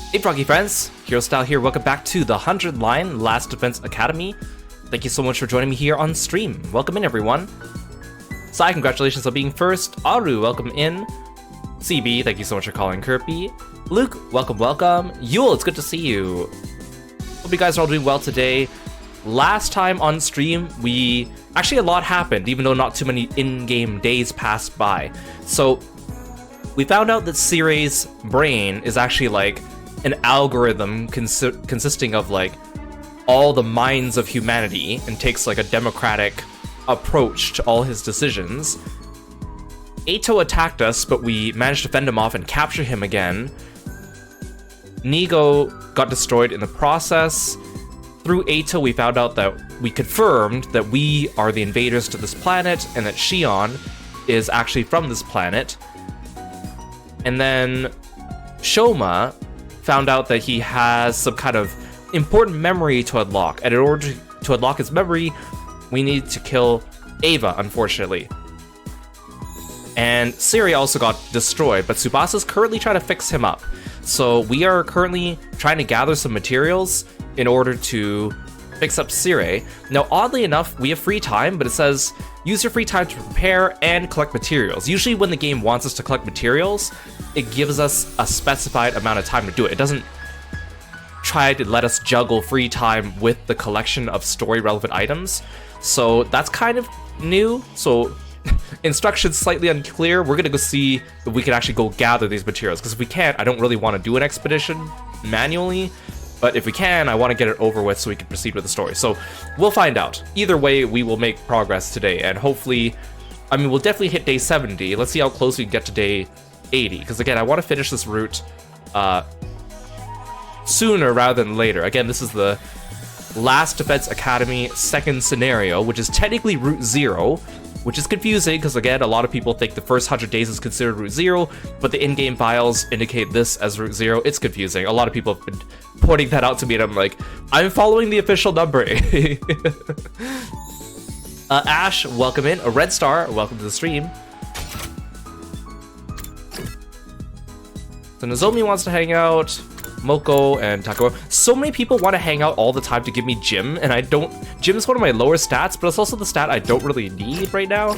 Hey Froggy friends, Kirostyle here, welcome back to the 100 Line Last Defense Academy. Thank you so much for joining me here on stream. Welcome in everyone. Sai, congratulations on being first. Aru, welcome in. CB, thank you so much for calling Kirby. Luke, welcome. Yule, it's good to see you. Hope you guys are all doing well today. Last time on stream, actually a lot happened, even though not too many in-game days passed by. So, we found out that Sirei's brain is actually like an algorithm consisting of like all the minds of humanity and takes like a democratic approach to all his decisions. Eito attacked us, but we managed to fend him off and capture him again. Nigo got destroyed in the process. Through Eito, we found out that we confirmed that we are the invaders to this planet and that Shion is actually from this planet. And then Shoma found out that he has some kind of important memory to unlock. And in order to unlock his memory, we need to kill Ava, unfortunately. And Siri also got destroyed, but Tsubasa's currently trying to fix him up. So we are currently trying to gather some materials in order to fix up Siri. Now, oddly enough, we have free time, but it says use your free time to prepare and collect materials. Usually when the game wants us to collect materials, it gives us a specified amount of time to do it. It doesn't try to let us juggle free time with the collection of story-relevant items. So that's kind of new. So instructions slightly unclear. We're gonna go see if we can actually go gather these materials, because if we can't, I don't really want to do an expedition manually. But if we can, I want to get it over with so we can proceed with the story. So we'll find out. Either way, we will make progress today, and hopefully, I mean, we'll definitely hit day 70. Let's see how close we can get to day 80, because again, I want to finish this route sooner rather than later. Again, this is the Last Defense Academy second scenario, which is technically Route 0, which is confusing because, again, a lot of people think the first 100 days is considered Route 0, but the in-game files indicate this as Route 0. It's confusing. A lot of people have been pointing that out to me, and I'm like, I'm following the official numbering. Ash, welcome in. A Red Star, welcome to the stream. So Nozomi wants to hang out. Moko and Takuro. So many people want to hang out all the time to give me gym, and I don't. Gym is one of my lower stats, but it's also the stat I don't really need right now.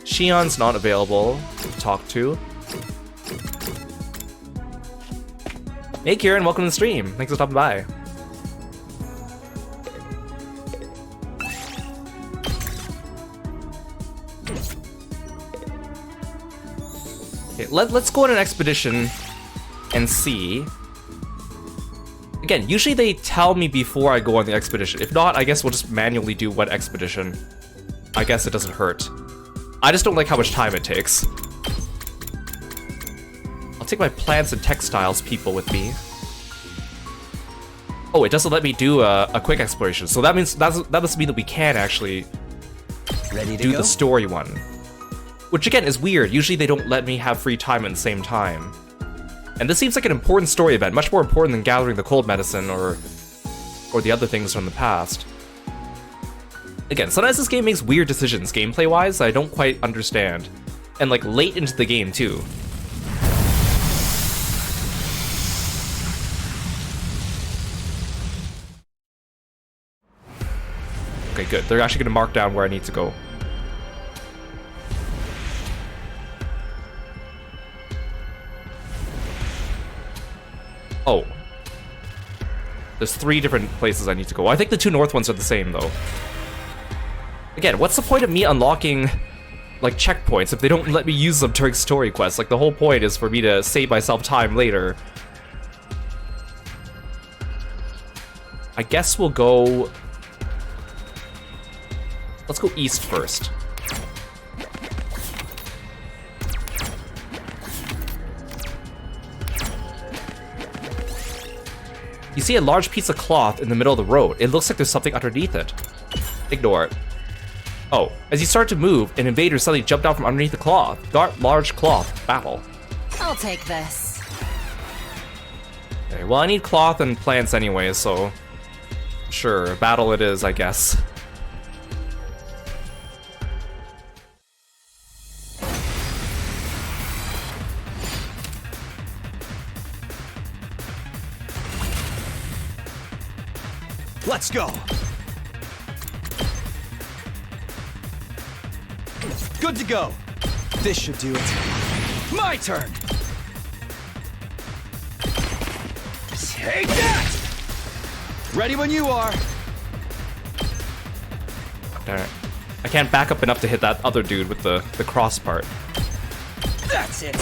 Shion's not available to talk to. Hey Kieran, welcome to the stream. Thanks for stopping by. Okay, let's go on an expedition and see. Again, usually they tell me before I go on the expedition. If not, I guess we'll just manually do one expedition. I guess it doesn't hurt. I just don't like how much time it takes. I'll take my plants and textiles people with me. Oh, it doesn't let me do a quick exploration. So that must mean that we can actually do the story one. Which again is weird. Usually they don't let me have free time at the same time. And this seems like an important story event, much more important than gathering the cold medicine or the other things from the past. Again, sometimes this game makes weird decisions gameplay-wise that I don't quite understand. And like late into the game too. Okay, good. They're actually gonna mark down where I need to go. Oh. There's 3 different places I need to go. I think the 2 north ones are the same, though. Again, what's the point of me unlocking, like, checkpoints if they don't let me use them during story quests? Like, the whole point is for me to save myself time later. I guess we'll go... Let's go east first. You see a large piece of cloth in the middle of the road. It looks like there's something underneath it. Ignore it. Oh, as you start to move, an invader suddenly jumped out from underneath the cloth. Large cloth. Battle. I'll take this. Okay, well, I need cloth and plants anyway, so... Sure, battle it is, I guess. Let's go. Good to go. This should do it. My turn. Take that! Ready when you are. Darn it. I can't back up enough to hit that other dude with the cross part. That's it.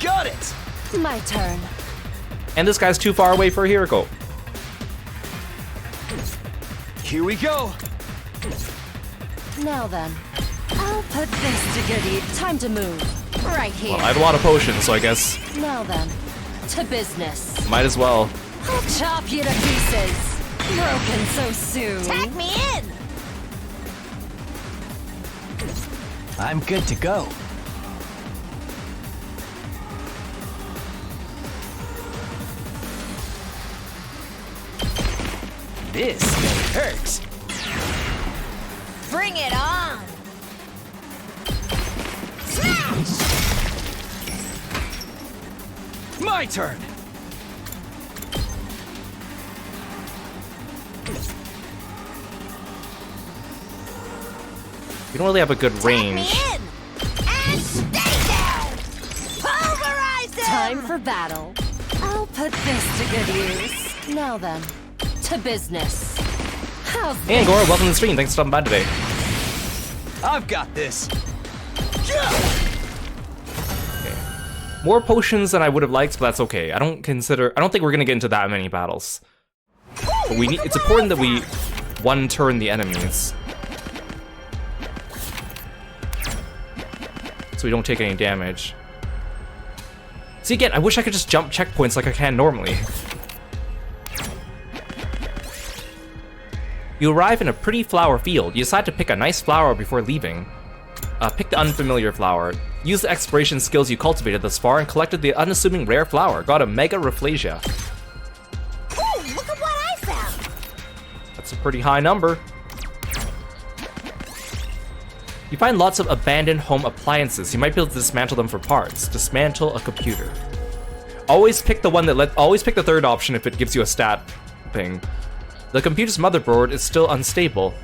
Got it. My turn. And this guy's too far away for a Hiriko. Here we go. Now then, I'll put this to good use. Time to move. Right here. Well, I have a lot of potions, so I guess Now then, to business. might as well. I'll chop you to pieces. Broken so soon. Tag me in. I'm good to go. This hurts. Bring it on. Smash! My turn. You don't really have a good range. Tag me in. And stay down. Pulverize them. Time for battle. I'll put this to good use. Now then, to business. How's Hey Angora, welcome to the stream. Thanks for stopping by today. I've got this. More potions than I would have liked, but that's okay. I don't think we're gonna get into that many battles. But it's important that we one turn the enemies. So we don't take any damage. See, again, I wish I could just jump checkpoints like I can normally. You arrive in a pretty flower field. You decide to pick a nice flower before leaving. Pick the unfamiliar flower. Use the exploration skills you cultivated thus far and collected the unassuming rare flower. Got a Mega Rafflesia. Ooh, look at what I found. That's a pretty high number. You find lots of abandoned home appliances. You might be able to dismantle them for parts. Dismantle a computer. Always pick always pick the third option if it gives you a stat thing. The computer's motherboard is still unstable.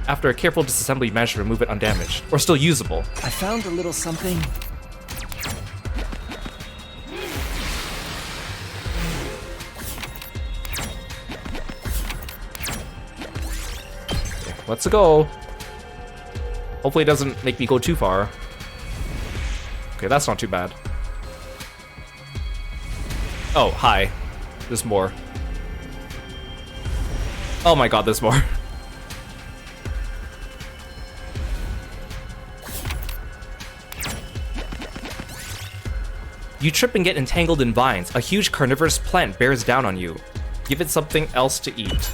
After a careful disassembly, you manage to remove it undamaged. Or still usable. I found a little something. Let's go. Hopefully it doesn't make me go too far. Okay, that's not too bad. Oh, hi. There's more. Oh my god, there's more. You trip and get entangled in vines. A huge carnivorous plant bears down on you. Give it something else to eat.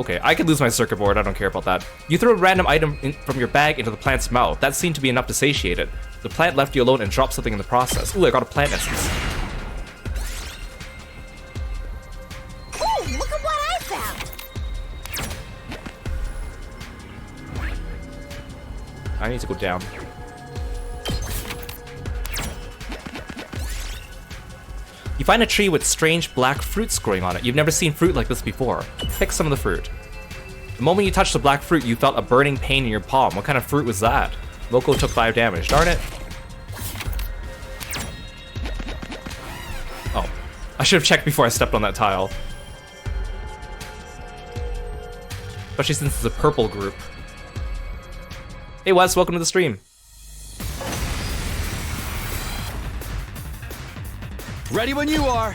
Okay, I could lose my circuit board, I don't care about that. You throw a random item from your bag into the plant's mouth. That seemed to be enough to satiate it. The plant left you alone and dropped something in the process. Ooh, I got a plant essence. Ooh, look at what I found. I need to go down. You find a tree with strange black fruits growing on it. You've never seen fruit like this before. Pick some of the fruit. The moment you touched the black fruit, you felt a burning pain in your palm. What kind of fruit was that? Moko took 5 damage. Darn it. Oh. I should have checked before I stepped on that tile. Especially since it's a purple group. Hey Wes, welcome to the stream. Ready when you are.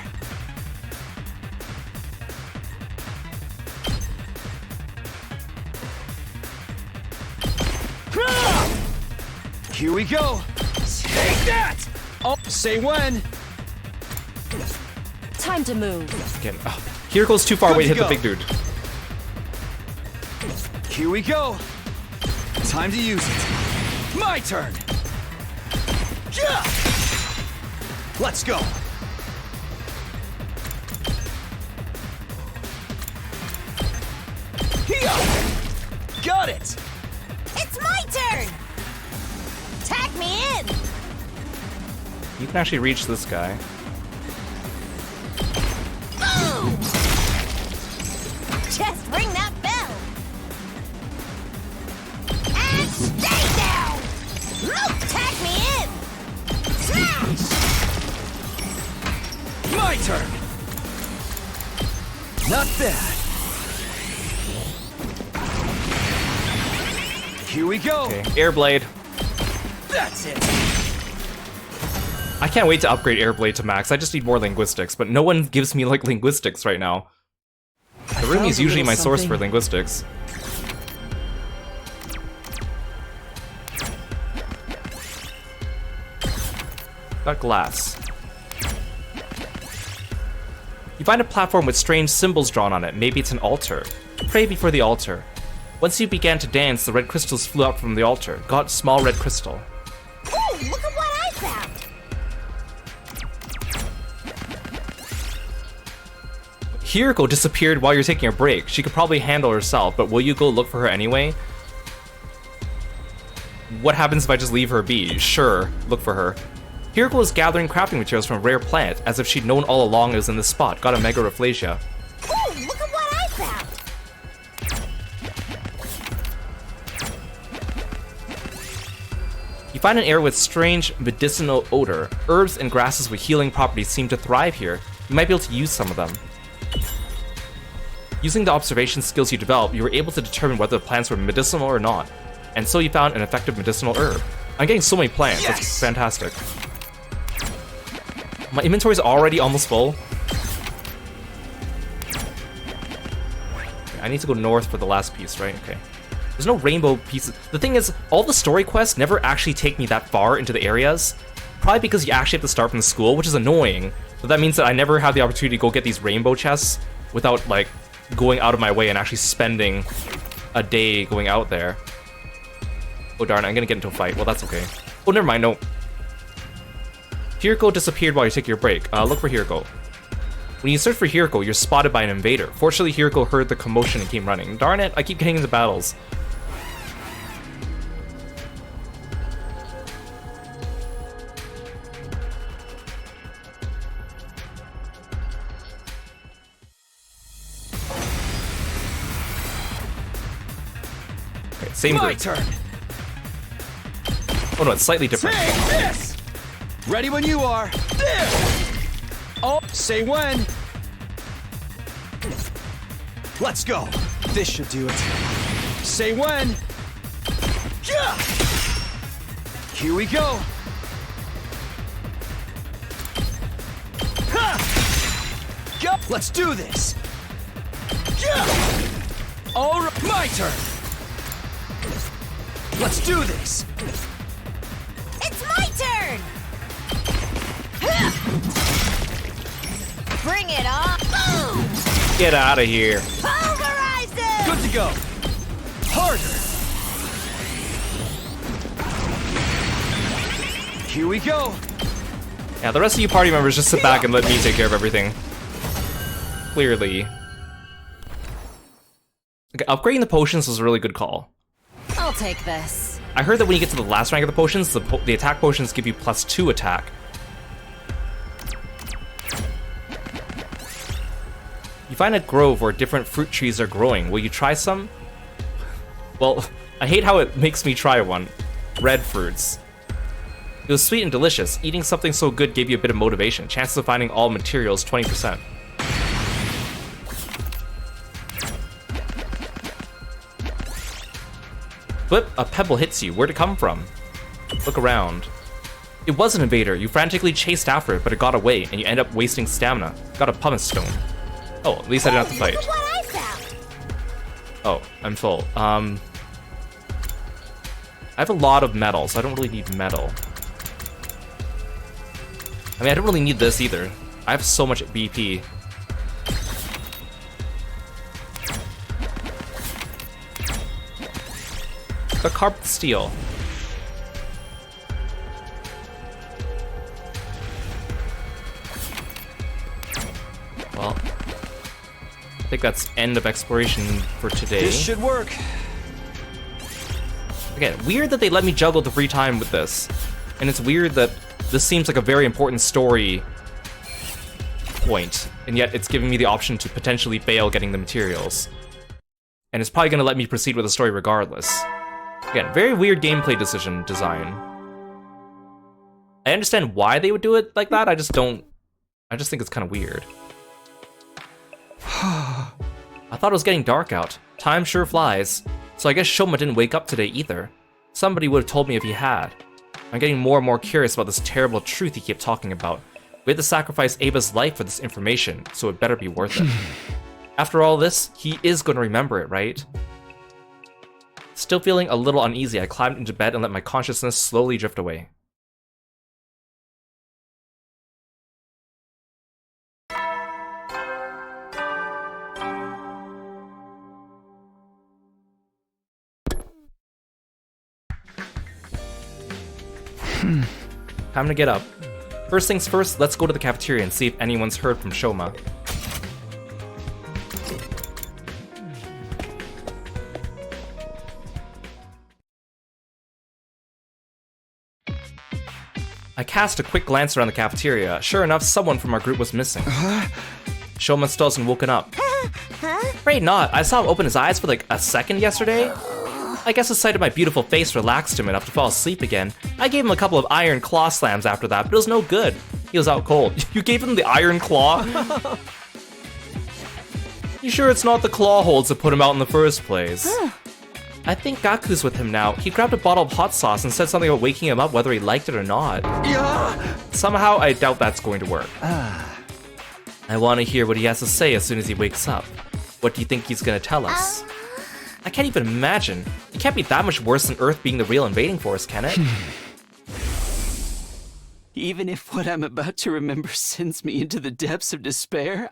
Here we go. Take that! Oh, say when. Time to move. Again, oh, here goes too far away to hit the big dude. Here we go. Time to use it. My turn. Yeah! Let's go. Got it! It's my turn! Tag me in! You can actually reach this guy. Boom! that. Here we go. Okay, Airblade. That's it. I can't wait to upgrade Airblade to max. I just need more linguistics, but no one gives me like linguistics right now. Harumi is usually my source for linguistics. Got glass. You find a platform with strange symbols drawn on it. Maybe it's an altar. Pray before the altar. Once you began to dance, the red crystals flew out from the altar. Got small red crystal. Oh, look at what I found! Hiriko disappeared while you're taking a break. She could probably handle herself, but will you go look for her anyway? What happens if I just leave her be? Sure, look for her. Hiriko is gathering crafting materials from a rare plant, as if she'd known all along it was in this spot. Got a mega Rafflesia. Oh, look at what I found! You find an area with strange medicinal odor. Herbs and grasses with healing properties seem to thrive here. You might be able to use some of them. Using the observation skills you developed, you were able to determine whether the plants were medicinal or not. And so you found an effective medicinal herb. I'm getting so many plants, Yes! That's fantastic. My inventory's already almost full. I need to go north for the last piece, right? Okay. There's no rainbow pieces. The thing is, all the story quests never actually take me that far into the areas. Probably because you actually have to start from the school, which is annoying. But that means that I never have the opportunity to go get these rainbow chests without, like, going out of my way and actually spending a day going out there. Oh darn, I'm gonna get into a fight. Well, that's okay. Oh, never mind, no. Hiriko disappeared while you take your break. Look for Hiriko. When you search for Hiriko, you're spotted by an invader. Fortunately, Hiriko heard the commotion and came running. Darn it, I keep getting into battles. Okay, same My group. turn. Oh no, it's slightly different. Take this. Ready when you are. There. Oh, say when. Let's go. This should do it. Say when. Yeah. Here we go. Ha. Go. Let's do this. Yeah. All right, my turn. Let's do this. It's my turn! Bring it on! Boom! Get out of here. Pulverize it! Good to go. Harder. Here we go. Yeah, the rest of you party members just sit back and let me take care of everything. Clearly. Okay, upgrading the potions was a really good call. I'll take this. I heard that when you get to the last rank of the potions, the attack potions give you +2 attack. You find a grove where different fruit trees are growing. Will you try some? Well, I hate how it makes me try one. Red fruits. It was sweet and delicious. Eating something so good gave you a bit of motivation. Chances of finding all materials 20%. Flip, a pebble hits you. Where'd it come from? Look around. It was an invader. You frantically chased after it, but it got away, and you end up wasting stamina. Got a pumice stone. Oh, at least I didn't have to fight. Look at what I found! Oh, I'm full. I have a lot of metal, so I don't really need metal. I mean, I don't really need this either. I have so much BP. Got carpet steel. Well, I think that's end of exploration for today. This should work. Again, weird that they let me juggle the free time with this. And it's weird that this seems like a very important story point, and yet it's giving me the option to potentially fail getting the materials. And it's probably going to let me proceed with the story regardless. Again, very weird gameplay decision design. I understand why they would do it like that, I just think it's kind of weird. I thought it was getting dark out. Time sure flies. So I guess Shoma didn't wake up today either. Somebody would have told me if he had. I'm getting more and more curious about this terrible truth he kept talking about. We had to sacrifice Aba's life for this information, so it better be worth it. After all this, he is going to remember it, right? Still feeling a little uneasy, I climbed into bed and let my consciousness slowly drift away. Time to get up. First things first, let's go to the cafeteria and see if anyone's heard from Shoma. I cast a quick glance around the cafeteria. Sure enough, someone from our group was missing. Shoma still hasn't woken up. Afraid not. I saw him open his eyes for like a second yesterday. I guess the sight of my beautiful face relaxed him enough to fall asleep again. I gave him a couple of iron claw slams after that, but it was no good. He was out cold. You gave him the iron claw? You sure it's not the claw holds that put him out in the first place? I think Gaku's with him now. He grabbed a bottle of hot sauce and said something about waking him up whether he liked it or not. Somehow, I doubt that's going to work. I want to hear what he has to say as soon as he wakes up. What do you think he's going to tell us? I can't even imagine. It can't be that much worse than Earth being the real invading force, can it? Even if what I'm about to remember sends me into the depths of despair,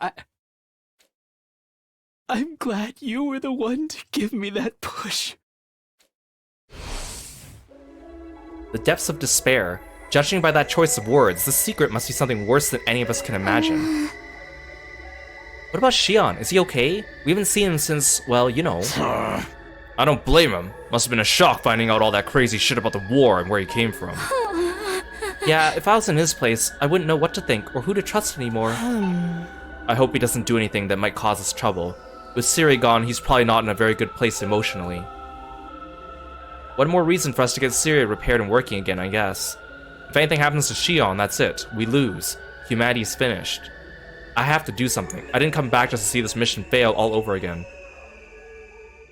I'm glad you were the one to give me that push. The depths of despair. Judging by that choice of words, the secret must be something worse than any of us can imagine. What about Shion? Is he okay? We haven't seen him since, well, you know. I don't blame him. Must have been a shock finding out all that crazy shit about the war and where he came from. Yeah, if I was in his place, I wouldn't know what to think or who to trust anymore. I hope he doesn't do anything that might cause us trouble. With Siri gone, he's probably not in a very good place emotionally. One more reason for us to get Siri repaired and working again, I guess. If anything happens to Shion, that's it. We lose. Humanity's finished. I have to do something. I didn't come back just to see this mission fail all over again.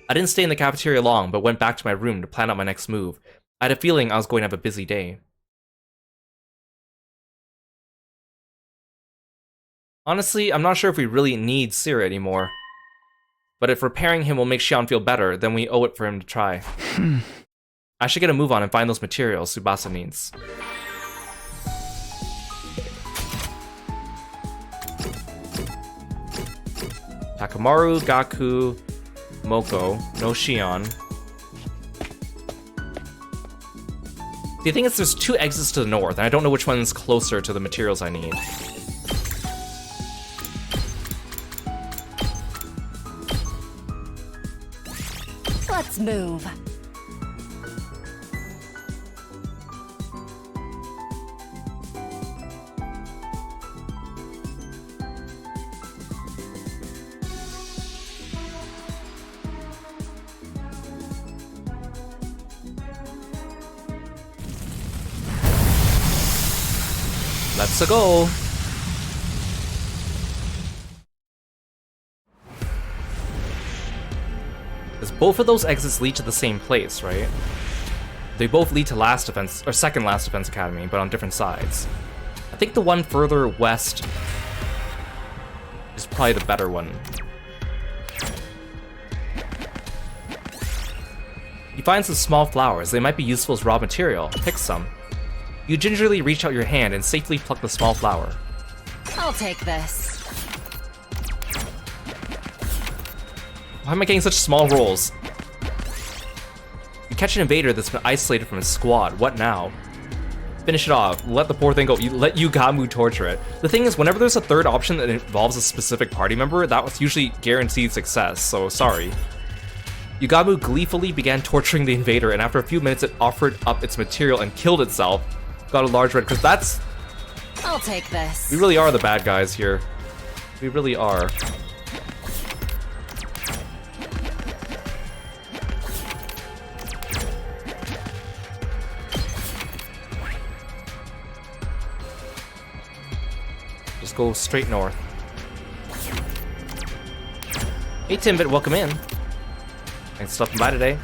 I didn't stay in the cafeteria long, but went back to my room to plan out my next move. I had a feeling I was going to have a busy day. Honestly, I'm not sure if we really need Siri anymore. But if repairing him will make Shion feel better, then we owe it for him to try. I should get a move on and find those materials Tsubasa needs. Takamaru, Gaku, Moko, no Shion. The thing is, there's two exits to the north, and I don't know which one's closer to the materials I need. Let's move. Let's go. Because both of those exits lead to the same place, right? They both lead to Last Defense, or Second Last Defense Academy, but on different sides. I think the one further west is probably the better one. You find some small flowers. They might be useful as raw material. Pick some. You gingerly reach out your hand and safely pluck the small flower. I'll take this. Why am I getting such small rolls? You catch an invader that's been isolated from his squad. What now? Finish it off. Let the poor thing go. Let Yugamu torture it. The thing is, whenever there's a third option that involves a specific party member, that was usually guaranteed success, so sorry. Yugamu gleefully began torturing the invader, and after a few minutes it offered up its material and killed itself. Got a large red, because that's... I'll take this. We really are the bad guys here. We really are. Just go straight north. Hey Timbit, welcome in. Thanks for stopping by today.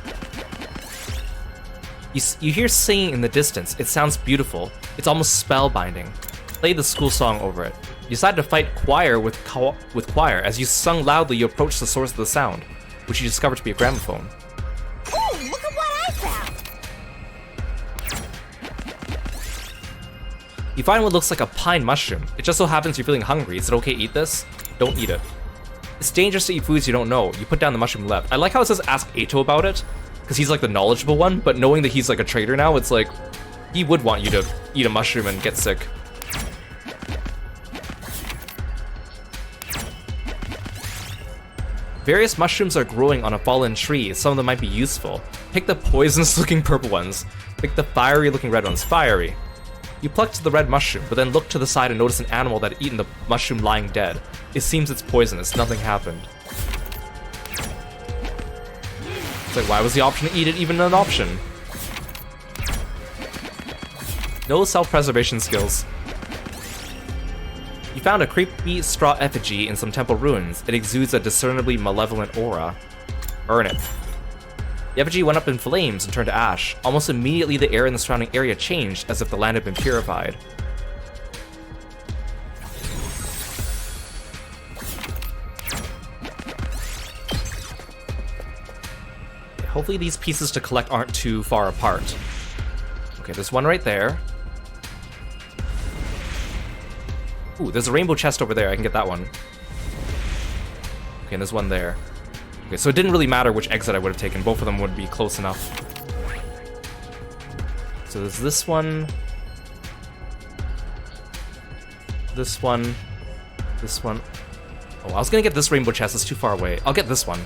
You hear singing in the distance. It sounds beautiful. It's almost spellbinding. Play the school song over it. You decide to fight choir with choir. As you sung loudly, you approach the source of the sound, which you discover to be a gramophone. Ooh, look at what I found! You find what looks like a pine mushroom. It just so happens you're feeling hungry. Is it okay to eat this? Don't eat it. It's dangerous to eat foods you don't know. You put down the mushroom left. I like how it says ask Eito about it, because he's like the knowledgeable one, but knowing that he's like a trader now, it's like, he would want you to eat a mushroom and get sick. Various mushrooms are growing on a fallen tree. Some of them might be useful. Pick the poisonous looking purple ones. Pick the fiery looking red ones. Fiery. You plucked the red mushroom, but then look to the side and notice an animal that had eaten the mushroom lying dead. It seems it's poisonous. Nothing happened. It's like, why was the option to eat it even an option? No self-preservation skills. You found a creepy straw effigy in some temple ruins. It exudes a discernibly malevolent aura. Burn it. The effigy went up in flames and turned to ash. Almost immediately, the air in the surrounding area changed, as if the land had been purified. Hopefully these pieces to collect aren't too far apart. Okay, there's one right there. Ooh, there's a rainbow chest over there. I can get that one. Okay, and there's one there. Okay, so it didn't really matter which exit I would have taken. Both of them would be close enough. So there's this one. This one. This one. Oh, I was gonna get this rainbow chest. It's too far away. I'll get this one.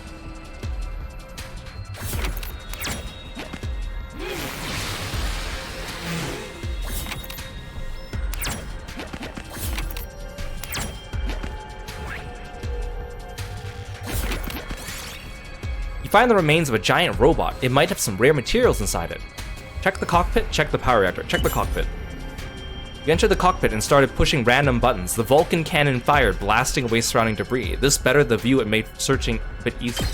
Find the remains of a giant robot. It might have some rare materials inside it. Check the cockpit, check the power reactor, check the cockpit. You entered the cockpit and started pushing random buttons. The Vulcan cannon fired, blasting away surrounding debris. This bettered the view and made searching a bit easier.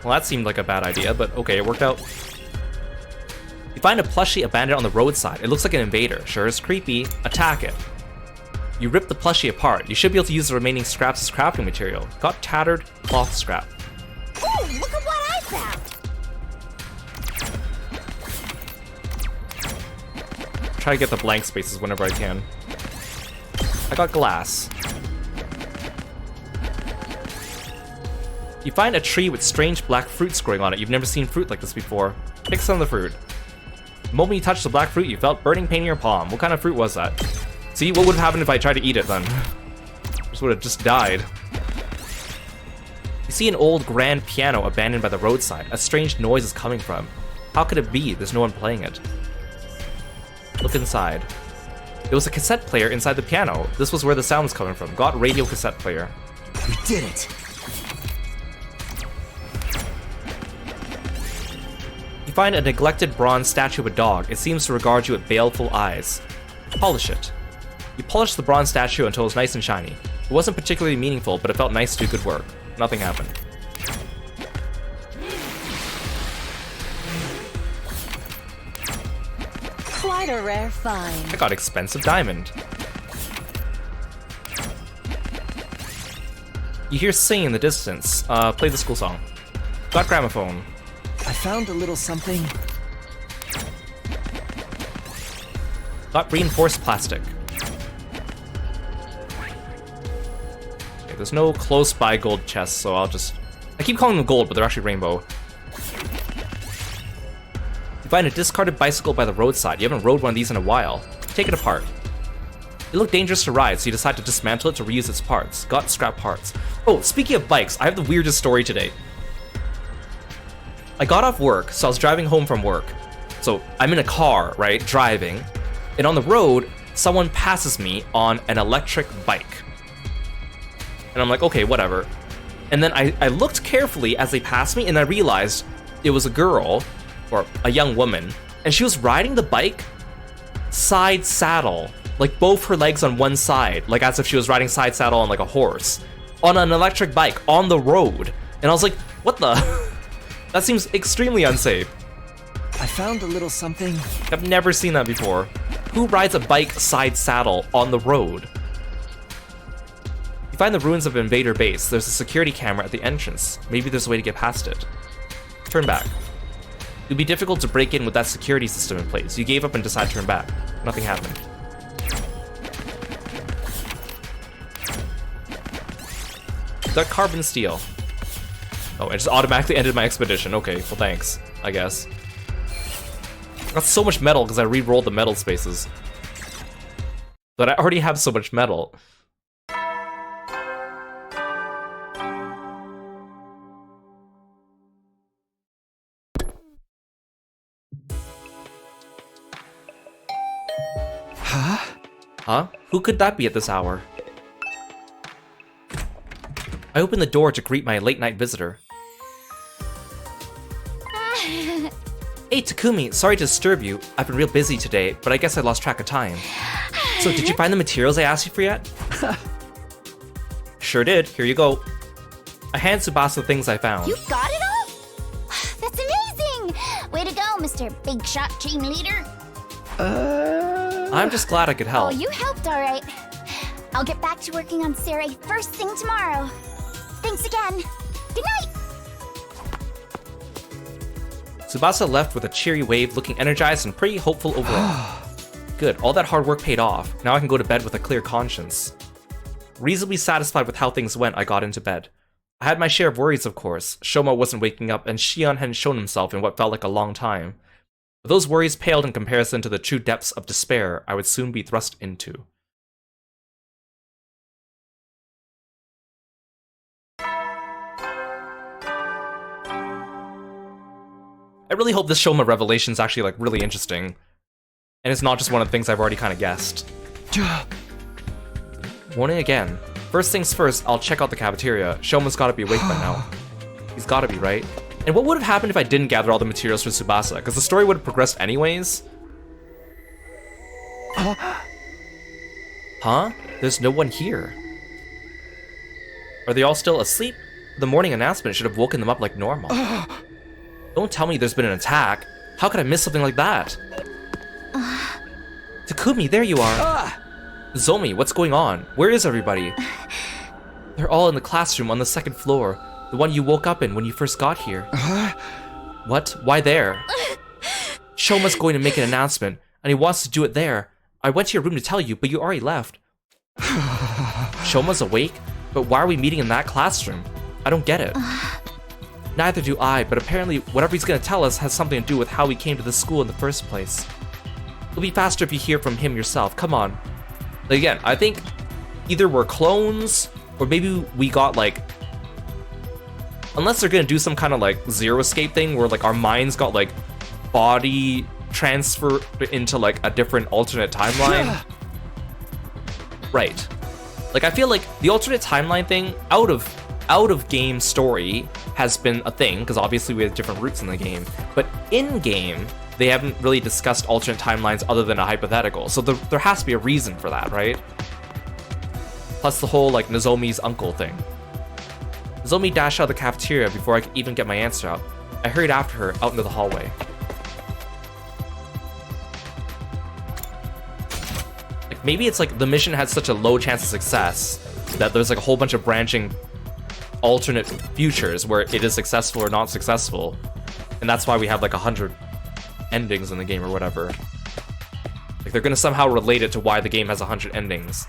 Well, that seemed like a bad idea, but okay, it worked out. You find a plushie abandoned on the roadside. It looks like an invader. Sure is creepy. Attack it. You rip the plushie apart. You should be able to use the remaining scraps as crafting material. Got tattered cloth scrap. Ooh, look at what I found! Try to get the blank spaces whenever I can. I got glass. You find a tree with strange black fruits growing on it. You've never seen fruit like this before. Pick some of the fruit. The moment you touched the black fruit, you felt burning pain in your palm. What kind of fruit was that? See, what would have happened if I tried to eat it then? Just would have just died. You see an old grand piano abandoned by the roadside. A strange noise is coming from. How could it be? There's no one playing it. Look inside. There was a cassette player inside the piano. This was where the sound was coming from. Got radio cassette player. We did it! You find a neglected bronze statue of a dog. It seems to regard you with baleful eyes. Polish it. You polish the bronze statue until it was nice and shiny. It wasn't particularly meaningful, but it felt nice to do good work. Nothing happened. Quite a rare find. I got expensive diamond. You hear singing in the distance. Play the school song. Got gramophone. I found a little something. Got reinforced plastic. Okay, there's no close by gold chests, so I'll just... I keep calling them gold, but they're actually rainbow. You find a discarded bicycle by the roadside. You haven't rode one of these in a while. Take it apart. It looked dangerous to ride, so you decide to dismantle it to reuse its parts. Got scrap parts. Oh, speaking of bikes, I have the weirdest story today. I got off work, so I was driving home from work. So I'm in a car, right, driving. And on the road, someone passes me on an electric bike. And I'm like, okay, whatever. And then I looked carefully as they passed me, and I realized it was a girl, or a young woman, and she was riding the bike side saddle. Like both her legs on one side, like as if she was riding side saddle on like a horse. on an electric bike on the road. And I was like, what the? That seems extremely unsafe. I found a little something. I've never seen that before. Who rides a bike side saddle on the road? You find the ruins of Invader Base. There's a security camera at the entrance. Maybe there's a way to get past it. Turn back. It would be difficult to break in with that security system in place. You gave up and decided to turn back. Nothing happened. That carbon steel. Oh, it just automatically ended my expedition. Okay, well thanks, I guess. Got so much metal because I re-rolled the metal spaces. But I already have so much metal. Huh? Who could that be at this hour? I opened the door to greet my late-night visitor. Hey, Takumi, sorry to disturb you. I've been real busy today, but I guess I lost track of time. So, did you find the materials I asked you for yet? Sure did. Here you go. I hand Tsubasa the things I found. You got it all? That's amazing! Way to go, Mr. Big Shot Team Leader. I'm just glad I could help. Oh, you helped all right. I'll get back to working on Sarai first thing tomorrow. Thanks again. Good night! Tsubasa left with a cheery wave, looking energized and pretty hopeful overall. Good, all that hard work paid off. Now I can go to bed with a clear conscience. Reasonably satisfied with how things went, I got into bed. I had my share of worries, of course. Shoma wasn't waking up, and Shion hadn't shown himself in what felt like a long time. But those worries paled in comparison to the true depths of despair I would soon be thrust into. I really hope this Shoma revelation is actually like really interesting. And it's not just one of the things I've already kind of guessed. Warning again. First things first, I'll check out the cafeteria. Shoma's gotta be awake by now. He's gotta be, right? And what would have happened if I didn't gather all the materials for Tsubasa? Because the story would have progressed anyways. Huh? There's no one here. Are they all still asleep? The morning announcement should have woken them up like normal. Don't tell me there's been an attack. How could I miss something like that? Takumi, there you are. Zomi, what's going on? Where is everybody? They're all in the classroom on the second floor. The one you woke up in when you first got here. What? Why there? Shoma's going to make an announcement, and he wants to do it there. I went to your room to tell you, but you already left. Shoma's awake? But why are we meeting in that classroom? I don't get it. Neither do I, but apparently whatever he's going to tell us has something to do with how we came to this school in the first place. It'll be faster if you hear from him yourself. Come on. Again, I think either we're clones, or maybe we got like... Unless they're going to do some kind of like Zero Escape thing where like our minds got like body transfer into like a different alternate timeline. Right. Like I feel like the alternate timeline thing out of game story has been a thing, because obviously we have different routes in the game, but in game they haven't really discussed alternate timelines other than a hypothetical, so there has to be a reason for that, right? Plus the whole like Nozomi's uncle thing. Nozomi dashed out of the cafeteria before I could even get my answer out. I hurried after her out into the hallway. Like maybe it's like the mission had such a low chance of success that there's like a whole bunch of branching alternate futures where it is successful or not successful, and that's why we have like 100 endings in the game or whatever. Like they're gonna somehow relate it to why the game has 100 endings.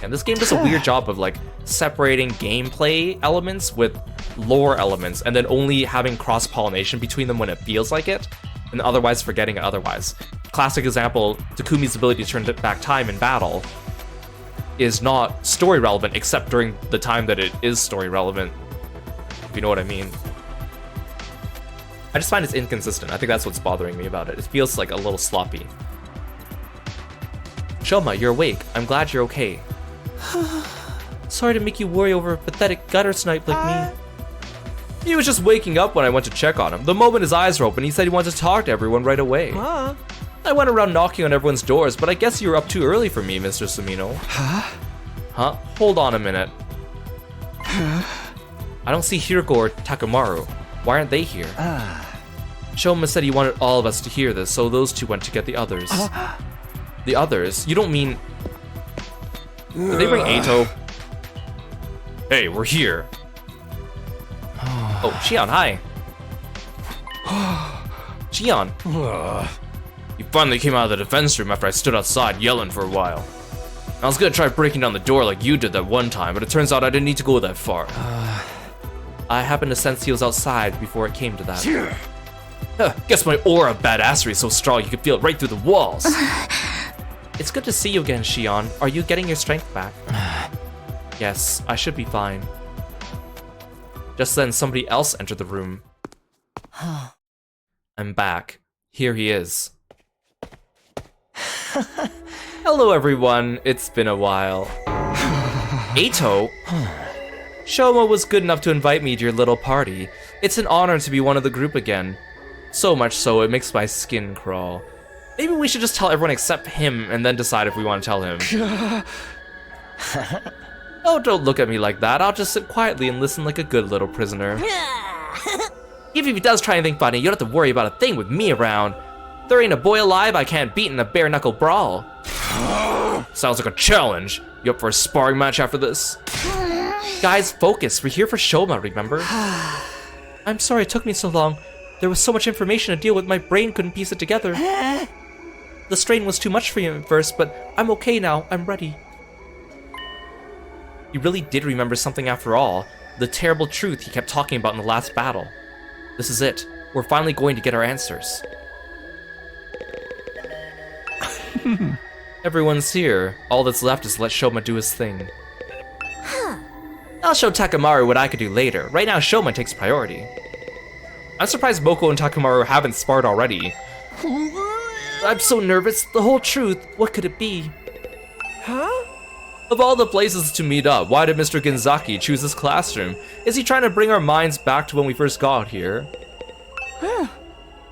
And this game does a weird job of like separating gameplay elements with lore elements, and then only having cross-pollination between them when it feels like it, and otherwise forgetting it otherwise. Classic example, Takumi's ability to turn back time in battle is not story relevant except during the time that it is story relevant, if you know what I mean. I just find it's inconsistent. I think that's what's bothering me about it. It feels like a little sloppy. Shoma, you're awake. I'm glad you're okay. Sorry to make you worry over a pathetic gutter snipe like me. He was just waking up when I went to check on him. The moment his eyes were open, he said he wanted to talk to everyone right away. I went around knocking on everyone's doors, but I guess you were up too early for me, Mr. Sumino. Huh? Hold on a minute. I don't see Hiroko or Takamaru. Why aren't they here? Shoma said he wanted all of us to hear this, so those two went to get the others. The others? You don't mean... Did they bring Eito? Hey, we're here. Oh, Shion, hi. Shion. You finally came out of the defense room after I stood outside yelling for a while. I was gonna try breaking down the door like you did that one time, but it turns out I didn't need to go that far. I happened to sense he was outside before it came to that. Guess my aura of badassery is so strong you can feel it right through the walls. It's good to see you again, Shion. Are you getting your strength back? Yes, I should be fine. Just then, somebody else entered the room. I'm back. Here he is. Hello, everyone. It's been a while. Eito? Shoma was good enough to invite me to your little party. It's an honor to be one of the group again. So much so, it makes my skin crawl. Maybe we should just tell everyone except him and then decide if we want to tell him. Oh, don't look at me like that. I'll just sit quietly and listen like a good little prisoner. Even if he does try anything funny, you don't have to worry about a thing with me around. There ain't a boy alive I can't beat in a bare-knuckle brawl. Sounds like a challenge. You up for a sparring match after this? Guys, focus. We're here for Shoma, remember? I'm sorry it took me so long. There was so much information to deal with, my brain couldn't piece it together. The strain was too much for you at first, but I'm okay now. I'm ready. He really did remember something after all. The terrible truth he kept talking about in the last battle. This is it. We're finally going to get our answers. Everyone's here. All that's left is let Shoma do his thing. I'll show Takamaru what I could do later. Right now, Shoma takes priority. I'm surprised Moko and Takamaru haven't sparred already. I'm so nervous. The whole truth. What could it be? Of all the places to meet up, why did Mr. Ginzaki choose this classroom? Is he trying to bring our minds back to when we first got here?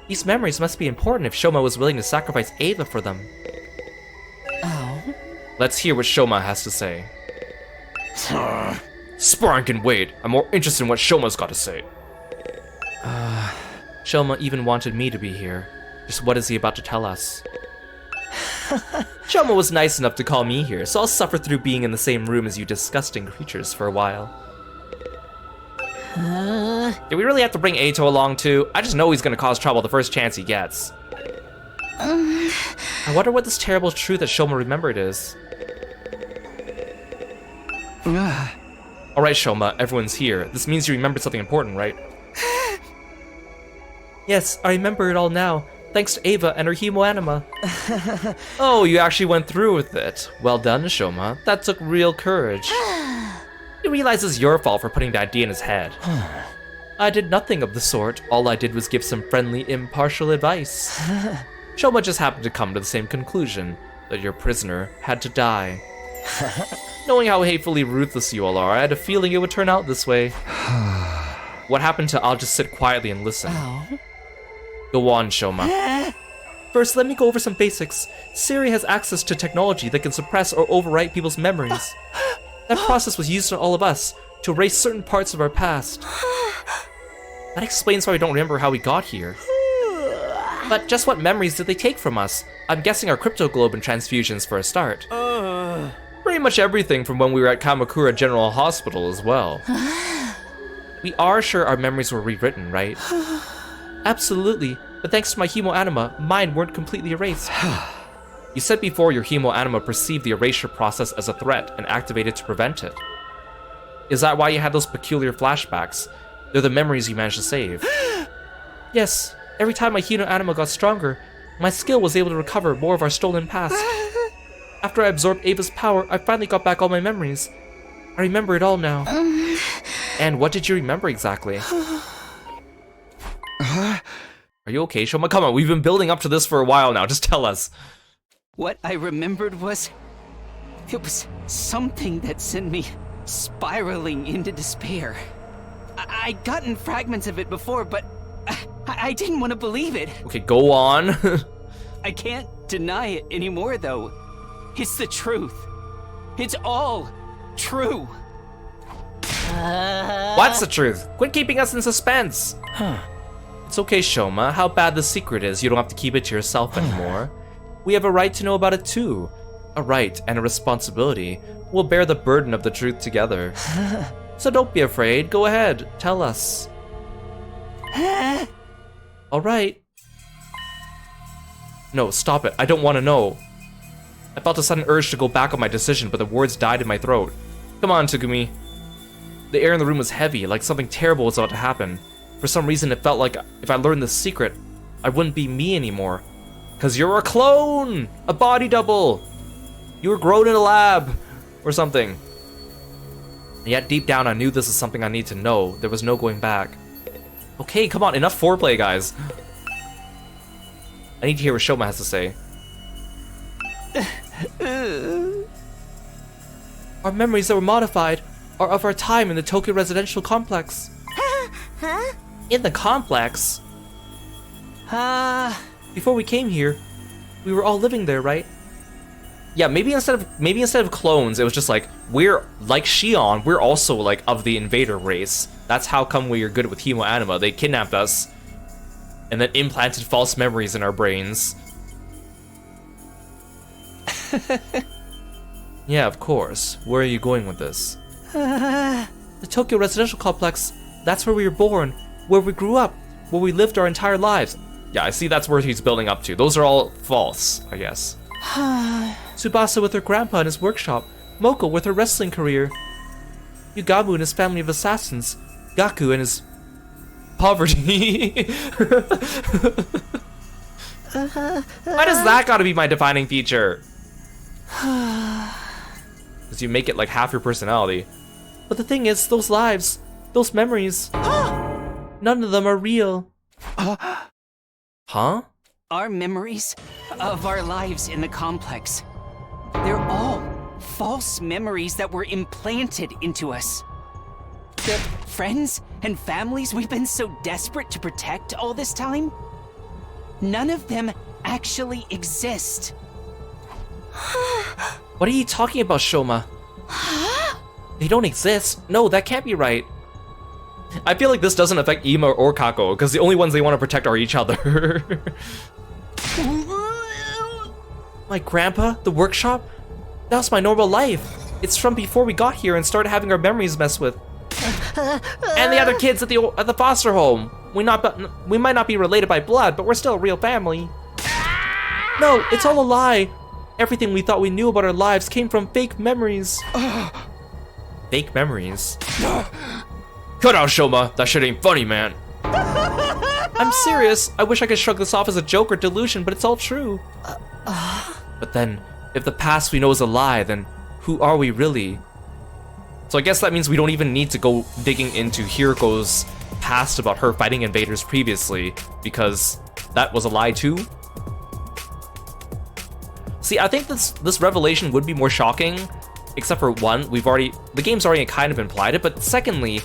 These memories must be important if Shoma was willing to sacrifice Eva for them. Let's hear what Shoma has to say. Sparring can wait. I'm more interested in what Shoma's got to say. Shoma even wanted me to be here. Just what is he about to tell us? Shoma was nice enough to call me here, so I'll suffer through being in the same room as you disgusting creatures for a while. Do we really have to bring Eito along too? I just know he's gonna cause trouble the first chance he gets. I wonder what this terrible truth that Shoma remembered is. Alright, Shoma, everyone's here. This means you remembered something important, right? Yes, I remember it all now. Thanks to Eva and her hemoanima. Oh, you actually went through with it. Well done, Shoma. That took real courage. He realizes your fault for putting the idea in his head. I did nothing of the sort. All I did was give some friendly, impartial advice. Shoma just happened to come to the same conclusion, that your prisoner had to die. Knowing how hatefully ruthless you all are, I had a feeling it would turn out this way. What happened to I'll just sit quietly and listen? Go on, Shoma. First, let me go over some basics. Siri has access to technology that can suppress or overwrite people's memories. That process was used on all of us, to erase certain parts of our past. That explains why we don't remember how we got here. But just what memories did they take from us? I'm guessing our cryptoglobin transfusions for a start. Pretty much everything from when we were at Kamakura General Hospital as well. We are sure our memories were rewritten, right? Absolutely, but thanks to my hemoanima, mine weren't completely erased. You said before your hemoanima perceived the erasure process as a threat and activated to prevent it. Is that why you had those peculiar flashbacks? They're the memories you managed to save. Yes, every time my hemoanima got stronger, my skill was able to recover more of our stolen past. After I absorbed Ava's power, I finally got back all my memories. I remember it all now. And what did you remember exactly? Are you okay, Shoma? Come on, we've been building up to this for a while now. Just tell us. What I remembered was... it was something that sent me spiraling into despair. I'd gotten fragments of it before, but I didn't want to believe it. Okay, go on. I can't deny it anymore, though. It's the truth. It's all true. What's the truth? Quit keeping us in suspense. It's okay, Shoma. How bad the secret is, you don't have to keep it to yourself anymore. We have a right to know about it too. A right and a responsibility. We'll bear the burden of the truth together. So don't be afraid. Go ahead. Tell us. Alright. No, stop it. I don't want to know. I felt a sudden urge to go back on my decision, but the words died in my throat. Come on, Tsugumi. The air in the room was heavy, like something terrible was about to happen. For some reason, it felt like if I learned this secret, I wouldn't be me anymore. 'Cause you're a clone! A body double! You were grown in a lab! Or something. And yet, deep down, I knew this is something I need to know. There was no going back. Okay, come on, enough foreplay, guys. I need to hear what Shoma has to say. Our memories that were modified are of our time in the Tokyo residential complex. Huh? In the complex? Before we came here, we were all living there, right? Yeah, maybe instead of clones, it was just like, we're like Shion, we're also like of the invader race. That's how come we are good with Hemo Anima. They kidnapped us and then implanted false memories in our brains. Yeah, of course. Where are you going with this? The Tokyo residential complex, that's where we were born, where we grew up, where we lived our entire lives. Yeah, I see that's where he's building up to. Those are all false, I guess. Tsubasa with her grandpa in his workshop, Moko with her wrestling career, Yugamu and his family of assassins, Gaku and his poverty. Why does that gotta be my defining feature? Because you make it like half your personality. But the thing is, those lives, those memories, none of them are real. Huh? Our memories of our lives in the complex, they're all false memories that were implanted into us. The friends and families we've been so desperate to protect all this time, none of them actually exist. What are you talking about, Shoma? They don't exist. No, that can't be right. I feel like this doesn't affect Ima or Kako, because the only ones they want to protect are each other. My grandpa? The workshop? That was my normal life. It's from before we got here and started having our memories messed with. And the other kids at the foster home. We might not be related by blood, but we're still a real family. No, it's all a lie. Everything we thought we knew about our lives came from fake memories. Fake memories? Cut out, Shoma. That shit ain't funny, man. I'm serious. I wish I could shrug this off as a joke or delusion, but it's all true. But then, if the past we know is a lie, then who are we really? So I guess that means we don't even need to go digging into Hiroko's past about her fighting invaders previously, because that was a lie too? See, I think this revelation would be more shocking, except for one, the game's already kind of implied it, but secondly,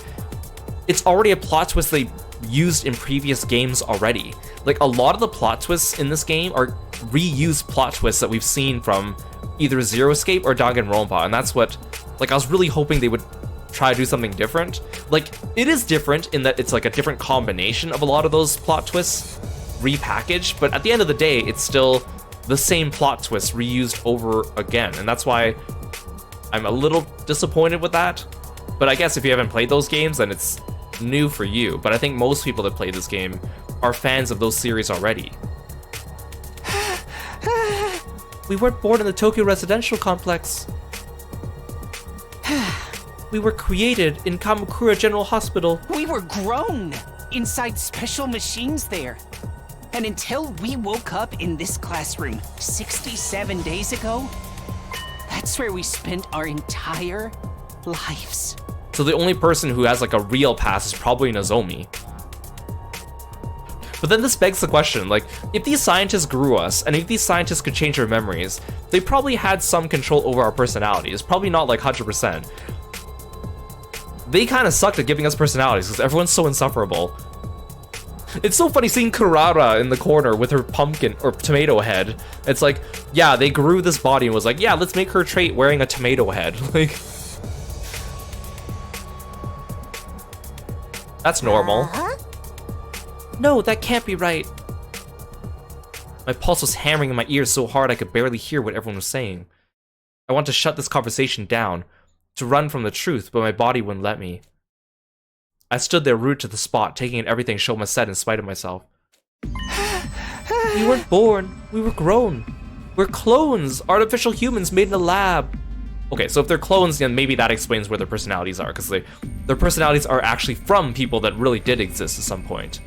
it's already a plot twist they used in previous games already. Like, a lot of the plot twists in this game are reused plot twists that we've seen from either Zero Escape or Danganronpa, and that's what, like, I was really hoping they would try to do something different. Like, it is different in that it's like a different combination of a lot of those plot twists repackaged, but at the end of the day, it's still the same plot twist reused over again, and that's why I'm a little disappointed with that. But I guess if you haven't played those games, then it's new for you. But I think most people that play this game are fans of those series already. We weren't born in the Tokyo residential complex. We were created in Kamakura General Hospital. We were grown inside special machines there. And until we woke up in this classroom 67 days ago, that's where we spent our entire lives. So the only person who has like a real past is probably Nozomi. But then this begs the question, like, if these scientists grew us, and if these scientists could change our memories, they probably had some control over our personalities, probably not like 100%. They kind of sucked at giving us personalities, because everyone's so insufferable. It's so funny seeing Kurara in the corner with her pumpkin or tomato head. It's like, yeah, they grew this body and was like, yeah, let's make her trait wearing a tomato head. Like, that's normal. No, that can't be right. My pulse was hammering in my ears so hard I could barely hear what everyone was saying. I wanted to shut this conversation down, to run from the truth, but my body wouldn't let me. I stood there rooted to the spot, taking in everything Shoma said in spite of myself. We weren't born, we were grown. We're clones, artificial humans made in a lab. Okay, so if they're clones, then maybe that explains where their personalities are, because their personalities are actually from people that really did exist at some point.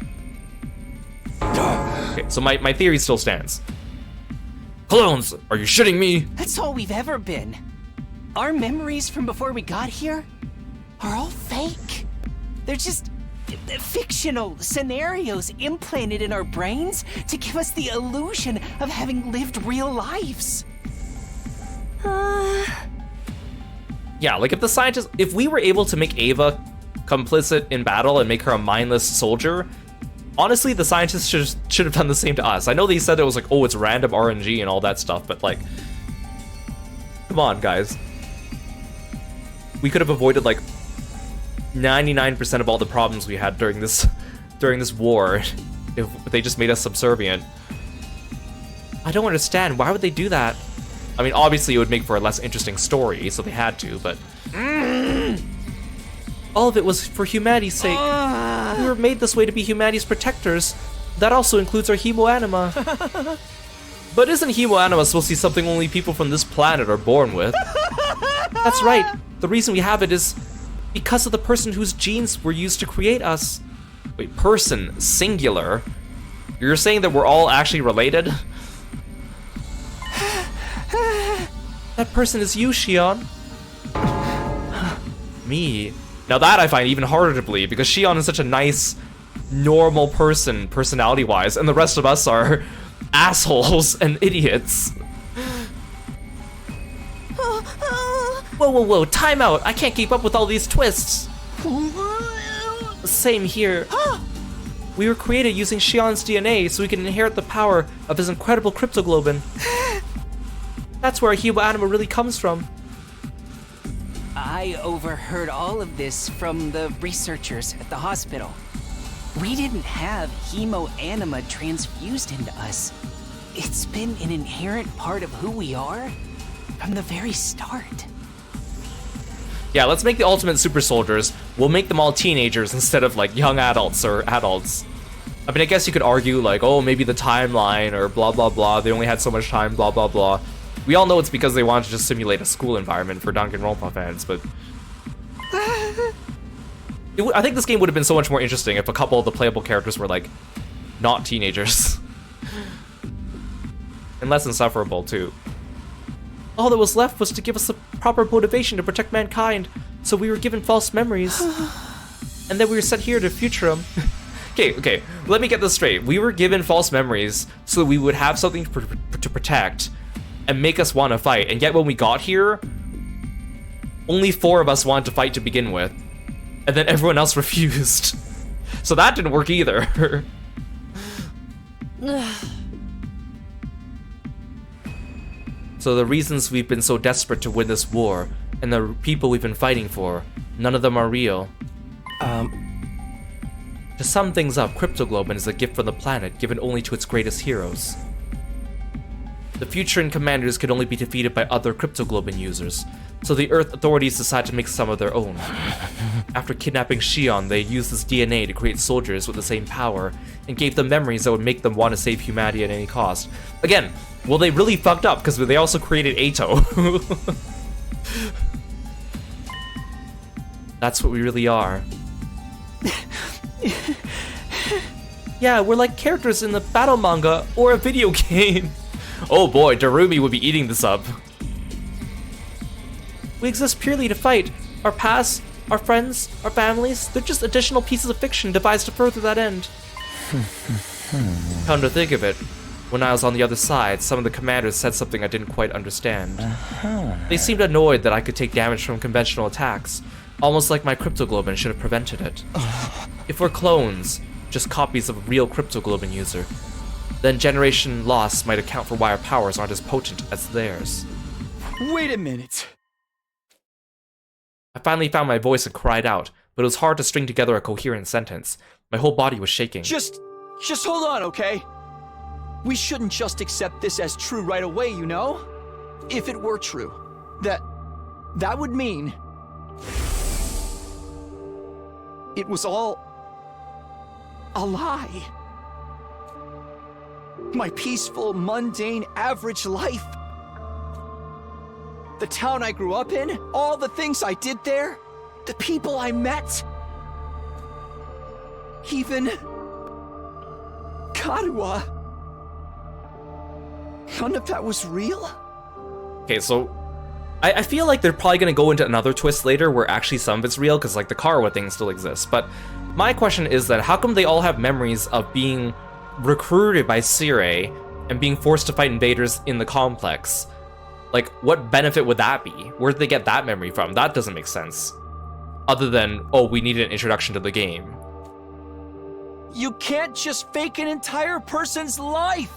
Okay, so my theory still stands. Clones, are you shitting me? That's all we've ever been. Our memories from before we got here are all fake. They're just fictional scenarios implanted in our brains to give us the illusion of having lived real lives. Yeah, like if we were able to make Ava complicit in battle and make her a mindless soldier, honestly, the scientists should have done the same to us. I know they said it was like, oh, it's random RNG and all that stuff, but like, come on, guys. We could have avoided like 99% of all the problems we had during this war if they just made us subservient. I don't understand. Why would they do that? I mean, obviously it would make for a less interesting story, so they had to, but... All of it was for humanity's sake. We were made this way to be humanity's protectors. That also includes our hemoanima. But isn't hemoanima supposed to be something only people from this planet are born with? That's right. The reason we have it is because of the person whose genes were used to create us. Wait, person, singular? You're saying that we're all actually related? That person is you, Shion. Me. Now that I find even harder to believe, because Shion is such a nice, normal person, personality-wise, and the rest of us are assholes and idiots. Whoa, time out! I can't keep up with all these twists! Same here. We were created using Shion's DNA so we can inherit the power of his incredible cryptoglobin. That's where our hemoanima really comes from. I overheard all of this from the researchers at the hospital. We didn't have hemoanima transfused into us. It's been an inherent part of who we are from the very start. Yeah, let's make the ultimate super soldiers. We'll make them all teenagers instead of like young adults or adults. I mean, I guess you could argue like, oh, maybe the timeline or blah, blah, blah. They only had so much time, blah, blah, blah. We all know it's because they wanted to just simulate a school environment for Danganronpa fans, but... I think this game would have been so much more interesting if a couple of the playable characters were, like, not teenagers. And less insufferable, too. All that was left was to give us the proper motivation to protect mankind, so we were given false memories. And then we were sent here to future them. Okay, let me get this straight. We were given false memories so we would have something to protect and make us want to fight, and yet when we got here, only 4 of us wanted to fight to begin with, and then everyone else refused. So that didn't work either. So the reasons we've been so desperate to win this war, and the people we've been fighting for, none of them are real. To sum things up, Cryptoglobin is a gift from the planet given only to its greatest heroes. The Futuran commanders could only be defeated by other Cryptoglobin users, so the Earth authorities decided to make some of their own. After kidnapping Shion, they used his DNA to create soldiers with the same power, and gave them memories that would make them want to save humanity at any cost. Again, well, they really fucked up, because they also created Ato. That's what we really are. Yeah, we're like characters in the battle manga, or a video game. Oh boy, Darumi would be eating this up. We exist purely to fight. Our past, our friends, our families, they're just additional pieces of fiction devised to further that end. Come to think of it, when I was on the other side, some of the commanders said something I didn't quite understand. They seemed annoyed that I could take damage from conventional attacks, almost like my cryptoglobin should have prevented it. If we're clones, just copies of a real cryptoglobin user. Then generation loss might account for why our powers aren't as potent as theirs. Wait a minute. I finally found my voice and cried out, but it was hard to string together a coherent sentence. My whole body was shaking. Just hold on, okay? We shouldn't just accept this as true right away, you know? If it were true, that would mean it was all a lie. My peaceful, mundane, average life. The town I grew up in, all the things I did there, the people I met. Even Karuwa. None of that was real? Okay, so I feel like they're probably going to go into another twist later where actually some of it's real, because like the Karuwa thing still exists. But my question is that how come they all have memories of being recruited by Sire and being forced to fight invaders in the complex? Like, what benefit would that be? Where did they get that memory from? That doesn't make sense. Other than, oh, we need an introduction to the game. You can't just fake an entire person's life!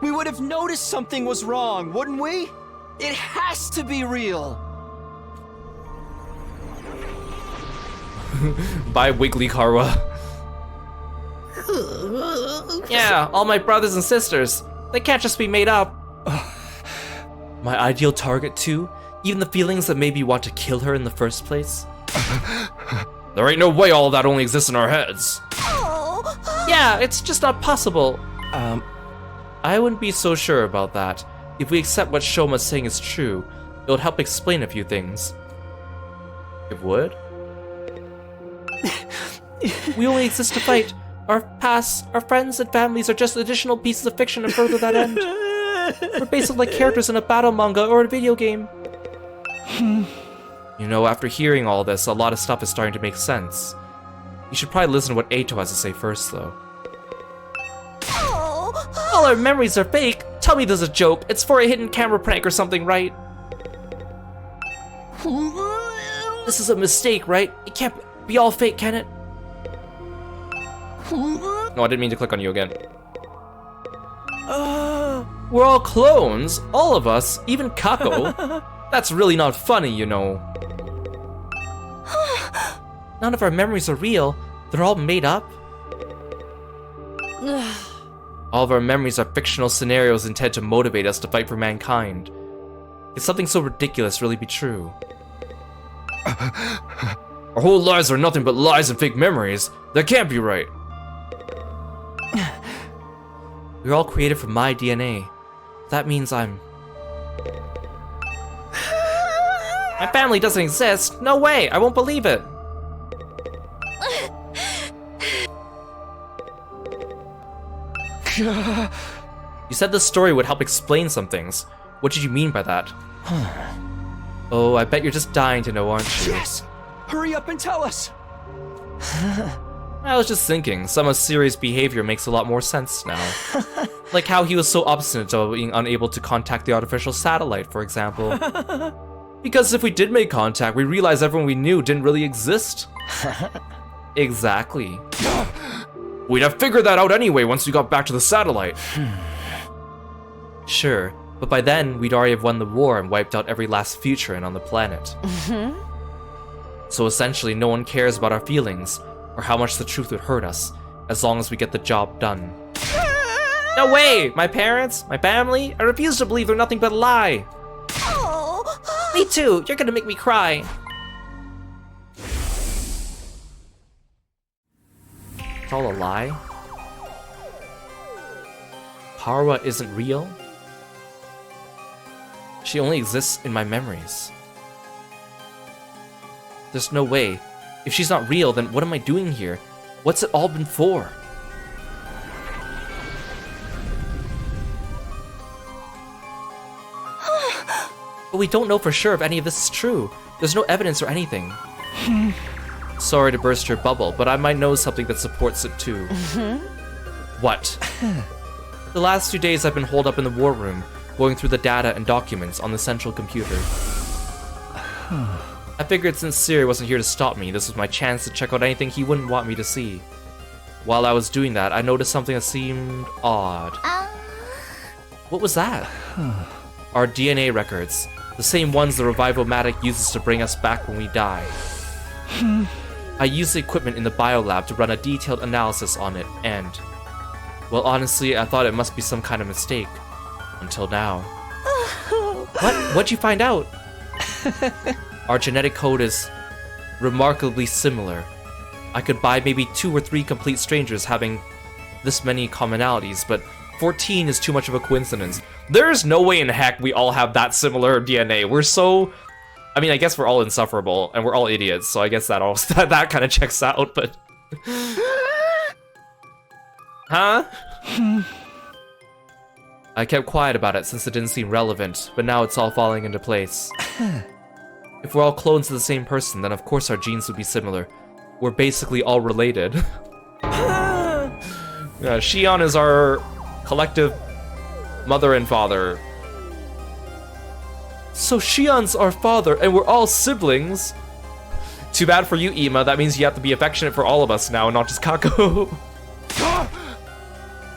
We would have noticed something was wrong, wouldn't we? It has to be real! Bye, Wiggly Karuwa. Yeah, all my brothers and sisters. They can't just be made up. My ideal target too? Even the feelings that made me want to kill her in the first place? There ain't no way all of that only exists in our heads. Yeah, it's just not possible. I wouldn't be so sure about that. If we accept what Shoma's saying is true, it would help explain a few things. It would? We only exist to fight. Our past, our friends and families are just additional pieces of fiction to further that end. We're basically like characters in a battle manga or a video game. You know, after hearing all this, a lot of stuff is starting to make sense. You should probably listen to what Eito has to say first, though. All our memories are fake. Tell me there's a joke. It's for a hidden camera prank or something, right? This is a mistake, right? It can't be all fake, can it? No, I didn't mean to click on you again. We're all clones, all of us, even Kako. That's really not funny, you know. None of our memories are real. They're all made up. All of our memories are fictional scenarios intended to motivate us to fight for mankind. Can something so ridiculous really be true? Our whole lives are nothing but lies and fake memories. That can't be right. We're all created from my DNA. That means I'm... My family doesn't exist. No way, I won't believe it. You said this story would help explain some things. What did you mean by that? Oh, I bet you're just dying to know, aren't you? Yes! Hurry up and tell us! I was just thinking, some of Siri's behavior makes a lot more sense now. Like how he was so obstinate about being unable to contact the artificial satellite, for example. Because if we did make contact, we realized everyone we knew didn't really exist. Exactly. We'd have figured that out anyway once we got back to the satellite. Sure, but by then, we'd already have won the war and wiped out every last Futuran on the planet. So essentially, no one cares about our feelings, or how much the truth would hurt us, as long as we get the job done. No way! My parents? My family? I refuse to believe they're nothing but a lie! Me too! You're gonna make me cry! It's all a lie? Karuwa isn't real? She only exists in my memories. There's no way. If she's not real, then what am I doing here? What's it all been for? But we don't know for sure if any of this is true. There's no evidence or anything. Sorry to burst your bubble, but I might know something that supports it too. What? The last few days I've been holed up in the war room, going through the data and documents on the central computer. I figured since Siri wasn't here to stop me, this was my chance to check out anything he wouldn't want me to see. While I was doing that, I noticed something that seemed odd. What was that? Our DNA records. The same ones the Revivomatic uses to bring us back when we die. I used the equipment in the biolab to run a detailed analysis on it, and... well, honestly, I thought it must be some kind of mistake. Until now. What? What'd you find out? Our genetic code is remarkably similar. I could buy maybe 2 or 3 complete strangers having this many commonalities, but 14 is too much of a coincidence. There's no way in heck we all have that similar DNA. We're so... I mean, I guess we're all insufferable, and we're all idiots, so I guess that all that kind of checks out, but... Huh? I kept quiet about it since it didn't seem relevant, but now it's all falling into place. If we're all clones of the same person, then of course our genes would be similar. We're basically all related. Shion is our collective mother and father. So Shion's our father, and we're all siblings? Too bad for you, Ima. That means you have to be affectionate for all of us now, not just Kako.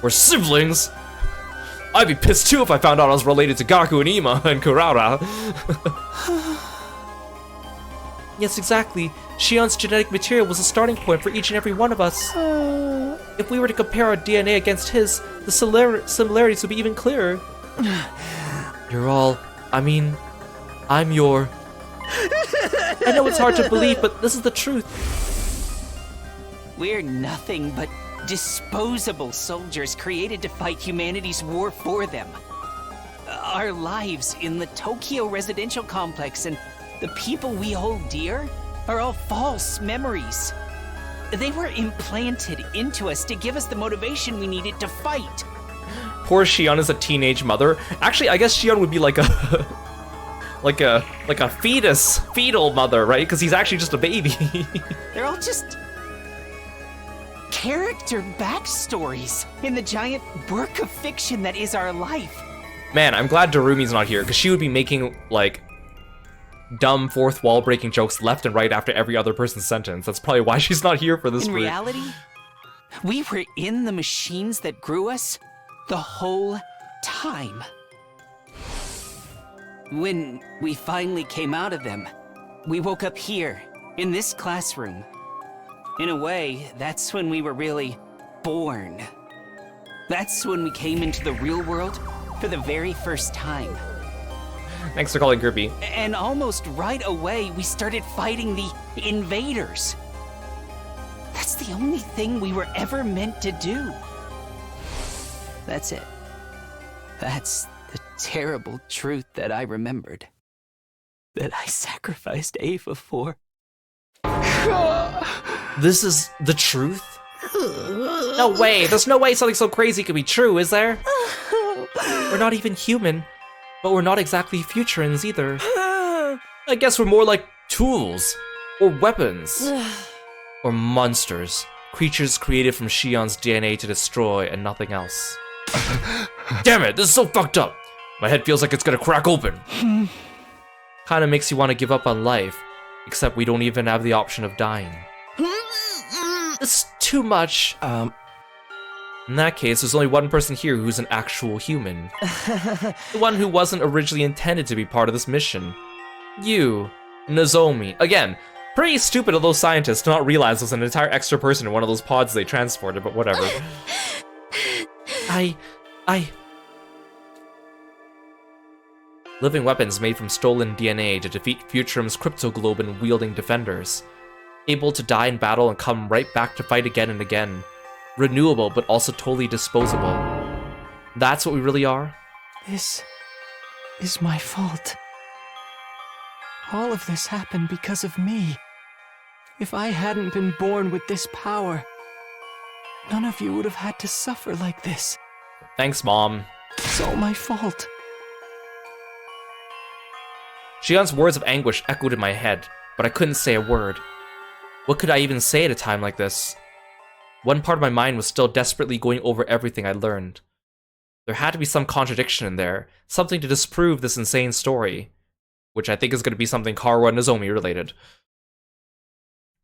We're siblings? I'd be pissed too if I found out I was related to Gaku and Ima and Kurara. Yes, exactly. Shion's genetic material was a starting point for each and every one of us. If we were to compare our DNA against his, the similarities would be even clearer. You're all... I mean... I'm your... I know it's hard to believe, but this is the truth. We're nothing but disposable soldiers created to fight humanity's war for them. Our lives in the Tokyo residential complex and the people we hold dear are all false memories. They were implanted into us to give us the motivation we needed to fight. Poor Shion is a teenage mother. Actually, I guess Shion would be like a... like a fetal mother, right? Because he's actually just a baby. They're all just... character backstories in the giant work of fiction that is our life. Man, I'm glad Darumi's not here, because she would be making, like, dumb fourth wall breaking jokes left and right after every other person's sentence. That's probably why she's not here for this. In reality, we were in the machines that grew us the whole time. When we finally came out of them, we woke up here, in this classroom. In a way, that's when we were really born. That's when we came into the real world for the very first time. Thanks for calling, Kirby. And almost right away, we started fighting the invaders. That's the only thing we were ever meant to do. That's it. That's the terrible truth that I remembered. That I sacrificed Ava for. This is the truth? No way, there's no way something so crazy could be true, is there? We're not even human, but we're not exactly futurans either. I guess we're more like tools, or weapons, or monsters. Creatures created from Shion's DNA to destroy and nothing else. Damn it, this is so fucked up! My head feels like it's gonna crack open. Kinda makes you want to give up on life, except we don't even have the option of dying. It's too much. In that case, there's only one person here who's an actual human. The one who wasn't originally intended to be part of this mission. You, Nozomi. Again, pretty stupid of those scientists to not realize there's an entire extra person in one of those pods they transported, but whatever. Living weapons made from stolen DNA to defeat Futurum's cryptoglobin-wielding defenders. Able to die in battle and come right back to fight again and again. Renewable, but also totally disposable. That's what we really are? This is my fault. All of this happened because of me. If I hadn't been born with this power, none of you would have had to suffer like this. Thanks, Mom. It's all my fault. Shion's words of anguish echoed in my head, but I couldn't say a word. What could I even say at a time like this? One part of my mind was still desperately going over everything I'd learned. There had to be some contradiction in there, something to disprove this insane story, which I think is going to be something Kaoru and Nozomi related.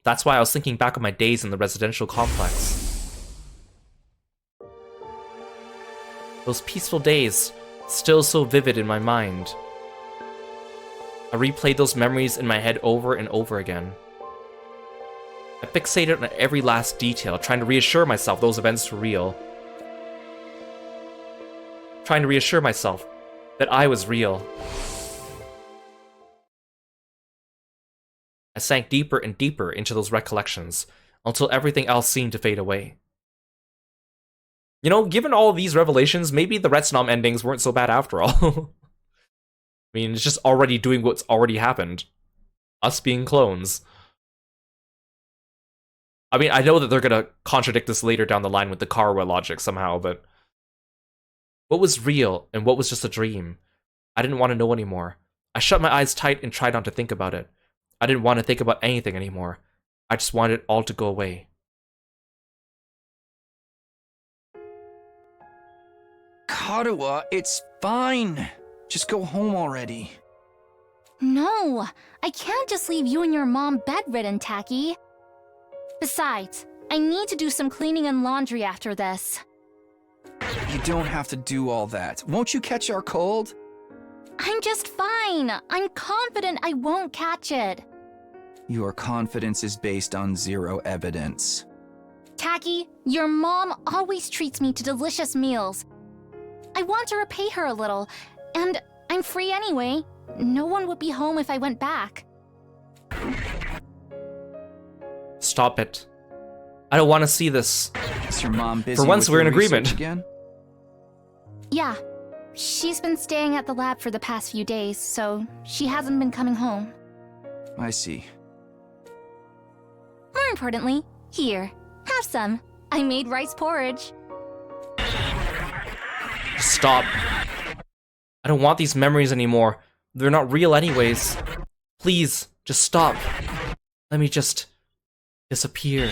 That's why I was thinking back on my days in the residential complex. Those peaceful days, still so vivid in my mind. I replayed those memories in my head over and over again. I fixated on every last detail, trying to reassure myself those events were real. Trying to reassure myself that I was real. I sank deeper and deeper into those recollections, until everything else seemed to fade away. You know, given all of these revelations, maybe the Retsunom endings weren't so bad after all. I mean, it's just already doing what's already happened. Us being clones. I mean, I know that they're gonna contradict this later down the line with the Karawa logic somehow, but... what was real and what was just a dream? I didn't want to know anymore. I shut my eyes tight and tried not to think about it. I didn't want to think about anything anymore. I just wanted it all to go away. Karawa, it's fine. Just go home already. No, I can't just leave you and your mom bedridden, Taki. Besides, I need to do some cleaning and laundry after this. You don't have to do all that. Won't you catch our cold? I'm just fine. I'm confident I won't catch it. Your confidence is based on zero evidence. Taki, your mom always treats me to delicious meals. I want to repay her a little, and I'm free anyway. No one would be home if I went back. Stop it. I don't want to see this. Is your mom busy? For once, with we're in your agreement. research again? Yeah, she's been staying at the lab for the past few days, so she hasn't been coming home. I see. More importantly, here, have some. I made rice porridge. Stop. I don't want these memories anymore. They're not real anyways. Please, just stop. Let me just disappear.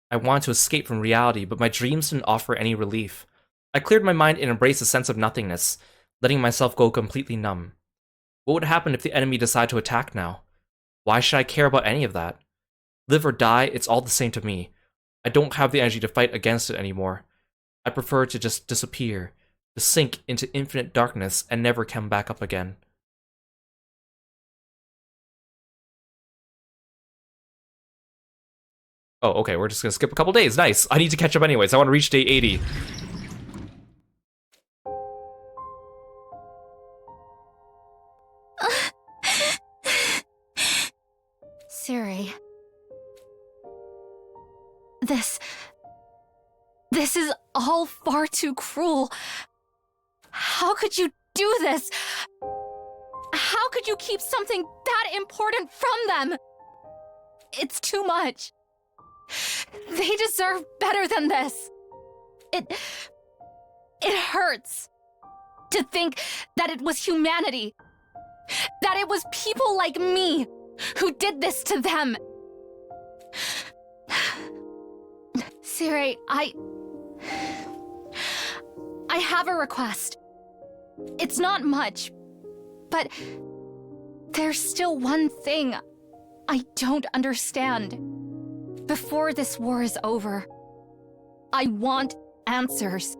I wanted to escape from reality, but my dreams didn't offer any relief. I cleared my mind and embraced a sense of nothingness, letting myself go completely numb. What would happen if the enemy decided to attack now? Why should I care about any of that? Live or die, it's all the same to me. I don't have the energy to fight against it anymore. I prefer to just disappear, to sink into infinite darkness and never come back up again. Oh, okay, we're just gonna skip a couple days. Nice. I need to catch up anyways. I want to reach day 80. Siri. This is all far too cruel. How could you do this? How could you keep something that important from them? It's too much. They deserve better than this. It hurts to think that it was humanity, that it was people like me who did this to them. Siri, I have a request. It's not much, but there's still one thing I don't understand. Before this war is over, I want answers.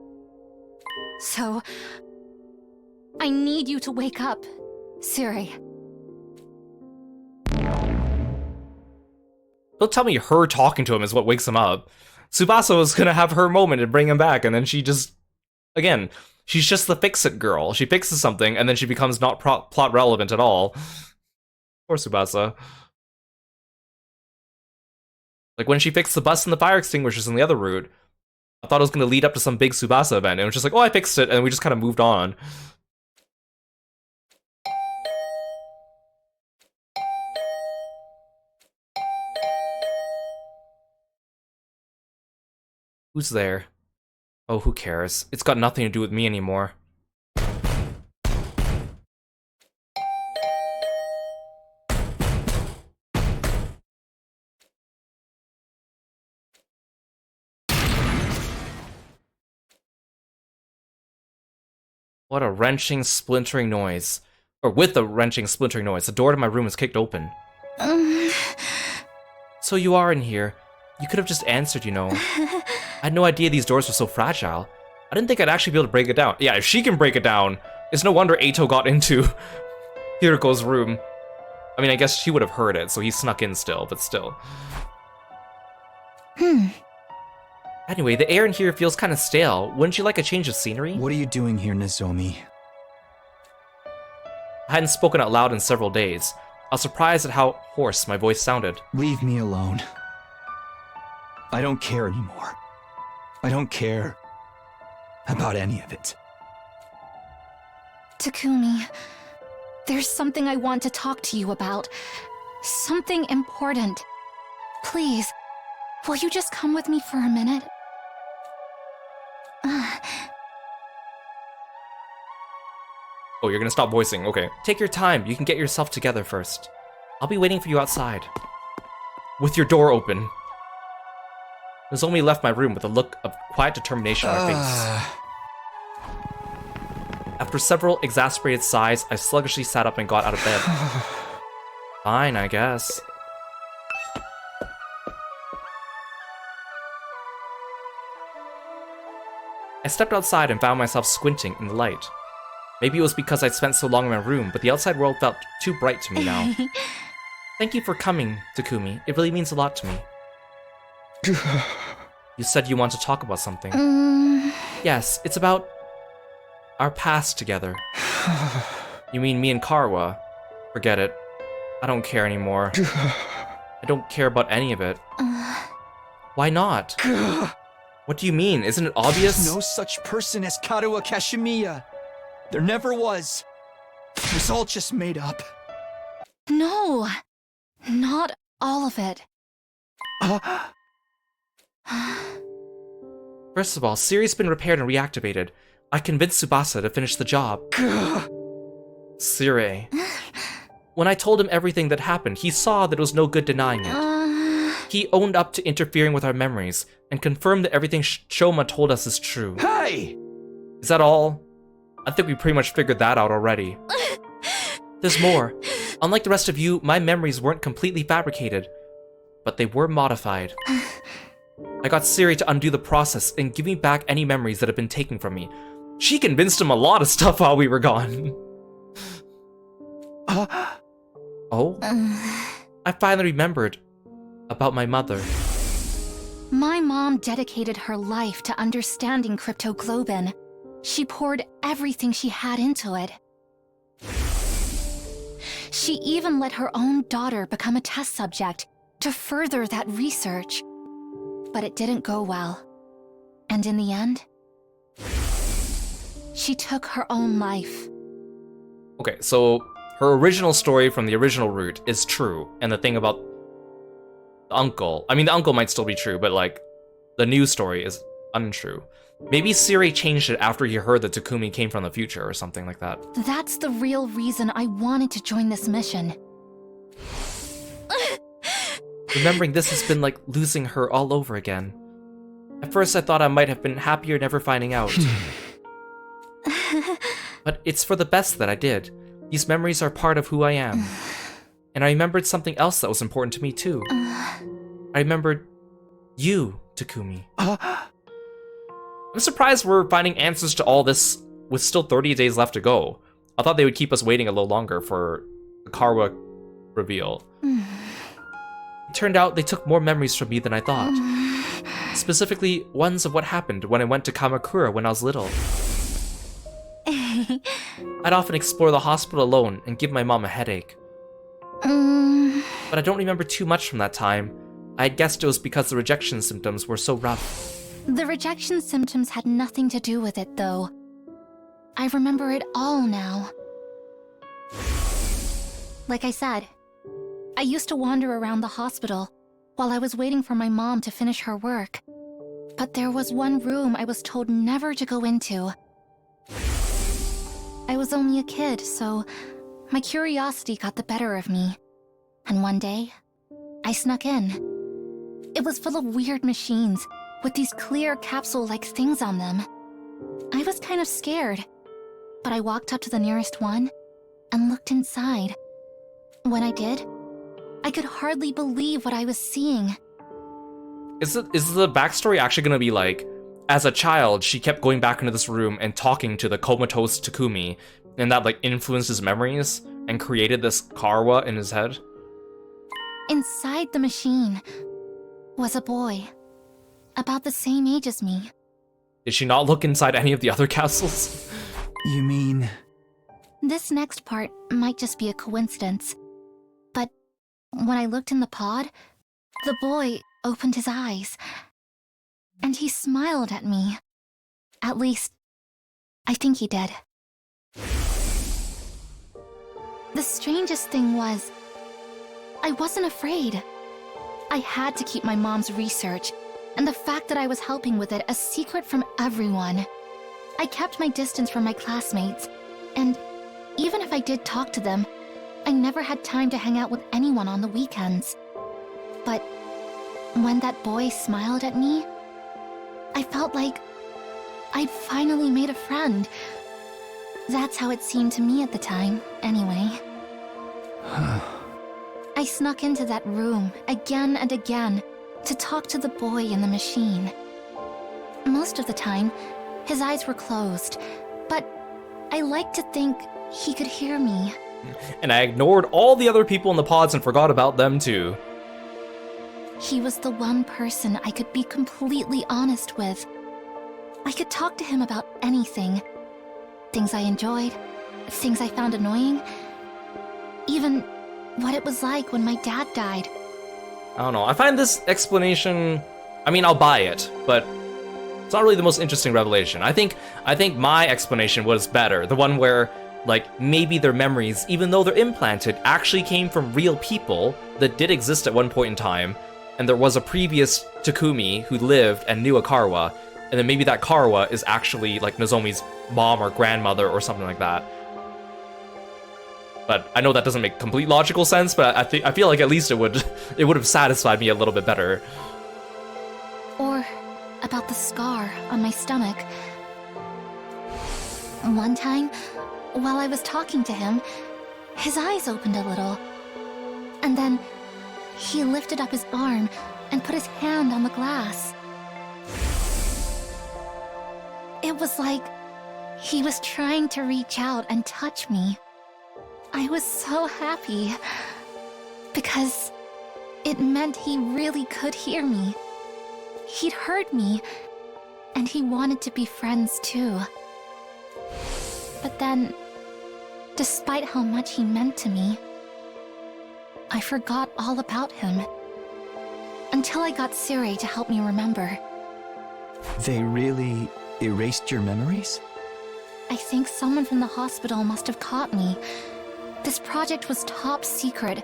So, I need you to wake up, Siri. Don't tell me her talking to him is what wakes him up. Tsubasa was gonna have her moment and bring him back, and then she just... Again, she's just the fix-it girl. She fixes something, and then she becomes not plot relevant at all. Poor Tsubasa. Like, when she fixed the bus and the fire extinguishers in the other route, I thought it was gonna lead up to some big Tsubasa event, and it was just like, oh, I fixed it, and we just kind of moved on. Who's there? Oh, who cares? It's got nothing to do with me anymore. What a wrenching, splintering noise. Or with a wrenching, splintering noise, the door to my room was kicked open. So you are in here. You could have just answered, you know. I had no idea these doors were so fragile. I didn't think I'd actually be able to break it down. Yeah, if she can break it down, it's no wonder Eito got into Hiroko's room. I mean, I guess she would have heard it, so he snuck in still, but still. Anyway, the air in here feels kind of stale. Wouldn't you like a change of scenery? What are you doing here, Nozomi? I hadn't spoken out loud in several days. I was surprised at how hoarse my voice sounded. Leave me alone. I don't care anymore. I don't care about any of it. Takumi, there's something I want to talk to you about. Something important. Please, will you just come with me for a minute? Oh, you're gonna stop voicing, okay. Take your time, you can get yourself together first. I'll be waiting for you outside. With your door open. Nozomi left my room with a look of quiet determination on her face. After several exasperated sighs, I sluggishly sat up and got out of bed. Fine, I guess. I stepped outside and found myself squinting in the light. Maybe it was because I'd spent so long in my room, but the outside world felt too bright to me now. Thank you for coming, Takumi. It really means a lot to me. You said you want to talk about something. Yes, it's about our past together. You mean me and Karuha? Forget it. I don't care anymore. I don't care about any of it. Why not? What do you mean? Isn't it obvious? There's no such person as Karuha Kashimiya. There never was. It was all just made up. No, not all of it. First of all, Siri's been repaired and reactivated. I convinced Tsubasa to finish the job. Siri. When I told him everything that happened, he saw that it was no good denying it. He owned up to interfering with our memories, and confirmed that everything Shoma told us is true. Hey! Is that all? I think we pretty much figured that out already. There's more. Unlike the rest of you, my memories weren't completely fabricated, but they were modified. I got Siri to undo the process and give me back any memories that had been taken from me. She convinced him a lot of stuff while we were gone. Oh? I finally remembered about my mother. My mom dedicated her life to understanding cryptoglobin. She poured everything she had into it. She even let her own daughter become a test subject to further that research. But it didn't go well. And in the end, she took her own life. Okay, so her original story from the original route is true, and the thing about the uncle, I mean, the uncle might still be true, but like, the new story is untrue. Maybe Siri changed it after he heard that Takumi came from the future or something like that. That's the real reason I wanted to join this mission. Remembering this has been like losing her all over again. At first I thought I might have been happier never finding out. But it's for the best that I did. These memories are part of who I am. And I remembered something else that was important to me too. I remembered you, Takumi. I'm surprised we're finding answers to all this with still 30 days left to go. I thought they would keep us waiting a little longer for the Karuha reveal. It turned out they took more memories from me than I thought. Specifically, ones of what happened when I went to Kamakura when I was little. I'd often explore the hospital alone and give my mom a headache. But I don't remember too much from that time. I had guessed it was because the rejection symptoms were so rough. The rejection symptoms had nothing to do with it, though. I remember it all now. Like I said, I used to wander around the hospital while I was waiting for my mom to finish her work. But there was one room I was told never to go into. I was only a kid, so my curiosity got the better of me. And one day, I snuck in. It was full of weird machines with these clear capsule-like things on them. I was kind of scared, but I walked up to the nearest one and looked inside. When I did, I could hardly believe what I was seeing. Is the backstory actually gonna be like, as a child, she kept going back into this room and talking to the comatose Takumi, and that like influenced his memories and created this Karwa in his head? Inside the machine was a boy, about the same age as me. Did she not look inside any of the other capsules? You mean... This next part might just be a coincidence, but when I looked in the pod, the boy opened his eyes, and he smiled at me. At least, I think he did. The strangest thing was, I wasn't afraid. I had to keep my mom's research, and the fact that I was helping with it a secret from everyone. I kept my distance from my classmates, and even if I did talk to them, I never had time to hang out with anyone on the weekends. But when that boy smiled at me, I felt like I'd finally made a friend. That's how it seemed to me at the time, anyway. I snuck into that room again and again to talk to the boy in the machine. Most of the time, his eyes were closed, but I liked to think he could hear me. And I ignored all the other people in the pods and forgot about them too. He was the one person I could be completely honest with. I could talk to him about anything. Things I enjoyed, things I found annoying, even what it was like when my dad died. I don't know, I find this explanation... I mean, I'll buy it, but it's not really the most interesting revelation. I think my explanation was better. The one where, like, maybe their memories, even though they're implanted, actually came from real people that did exist at one point in time, and there was a previous Takumi who lived and knew a Karwa, and then maybe that Karwa is actually, like, Nozomi's mom or grandmother or something like that. But I know that doesn't make complete logical sense, but I feel like at least it would have satisfied me a little bit better. Or about the scar on my stomach. One time, while I was talking to him, his eyes opened a little. And then he lifted up his arm and put his hand on the glass. It was like he was trying to reach out and touch me. I was so happy, because it meant he really could hear me. He'd heard me, and he wanted to be friends too. But then, despite how much he meant to me, I forgot all about him. Until I got Siri to help me remember. They really erased your memories? I think someone from the hospital must have caught me. This project was top secret,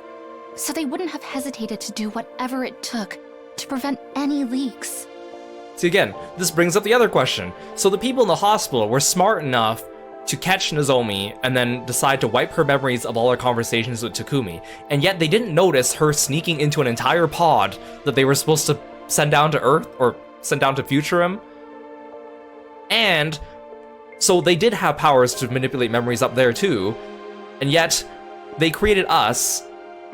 so they wouldn't have hesitated to do whatever it took to prevent any leaks. See, again, this brings up the other question. So the people in the hospital were smart enough to catch Nozomi and then decide to wipe her memories of all her conversations with Takumi, and yet they didn't notice her sneaking into an entire pod that they were supposed to send down to Earth, or send down to Futurum. And so they did have powers to manipulate memories up there too, and yet they created us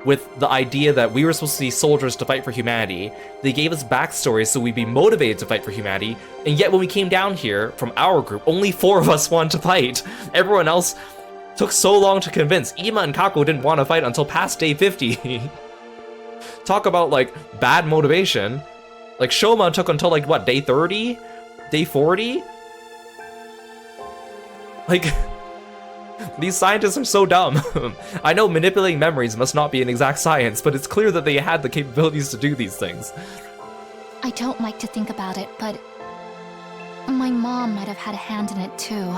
with the idea that we were supposed to be soldiers to fight for humanity. They gave us backstories so we'd be motivated to fight for humanity, and yet when we came down here from our group, only 4 of us wanted to fight. Everyone else took so long to convince. Ima and Kako didn't want to fight until past day 50. Talk about, like, bad motivation. Like, Shoma took until, like, what, day 30? Day 40? Like... These scientists are so dumb. I know manipulating memories must not be an exact science, but it's clear that they had the capabilities to do these things. I don't like to think about it, but my mom might have had a hand in it too.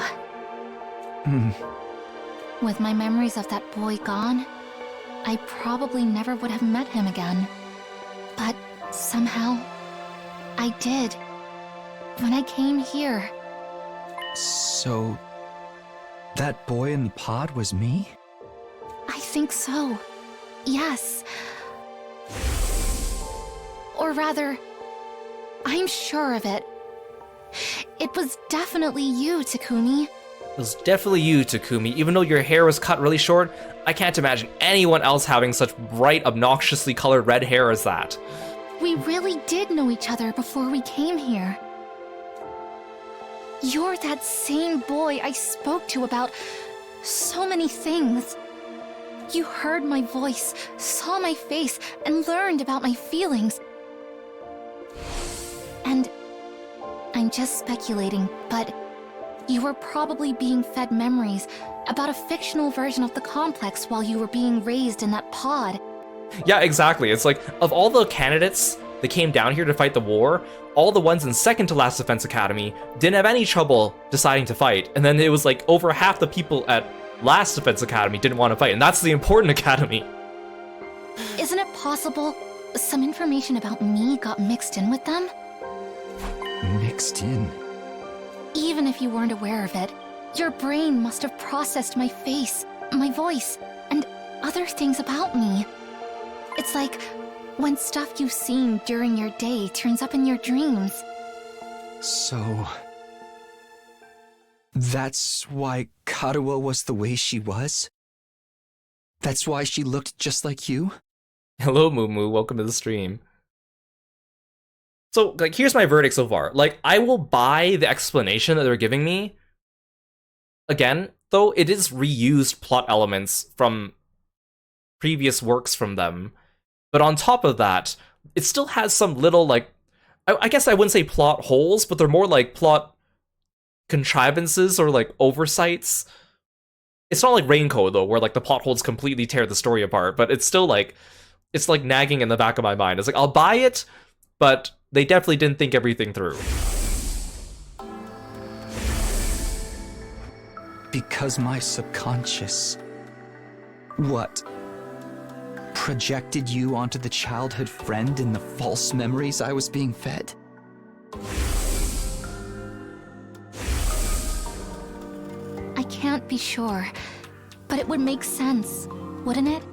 With my memories of that boy gone, I probably never would have met him again. But somehow, I did. When I came here. So... that boy in the pod was me? I think so. Yes. Or rather, I'm sure of it. It was definitely you, Takumi. was definitely you, Takumi. Even though your hair was cut really short, I can't imagine anyone else having such bright, obnoxiously colored red hair as that. We really did know each other before we came here. You're that same boy I spoke to about so many things. You heard my voice, saw my face, and learned about my feelings. And I'm just speculating, but you were probably being fed memories about a fictional version of the complex while you were being raised in that pod. Yeah, exactly. It's like, of all the candidates that came down here to fight the war, all the ones in second to last Defense Academy didn't have any trouble deciding to fight. And then it was like over half the people at last Defense Academy didn't want to fight, and that's the important academy. Isn't it possible some information about me got mixed in with them? Mixed in? Even if you weren't aware of it, your brain must have processed my face, my voice, and other things about me. It's like when stuff you've seen during your day turns up in your dreams. So... that's why Karuo was the way she was? That's why she looked just like you? Hello, Moo, welcome to the stream. So, like, here's my verdict so far. Like, I will buy the explanation that they're giving me. Again, though, it is reused plot elements from previous works from them. But on top of that, it still has some little, like, I guess I wouldn't say plot holes, but they're more like plot contrivances or, like, oversights. It's not like Raincoat, though, where, like, the plot holes completely tear the story apart, but it's still, like, it's, like, nagging in the back of my mind. It's like, I'll buy it, but they definitely didn't think everything through. Because my subconscious... what? Projected you onto the childhood friend in the false memories I was being fed? I can't be sure, but it would make sense, wouldn't it?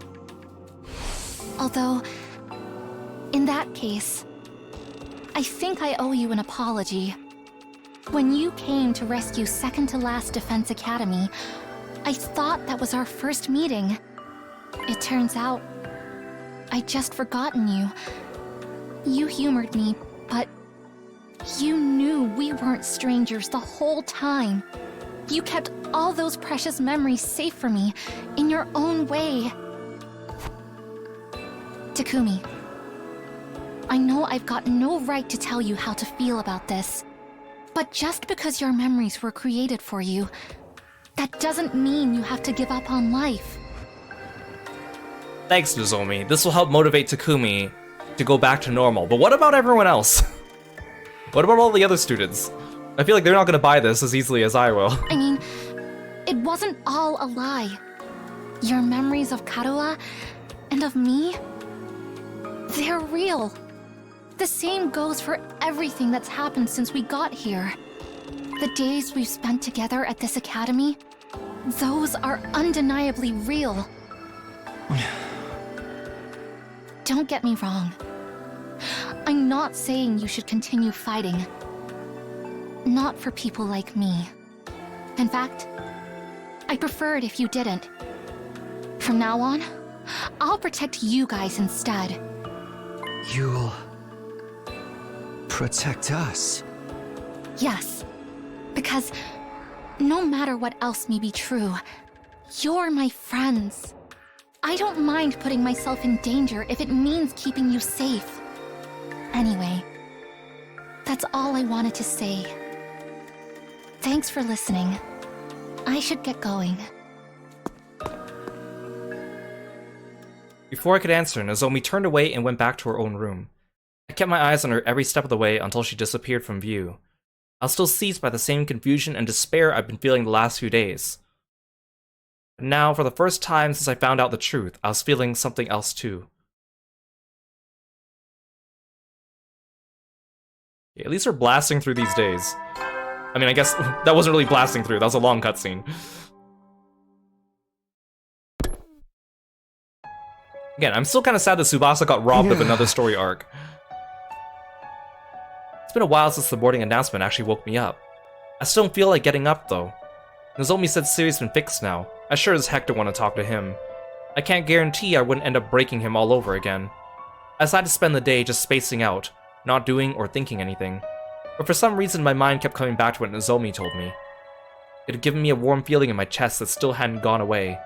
Although, in that case, I think I owe you an apology. When you came to rescue second to last Defense Academy, I thought that was our first meeting. It turns out, I'd just forgotten you. You humored me, but you knew we weren't strangers the whole time. You kept all those precious memories safe for me, in your own way. Takumi, I know I've got no right to tell you how to feel about this, but just because your memories were created for you, that doesn't mean you have to give up on life. Thanks, Nozomi. This will help motivate Takumi to go back to normal. But what about everyone else? What about all the other students? I feel like they're not gonna buy this as easily as I will. I mean, it wasn't all a lie. Your memories of Karuo and of me, they're real. The same goes for everything that's happened since we got here. The days we've spent together at this academy, those are undeniably real. Don't get me wrong. I'm not saying you should continue fighting. Not for people like me. In fact, I'd prefer it if you didn't. From now on, I'll protect you guys instead. You'll... protect us? Yes, because no matter what else may be true, you're my friends. I don't mind putting myself in danger if it means keeping you safe. Anyway, that's all I wanted to say. Thanks for listening. I should get going. Before I could answer, Nozomi turned away and went back to her own room. I kept my eyes on her every step of the way until she disappeared from view. I was still seized by the same confusion and despair I've been feeling the last few days. And now, for the first time since I found out the truth, I was feeling something else too. At least we're blasting through these days. I mean, I guess that wasn't really blasting through, that was a long cutscene. Again, I'm still kind of sad that Tsubasa got robbed of another story arc. It's been a while since the boarding announcement actually woke me up. I still don't feel like getting up, though. Nozomi said Siri's been fixed now. I sure as heck don't want to talk to him. I can't guarantee I wouldn't end up breaking him all over again. I decided to spend the day just spacing out, not doing or thinking anything. But for some reason my mind kept coming back to what Nozomi told me. It had given me a warm feeling in my chest that still hadn't gone away.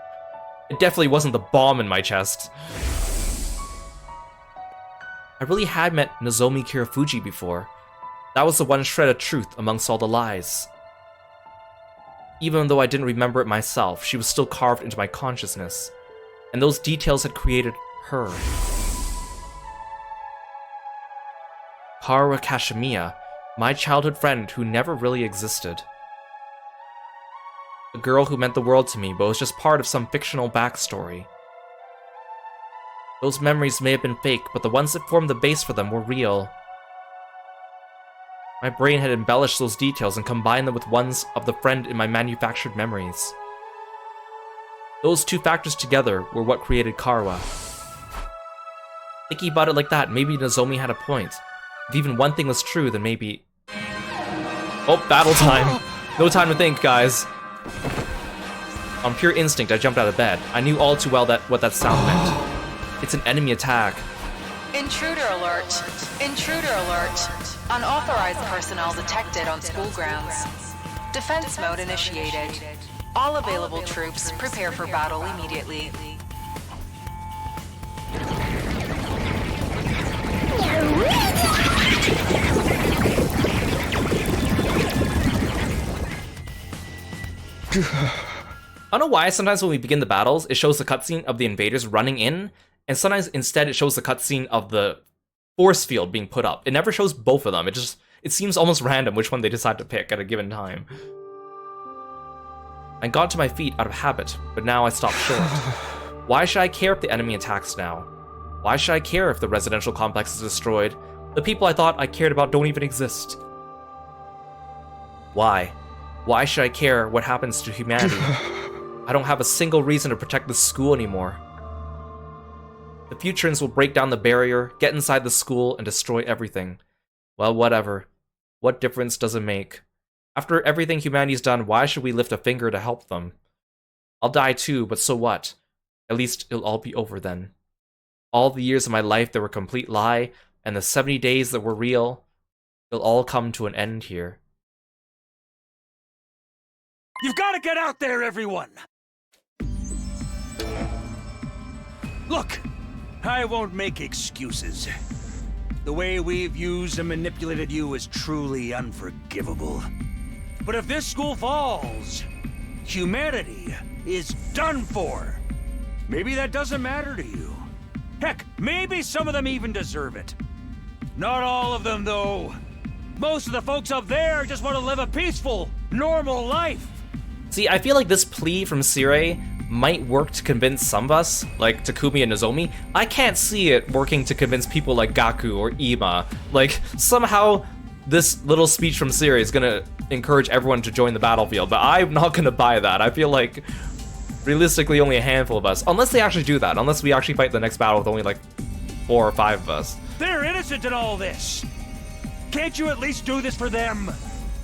It definitely wasn't the bomb in my chest. I really had met Nozomi Kirifuji before. That was the one shred of truth amongst all the lies. Even though I didn't remember it myself, she was still carved into my consciousness. And those details had created her. Kaoru Kashimiya, my childhood friend who never really existed. A girl who meant the world to me, but was just part of some fictional backstory. Those memories may have been fake, but the ones that formed the base for them were real. My brain had embellished those details and combined them with ones of the friend in my manufactured memories. Those two factors together were what created Kaoru. Thinking about it like that, maybe Nozomi had a point. If even one thing was true, then maybe... Oh, battle time! No time to think, guys. On pure instinct, I jumped out of bed. I knew all too well what that sound meant. It's an enemy attack. Intruder alert! Intruder alert! Unauthorized personnel detected on school grounds. Defense mode initiated. All available troops prepare for battle immediately. I don't know why sometimes when we begin the battles, it shows the cutscene of the invaders running in, and sometimes instead it shows the cutscene of the force field being put up. It never shows both of them. It seems almost random which one they decide to pick at a given time. I got to my feet out of habit, but now I stopped short. Why should I care if the enemy attacks now? Why should I care if the residential complex is destroyed? The people I thought I cared about don't even exist. Why? Why should I care what happens to humanity? I don't have a single reason to protect this school anymore. The Futurans will break down the barrier, get inside the school, and destroy everything. Well, whatever. What difference does it make? After everything humanity's done, why should we lift a finger to help them? I'll die too, but so what? At least it'll all be over then. All the years of my life that were a complete lie, and the 70 days that were real, it'll all come to an end here. You've got to get out there, everyone! Look, I won't make excuses. The way we've used and manipulated you is truly unforgivable. But if this school falls, humanity is done for. Maybe that doesn't matter to you. Heck, maybe some of them even deserve it. Not all of them, though. Most of the folks up there just want to live a peaceful, normal life. See, I feel like this plea from Sire might work to convince some of us, like Takumi and Nozomi. I can't see it working to convince people like Gaku or Ima. Like, somehow this little speech from Sire is gonna encourage everyone to join the battlefield, but I'm not gonna buy that. I feel like, realistically, only a handful of us. Unless they actually do that. Unless we actually fight the next battle with only like 4 or 5 of us. They're innocent in all this. Can't you at least do this for them?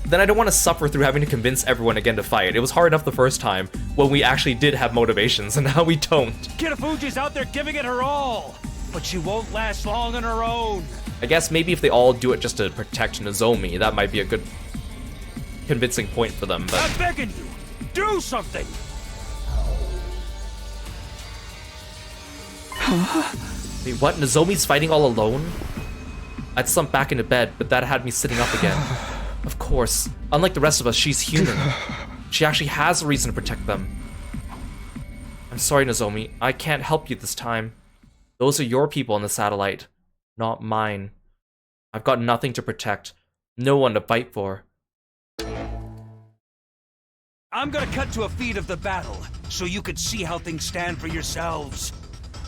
Then I don't want to suffer through having to convince everyone again to fight. It was hard enough the first time when we actually did have motivations, and now we don't. Kirifuji's out there giving it her all, but she won't last long on her own. I guess maybe if they all do it just to protect Nozomi, that might be a good convincing point for them, but... I'm begging you, do something! Wait, what? Nozomi's fighting all alone? I'd slumped back into bed, but that had me sitting up again. Of course. Unlike the rest of us, she's human. She actually has a reason to protect them. I'm sorry, Nozomi. I can't help you this time. Those are your people on the satellite, not mine. I've got nothing to protect. No one to fight for. I'm gonna cut to a feed of the battle, so you can see how things stand for yourselves.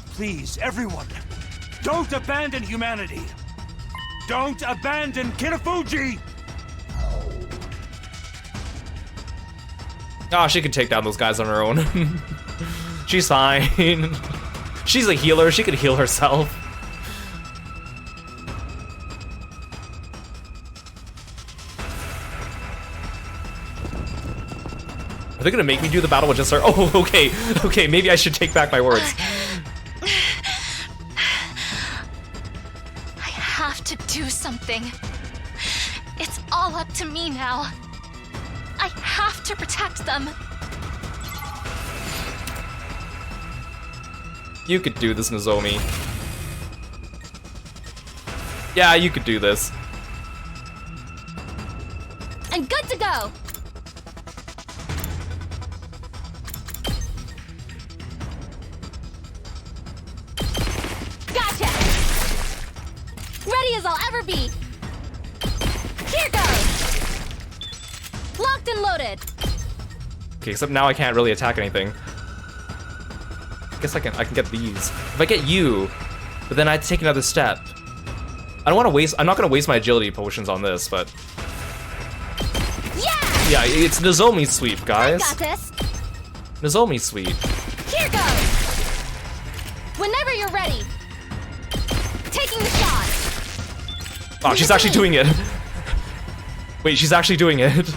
Please, everyone, don't abandon humanity. Don't abandon Kirifuji! Oh, she can take down those guys on her own. She's fine. She's a healer, she could heal herself. Are they gonna make me do the battle with just her? Oh, okay. Okay, maybe I should take back my words. I have to do something. It's all up to me now. I have to protect them. You could do this, Nozomi. Yeah, you could do this. I'm good to go. Gotcha. Ready as I'll ever be. Here goes. Locked and loaded. Okay, except now I can't really attack anything. I guess I can get these. If I get you, but then I have to take another step. I don't want to waste. I'm not gonna waste my agility potions on this, but yeah, it's Nozomi's sweep, guys. I got this. Nozomi's sweep. Here goes. Whenever you're ready. Taking the shot. Oh, she's actually doing it. Wait, she's actually doing it.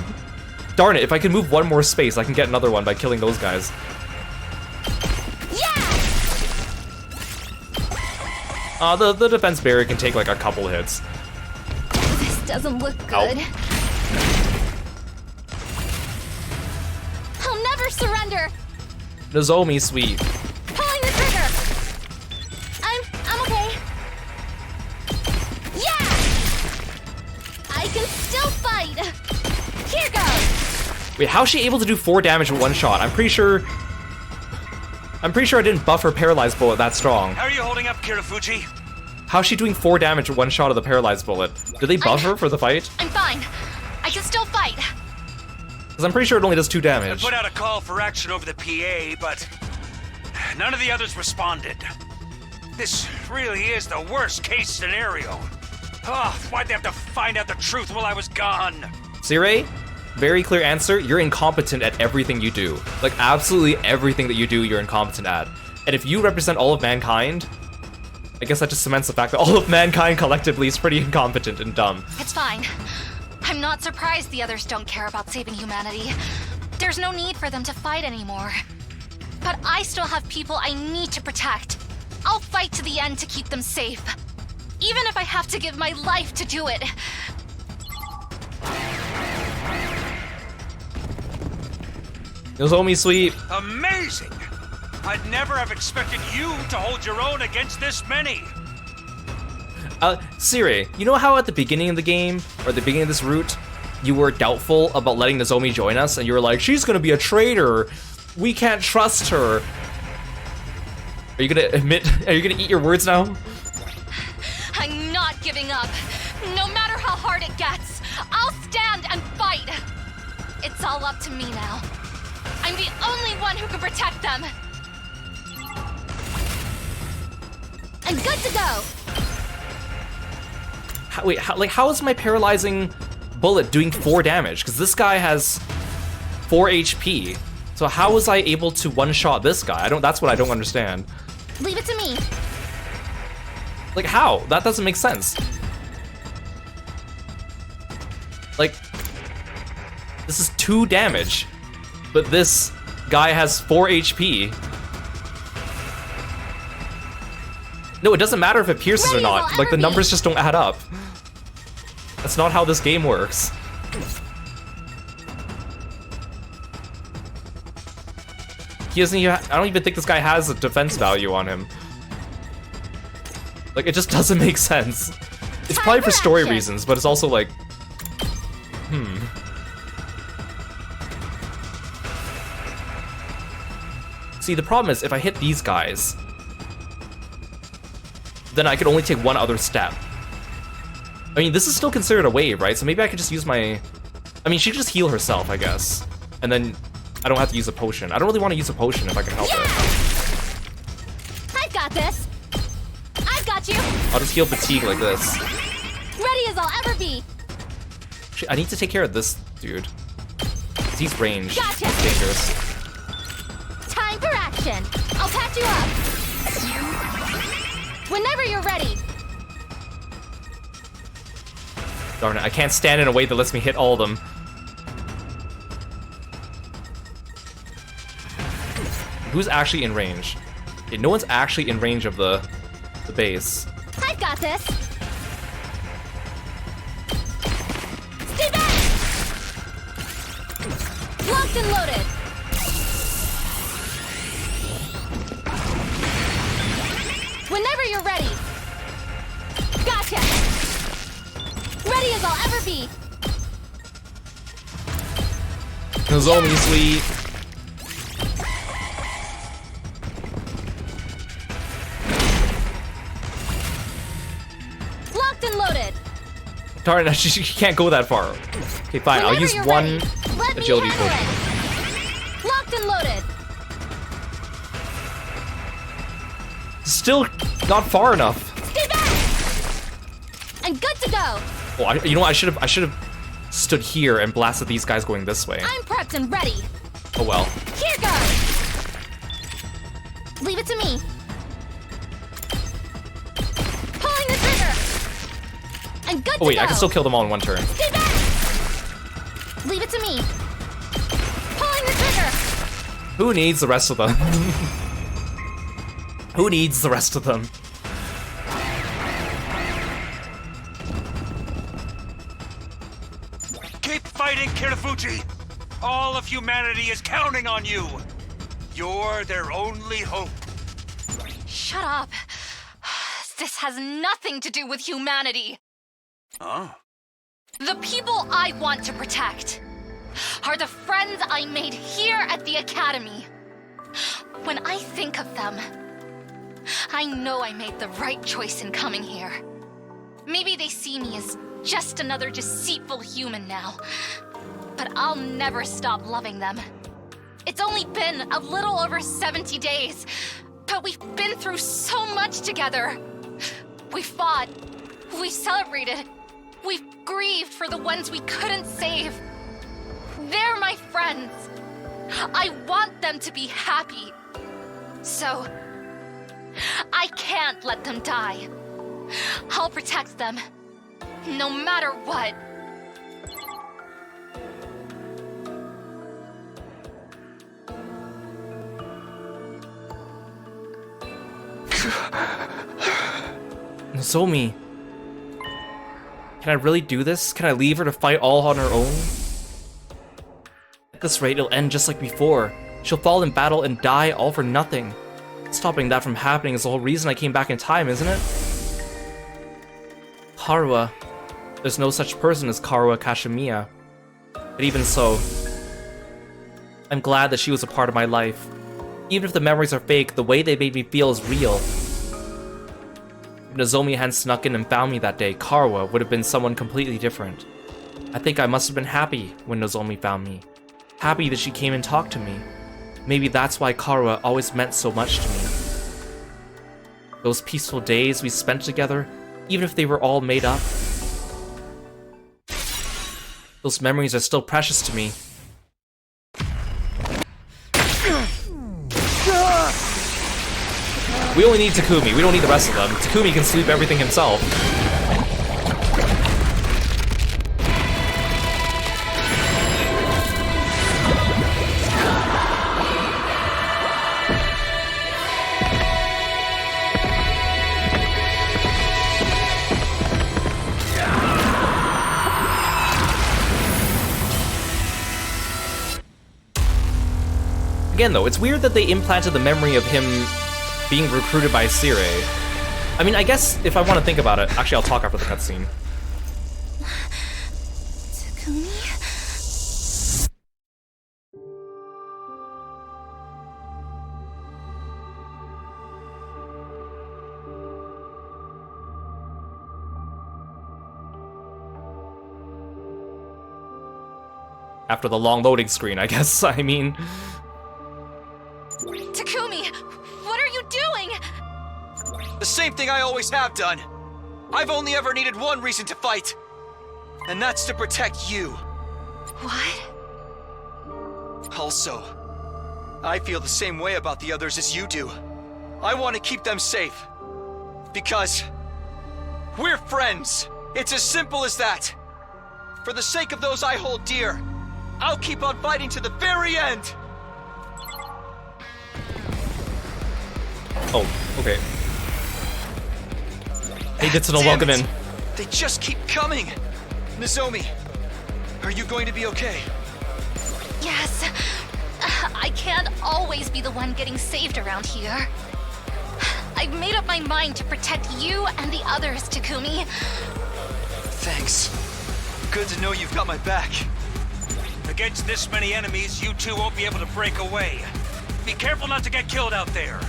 Darn it! If I can move one more space, I can get another one by killing those guys. The defense barrier can take like a couple hits. This doesn't look good. Ow. I'll never surrender. Nozomi sweep. Pulling the trigger. I'm okay. Yeah. I can still fight. Here goes. Wait, how's she able to do 4 damage with one shot? I'm pretty sure I didn't buff her paralyzed bullet that strong. How are you holding up, Kirifuji? How's she doing 4 damage with one shot of the paralyzed bullet? Did they buff her for the fight? I'm fine. I can still fight. Because I'm pretty sure it only does 2 damage. I put out a call for action over the PA, but none of the others responded. This really is the worst case scenario. Oh, why'd they have to find out the truth while I was gone? Sirei, very clear answer. You're incompetent at everything you do. Like, absolutely everything that you do, you're incompetent at. And if you represent all of mankind, I guess that just cements the fact that all of mankind collectively is pretty incompetent and dumb. It's fine. I'm not surprised the others don't care about saving humanity. There's no need for them to fight anymore. But I still have people I need to protect. I'll fight to the end to keep them safe. Even if I have to give my life to do it. Nozomi sweep. Amazing! I'd never have expected you to hold your own against this many. Sirei, you know how at the beginning of the game, or at the beginning of this route, you were doubtful about letting Nozomi join us, and you were like, she's gonna be a traitor. We can't trust her. Are you gonna eat your words now? I'm not giving up. No matter how hard it gets, I'll stand and fight. It's all up to me now. I'm the only one who can protect them. I'm good to go. How is my paralyzing bullet doing 4 damage? Because this guy has 4 HP. So how was I able to one-shot this guy? That's what I don't understand. Leave it to me. Like, how? That doesn't make sense. Like, this is 2 damage, but this guy has 4 HP. No, it doesn't matter if it pierces or not. Like, the numbers just don't add up. That's not how this game works. He doesn't even, I don't even think this guy has a defense value on him. Like, it just doesn't make sense. It's probably for story reasons, but it's also like, See, the problem is, if I hit these guys, then I could only take one other step. I mean, this is still considered a wave, right? So maybe I could just use my... I mean, she could just heal herself, I guess. And then I don't have to use a potion. I don't really want to use a potion if I can help it. I've got this. I've got you. I'll just heal fatigue like this. Ready as I'll ever be. I need to take care of this dude. He's ranged. Gotcha. He's dangerous. Time for action. I'll patch you up. Whenever you're ready. Darn it, I can't stand in a way that lets me hit all of them. Who's actually in range? Okay, no one's actually in range of the base. I've got this. Stay back! Locked and loaded. Whenever you're ready. Gotcha! Ready as I'll ever be. Nozomi, sweet. Locked and loaded. Darn it, she can't go that far. Okay, fine, I'll use one agility potion. Locked and loaded. Still not far enough. Stay back! I'm good to go. Oh, you know what? I should have stood here and blasted these guys going this way. I'm prepped and ready. Oh well. Here goes. Leave it to me. Pulling the trigger. I'm good to go. Oh wait, I can still kill them all in one turn. Stay back. Leave it to me. Pulling the trigger. Who needs the rest of them? Who needs the rest of them? Keep fighting, Kirifuji! All of humanity is counting on you! You're their only hope. Shut up. This has nothing to do with humanity. Huh? The people I want to protect are the friends I made here at the Academy. When I think of them, I know I made the right choice in coming here. Maybe they see me as just another deceitful human now, but I'll never stop loving them. It's only been a little over 70 days, but we've been through so much together. We fought, we celebrated, we've grieved for the ones we couldn't save. They're my friends. I want them to be happy. So, I can't let them die. I'll protect them, no matter what. Nozomi. Can I really do this? Can I leave her to fight all on her own? At this rate, it'll end just like before. She'll fall in battle and die all for nothing. Stopping that from happening is the whole reason I came back in time, isn't it? Karuha. There's no such person as Karuha Kashimiya. But even so, I'm glad that she was a part of my life. Even if the memories are fake, the way they made me feel is real. If Nozomi hadn't snuck in and found me that day, Karuha would have been someone completely different. I think I must have been happy when Nozomi found me. Happy that she came and talked to me. Maybe that's why Karuha always meant so much to me. Those peaceful days we spent together, even if they were all made up. Those memories are still precious to me. We only need Takumi, we don't need the rest of them. Takumi can sweep everything himself. Again though, it's weird that they implanted the memory of him being recruited by Sire. I mean, I guess if I want to think about it, actually I'll talk after the cutscene. Takumi? After the long loading screen, I guess, I mean. Takumi, what are you doing? The same thing I always have done. I've only ever needed one reason to fight, and that's to protect you. What? Also, I feel the same way about the others as you do. I want to keep them safe. Because we're friends. It's as simple as that. For the sake of those I hold dear, I'll keep on fighting to the very end. Oh, okay. Hey, Ditsuno, welcome in. They just keep coming! Nozomi, are you going to be okay? Yes. I can't always be the one getting saved around here. I've made up my mind to protect you and the others, Takumi. Thanks. Good to know you've got my back. Against this many enemies, you two won't be able to break away. Be careful not to get killed out there.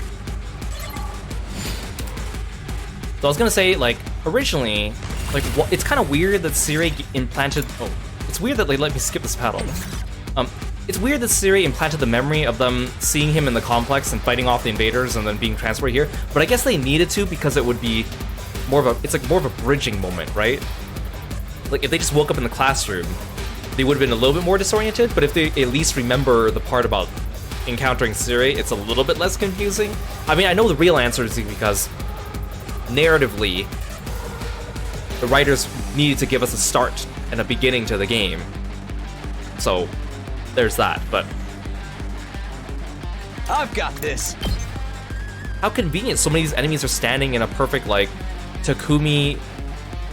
So I was gonna say, like, originally, like, it's kind of weird that Siri implanted. Oh, it's weird that they let me skip this battle. It's weird that Siri implanted the memory of them seeing him in the complex and fighting off the invaders and then being transferred here. But I guess they needed to because it would be more of a. It's like more of a bridging moment, right? Like if they just woke up in the classroom, they would have been a little bit more disoriented. But if they at least remember the part about encountering Siri, it's a little bit less confusing. I mean, I know the real answer is because narratively, the writers needed to give us a start and a beginning to the game. So there's that, but I've got this. How convenient so many of these enemies are standing in a perfect, like, Takumi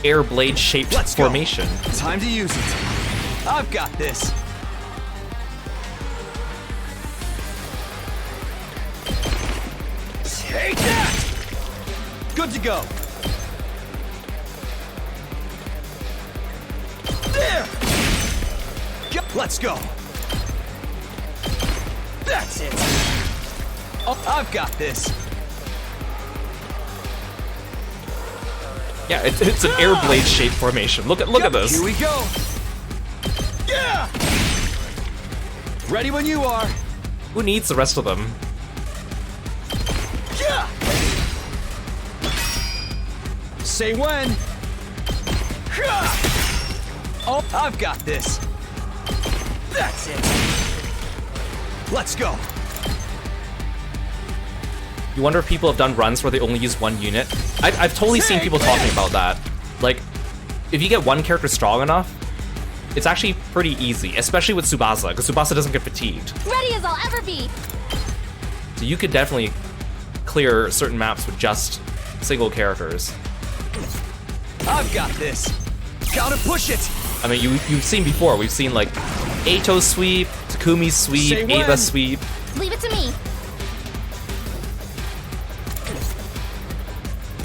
air blade shaped formation. Time to use it. I've got this. Take that! Good to go. There! Let's go. That's it. Oh, I've got this. Yeah, it's an air blade shaped formation. Look at this. Here we go. Yeah. Ready when you are. Who needs the rest of them? Yeah. Say when. Oh, I've got this. That's it. Let's go. You wonder if people have done runs where they only use one unit? I've totally seen people talking about that. Like, if you get one character strong enough, it's actually pretty easy, especially with Tsubasa, because Tsubasa doesn't get fatigued. Ready as I'll ever be. So you could definitely clear certain maps with just single characters. I've got this. Gotta push it. I mean, you've seen before. We've seen, like, Eito's sweep, Takumi's sweep, Ava's sweep. Leave it to me.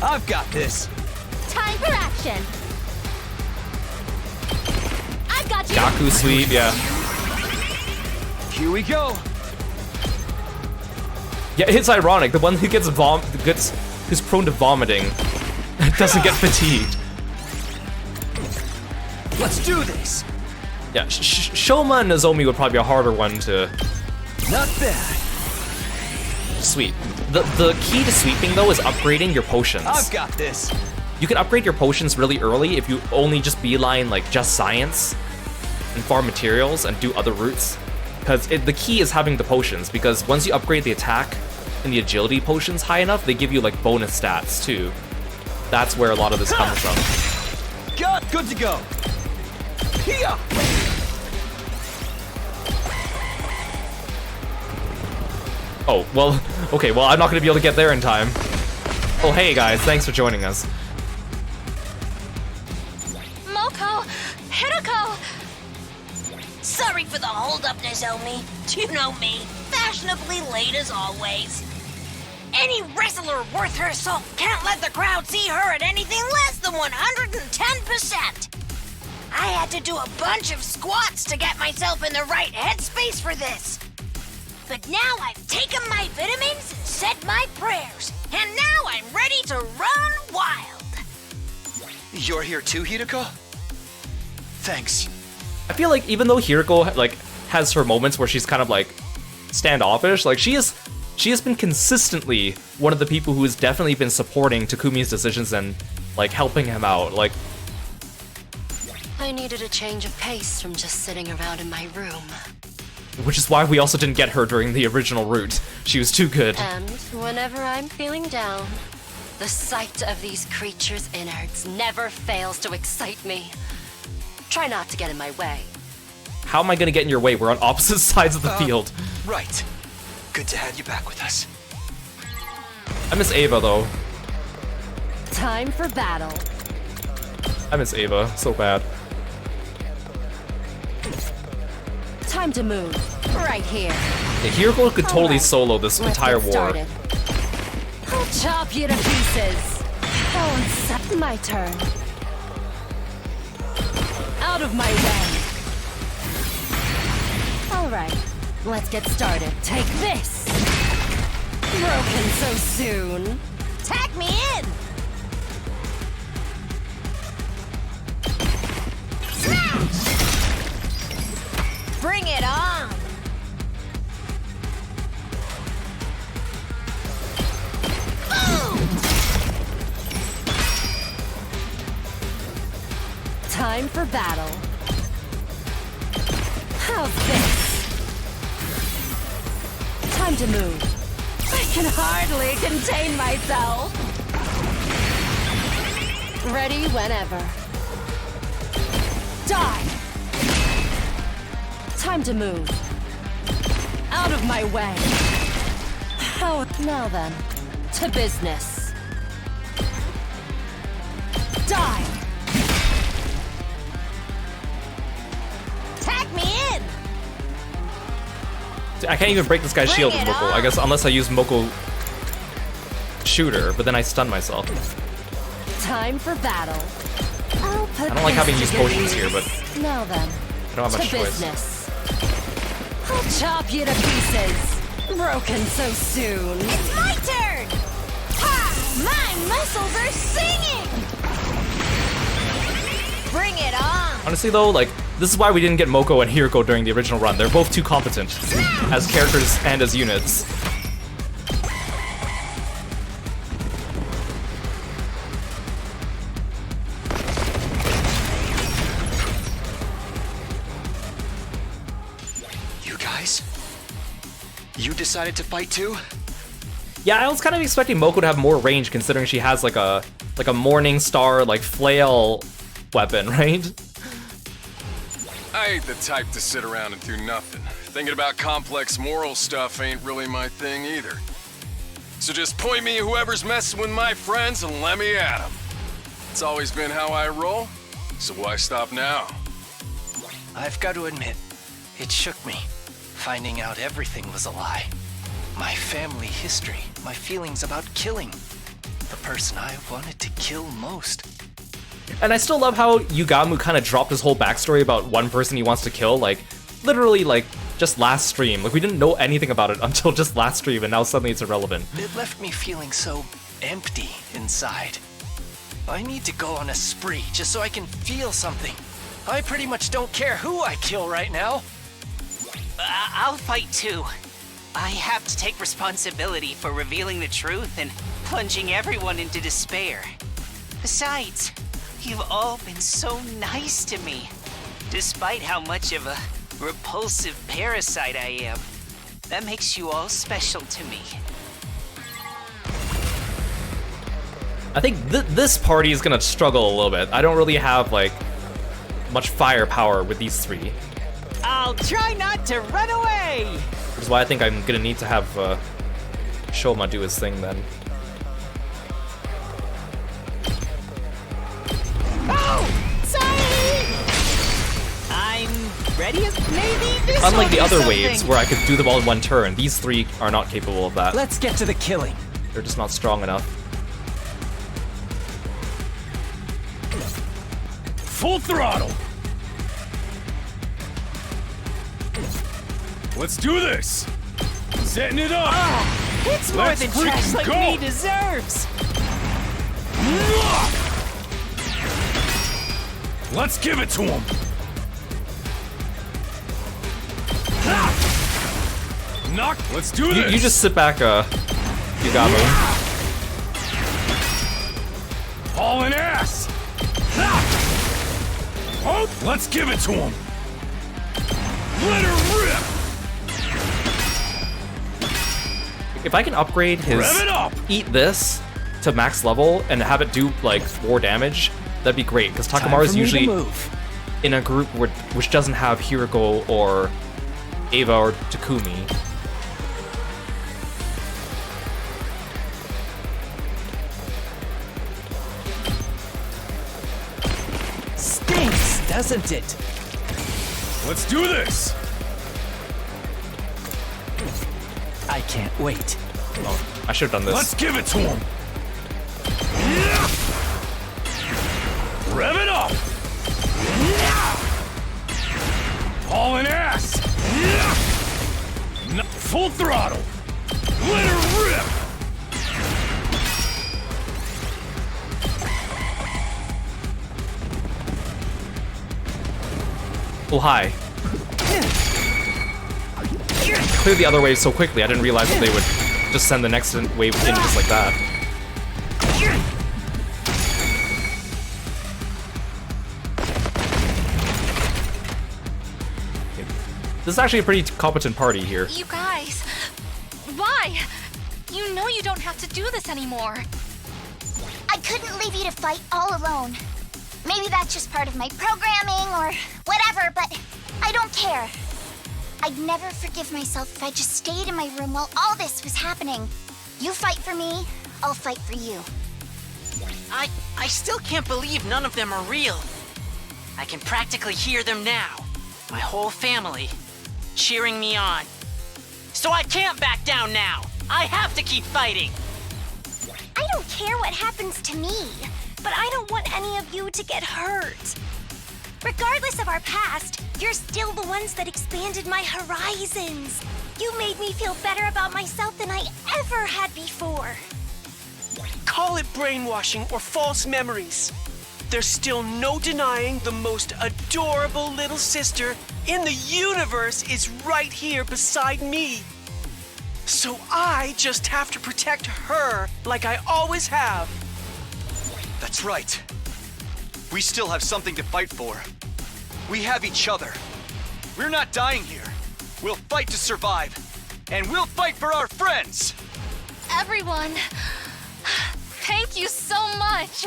I've got this. Time for action. I've got you. Gaku sweep, yeah. Here we go. Yeah, it's ironic. The one who gets who's prone to vomiting doesn't get fatigued. Let's do this. Yeah, Shoma and Nozomi would probably be a harder one to Not bad. sweep. The key to sweeping, though, is upgrading your potions. I've got this. You can upgrade your potions really early if you only just beeline, like, just science and farm materials and do other routes. Because the key is having the potions, because once you upgrade the attack and the agility potions high enough, they give you, like, bonus stats, too. That's where a lot of this comes from. Good to go. Here. Oh, well, okay, well, I'm not going to be able to get there in time. Oh, hey, guys, thanks for joining us. Moko! Hiroko! Sorry for the hold-up, Nozomi. You know me, fashionably late as always. Any wrestler worth her salt can't let the crowd see her at anything less than 110%. I had to do a bunch of squats to get myself in the right headspace for this. But now I've taken my vitamins and said my prayers, and now I'm ready to run wild. You're here too, Hiroko? Thanks. I feel like even though Hiroko, like, has her moments where she's kind of, like, standoffish, like, she has been consistently one of the people who has definitely been supporting Takumi's decisions and, like, helping him out. Like, I needed a change of pace from just sitting around in my room. which is why we also didn't get her during the original route. She was too good. And whenever I'm feeling down, the sight of these creatures' innards never fails to excite me. Try not to get in my way. How am I gonna get in your way? We're on opposite sides of the field. Right. Good to have you back with us. I miss Ava, though. Time for battle. I miss Ava so bad. Time to move. Right here. Yeah, Hiroko could totally Alright, solo this let's entire get war. started. I'll chop you to pieces. Oh, it's my turn. Out of my way. Alright, let's get started. Take this. Broken so soon. Tag me in. Smash! Bring it on. Boom! Time for battle. How's this? Time to move. I can hardly contain myself. Ready whenever. Die! Time to move. Out of my way. Oh, now then. To business. Die! Tag me in! I can't even break this guy's shield with Bring it Moko. I on. guess unless I use Moko shooter, but then I stun myself. Time for battle. I don't like having used potions here, but Now then. I don't have much to choice. business. I'll chop you to pieces. Broken so soon. It's my turn! Ha! My muscles are singing! Bring it on! Honestly though, like, this is why we didn't get Moko and Hiroko during the original run. They're both too competent as characters and as units. You guys? You decided to fight too? Yeah, I was kind of expecting Moko to have more range considering she has like a Morning Star like flail weapon, right? I ain't the type to sit around and do nothing. Thinking about complex moral stuff ain't really my thing either. So just point me at whoever's messing with my friends and let me at them. It's always been how I roll, so why stop now? I've got to admit, it shook me, finding out everything was a lie. My family history, my feelings about killing. The person I wanted to kill most. And I still love how Yugamu kind of dropped his whole backstory about one person he wants to kill, like, literally, like, just last stream. Like, we didn't know anything about it until just last stream, and now suddenly it's irrelevant. It left me feeling so empty inside. I need to go on a spree just so I can feel something. I pretty much don't care who I kill right now. I'll fight too. I have to take responsibility for revealing the truth and plunging everyone into despair. Besides, you've all been so nice to me, despite how much of a repulsive parasite I am. That makes you all special to me. I think this party is gonna struggle a little bit. I don't really have, like, much firepower with these three. I'll try not to run away! Which is why I think I'm gonna need to have Shoma do his thing then. Oh! Sorry! I'm ready as maybe this Unlike the will do other something. waves where I could do them all in one turn, these three are not capable of that. Let's get to the killing. They're just not strong enough. Full throttle! Let's do this! Setting it up! It's more Let's than trash freaking like go! me deserves! Let's give it to him! Knock! Let's do this! You just sit back, Yugamu. Hauling ass! Oh, let's give it to him! Let her rip! If I can upgrade his Rev it up! eat this to max level and have it do like 4 damage, that'd be great. Because Takamaru is usually in a group which doesn't have Hiroko or Ava or Takumi. doesn't it? Let's do this! I can't wait. Oh, I should have done this. Let's give it to him! Rev it up! Hauling ass! Full throttle! Let her rip! Oh, hi. Cleared the other wave so quickly, I didn't realize that they would just send the next wave in just like that. This is actually a pretty competent party here. You guys, why? You know you don't have to do this anymore. I couldn't leave you to fight all alone. Maybe that's just part of my programming or whatever, but I don't care. I'd never forgive myself if I just stayed in my room while all this was happening. You fight for me, I'll fight for you. I still can't believe none of them are real. I can practically hear them now. My whole family cheering me on. So I can't back down now. I have to keep fighting. I don't care what happens to me, but I don't want any of you to get hurt. Regardless of our past, you're still the ones that expanded my horizons. You made me feel better about myself than I ever had before. Call it brainwashing or false memories. There's still no denying the most adorable little sister in the universe is right here beside me. So I just have to protect her like I always have. That's right. We still have something to fight for. We have each other. We're not dying here. We'll fight to survive. And we'll fight for our friends! Everyone, thank you so much.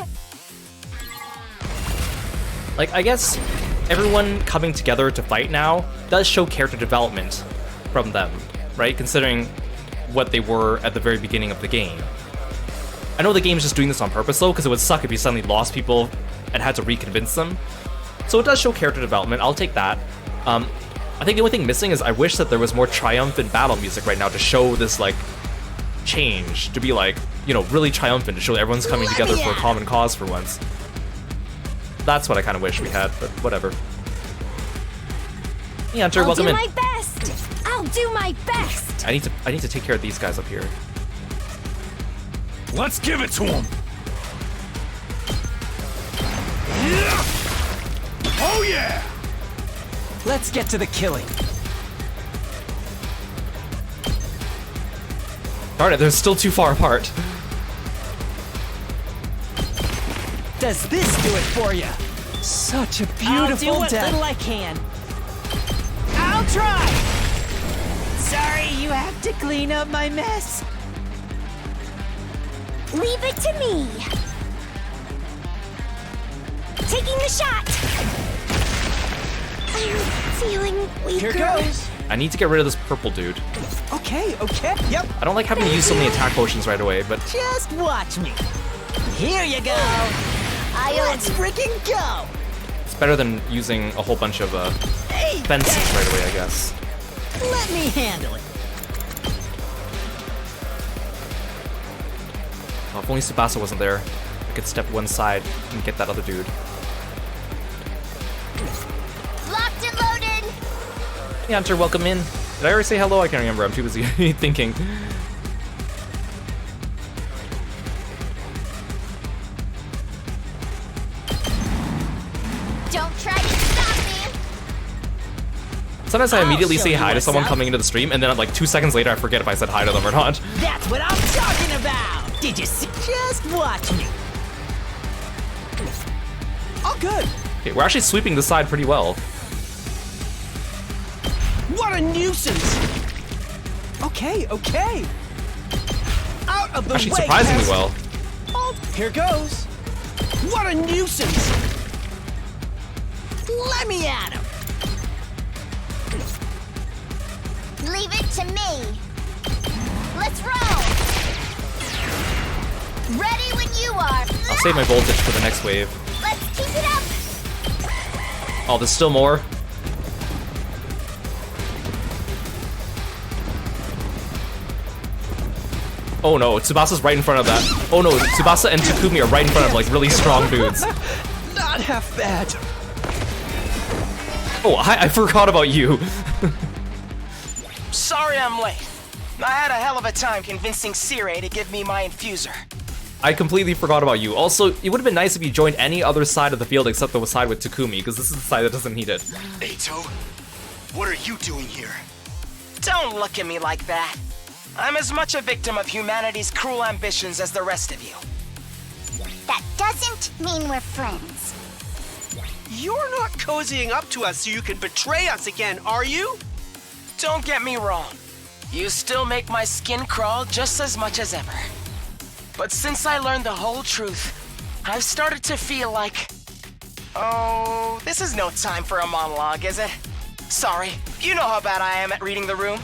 Like, I guess everyone coming together to fight now does show character development from them, right? Considering what they were at the very beginning of the game. I know the game is just doing this on purpose though, because it would suck if you suddenly lost people and had to reconvince them. So it does show character development, I'll take that. I think the only thing missing is I wish that there was more triumphant battle music right now to show this, like, change. To be, like, you know, really triumphant, to show everyone's coming together for a common cause for once. That's what I kind of wish we had, but whatever. Hey Hunter, welcome in. I'll do my best! I'll do my best! I need to take care of these guys up here. Let's give it to him! Oh yeah! Let's get to the killing. Darn it, they're still too far apart. Does this do it for you? Such a beautiful I'll do what death. little I can. I'll try! Sorry, you have to clean up my mess. Leave it to me! Taking the shot! I'm feeling weaker. Here goes. I need to get rid of this purple dude. Okay, yep. I don't like having to use so many attack potions right away, but Just watch me. Here you go. Let's freaking go. it's better than using a whole bunch of fences right away, I guess. Let me handle it. Oh, if only Tsubasa wasn't there, I could step one side and get that other dude. Locked and loaded! Hey Hunter, welcome in. Did I already say hello? I can't remember, I'm too busy thinking. Don't try to stop me! Sometimes I immediately show say you hi to what's someone up. coming into the stream, and then like 2 seconds later I forget if I said hi to them or not. That's what I'm talking about. Did you see? Just watch me. Oh, good. Okay, we're actually sweeping this side pretty well. What a nuisance! Okay. Out of the Actually, way, surprisingly peasant. well. Oh, here goes. What a nuisance! Let me at him. Leave it to me! Let's roll! Ready when you are! I'll save my voltage for the next wave. Let's keep it up! Oh, there's still more? Oh no, Tsubasa's right in front of that. Oh no, Tsubasa and Takumi are right in front of like really strong dudes. Not half bad. Oh, I forgot about you. Sorry I'm late. I had a hell of a time convincing Sire to give me my infuser. I completely forgot about you. Also, it would have been nice if you joined any other side of the field except the side with Takumi, because this is the side that doesn't need it. Eito, what are you doing here? Don't look at me like that. I'm as much a victim of humanity's cruel ambitions as the rest of you. That doesn't mean we're friends. You're not cozying up to us so you can betray us again, are you? Don't get me wrong. You still make my skin crawl just as much as ever. But since I learned the whole truth, I've started to feel like... Oh, this is no time for a monologue, is it? Sorry, you know how bad I am at reading the room.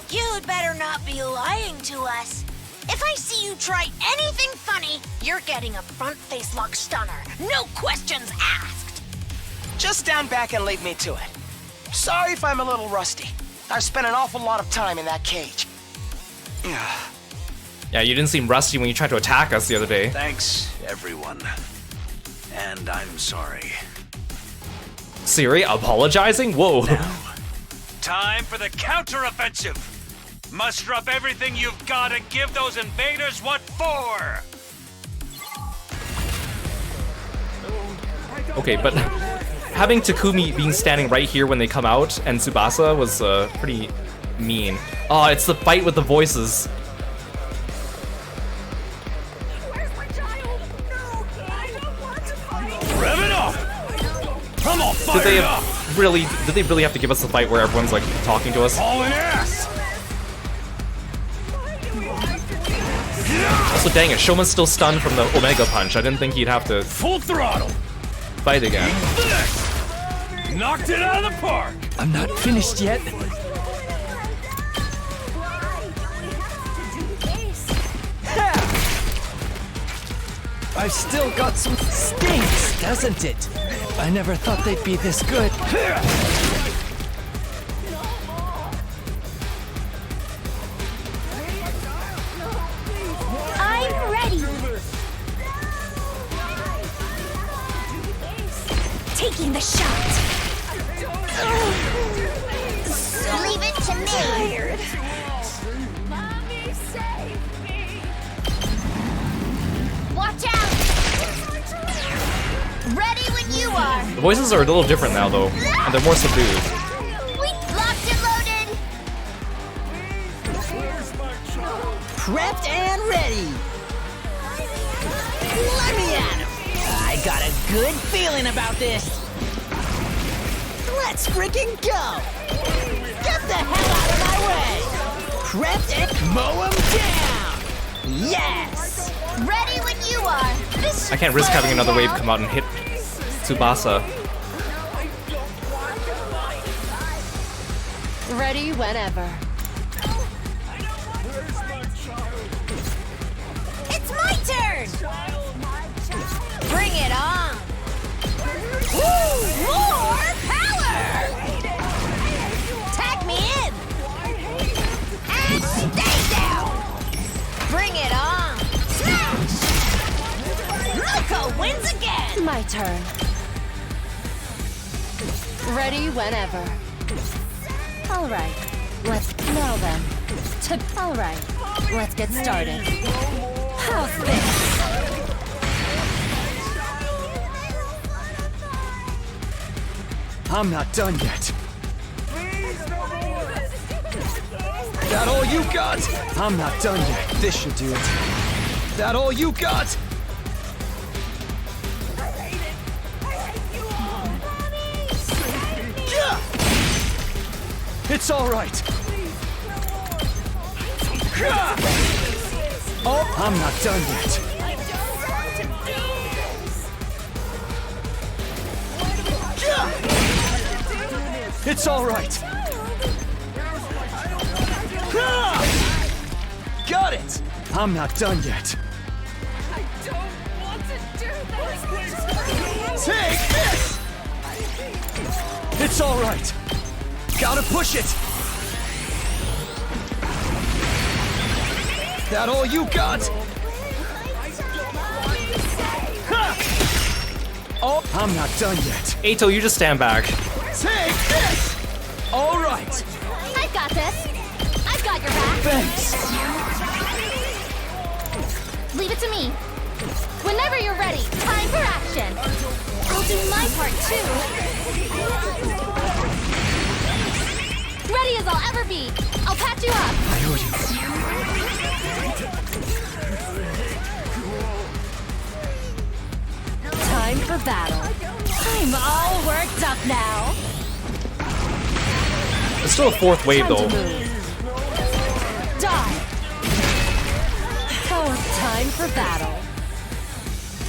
You'd better not be lying to us. If I see you try anything funny, you're getting a front face lock stunner. No questions asked. Just stand back and leave me to it. Sorry if I'm a little rusty. I've spent an awful lot of time in that cage. Yeah, you didn't seem rusty when you tried to attack us the other day. Thanks, everyone. And I'm sorry. Siri, apologizing? Whoa. Now, time for the counteroffensive. Muster up everything you've got and give those invaders what for! Okay, but having Takumi being standing right here when they come out and Tsubasa was pretty mean. Oh, it's the fight with the voices. Rev it up! Come on, fire Did they it up! really have to give us the fight where everyone's like talking to us? Hauling ass! Also, dang it, Shoma's still stunned from the Omega Punch. I didn't think he'd have to Full throttle! fight again. Knocked it out of the park! I'm not finished yet. I've still got some stinks, doesn't it? I never thought they'd be this good. I'm ready. Taking the shot. Leave it to me. Mommy, save me. Watch out. Ready when you are. The voices are a little different now, though, and they're more subdued. We locked and loaded. Prepped and ready. Let me at him. I got a good feeling about this. Let's freaking go. Get the hell out of my way. Prepped and mow him down. Yes. Ready when you are. This I can't risk having another wave come out and hit Tsubasa. Ready whenever. It's my turn. Bring it on. Woo! More power. Tag me in. And stay down. Bring it on. Smash. Loco wins again. My turn. Ready whenever. All right. Now then. All right. Let's get started. How's this? I'm not done yet. That all you got? I'm not done yet. This should do it. That all you got? It's all right. Oh, I'm not done yet. It's all right. Got it. I'm not done yet. I don't want to do this. Take this! It's all right. Gotta push it. That all you got? Ha! Oh, I'm not done yet. Eito, you just stand back. Take this! All right. I've got this. I've got your back. Thanks. Leave it to me. Whenever you're ready, time for action. I'll do my part too. Ready as I'll ever be. I'll patch you up. I owe you. Time for battle. I'm all worked up now. It's still a fourth wave, Time though. to move. Die. Oh, time for battle.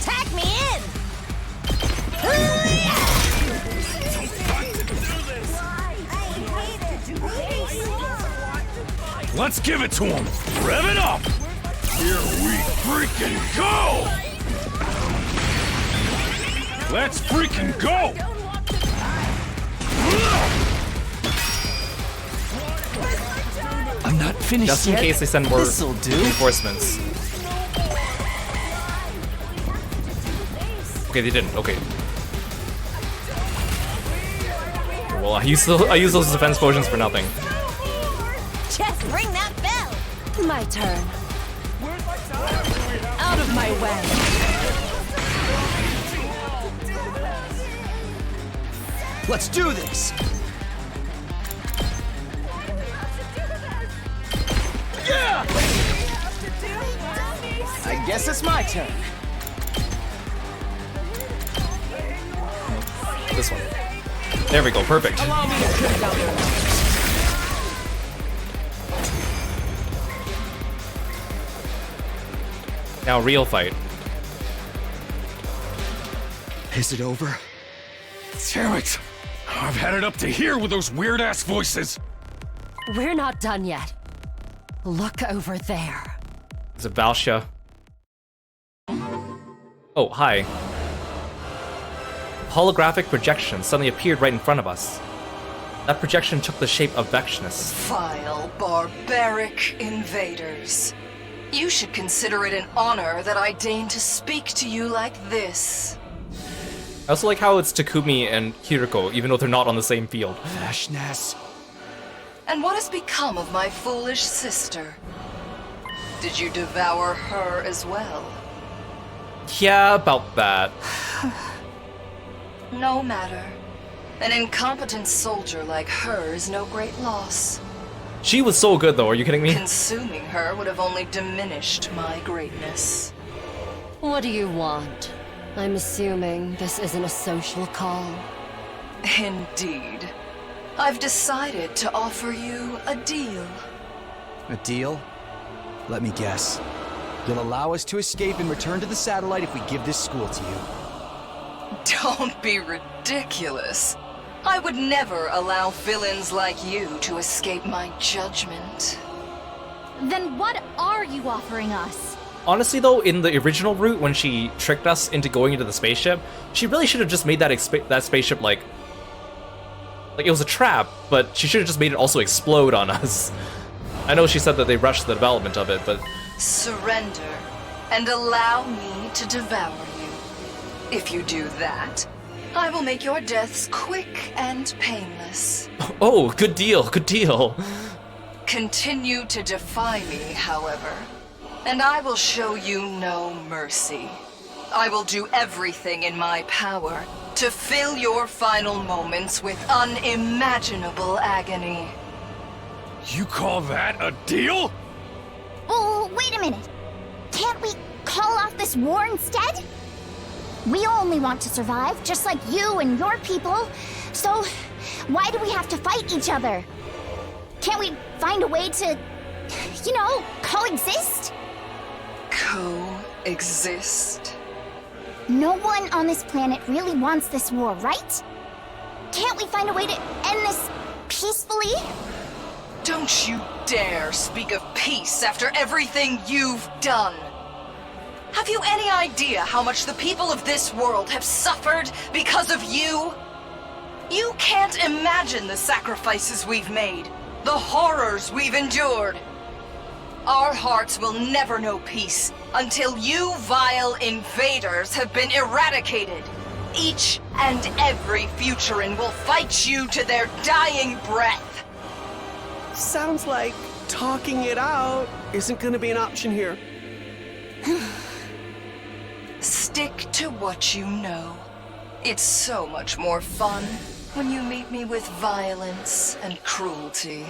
Tag me in! Let's give it to him! Rev it up! Here we freaking go! Let's freaking go! I'm not finished Just in yet. case they send more This'll do. reinforcements. Okay, they didn't. Okay. Well, I use those defense potions for nothing. Just ring that bell! My turn. Out of my way. Let's do this. Yeah! I guess it's my turn. This one. There we go. Perfect. Allow me to kick out the Now, real fight. Is it over? Damn it! I've had it up to here with those weird-ass voices! We're not done yet. Look over there. Is it Valsha? Oh, hi. Holographic projection suddenly appeared right in front of us. That projection took the shape of Vexness. Vile, barbaric invaders. You should consider it an honor that I deign to speak to you like this. I also like how it's Takumi and Kiriko, even though they're not on the same field. Vashnas. And what has become of my foolish sister? Did you devour her as well? Yeah, about that. No matter. An incompetent soldier like her is no great loss. She was so good, though. Are you kidding me? Consuming her would have only diminished my greatness. What do you want? I'm assuming this isn't a social call. Indeed. I've decided to offer you a deal. A deal? Let me guess. You'll allow us to escape and return to the satellite if we give this school to you. Don't be ridiculous. I would never allow villains like you to escape my judgment. Then what are you offering us? Honestly, though, in the original route, when she tricked us into going into the spaceship, she really should have just made that spaceship, like it was a trap, but she should have just made it also explode on us. I know she said that they rushed the development of it, but... Surrender, and allow me to devour you. If you do that, I will make your deaths quick and painless. Oh, good deal, good deal. Continue to defy me, however, and I will show you no mercy. I will do everything in my power to fill your final moments with unimaginable agony. You call that a deal? Oh, wait a minute. Can't we call off this war instead? We only want to survive, just like you and your people. So, why do we have to fight each other? Can't we find a way to, coexist? Coexist? No one on this planet really wants this war, right? Can't we find a way to end this peacefully? Don't you dare speak of peace after everything you've done! Have you any idea how much the people of this world have suffered because of you? You can't imagine the sacrifices we've made, the horrors we've endured. Our hearts will never know peace until you vile invaders have been eradicated. Each and every Futuran will fight you to their dying breath. Sounds like talking it out isn't gonna be an option here. Stick to what you know. It's so much more fun when you meet me with violence and cruelty.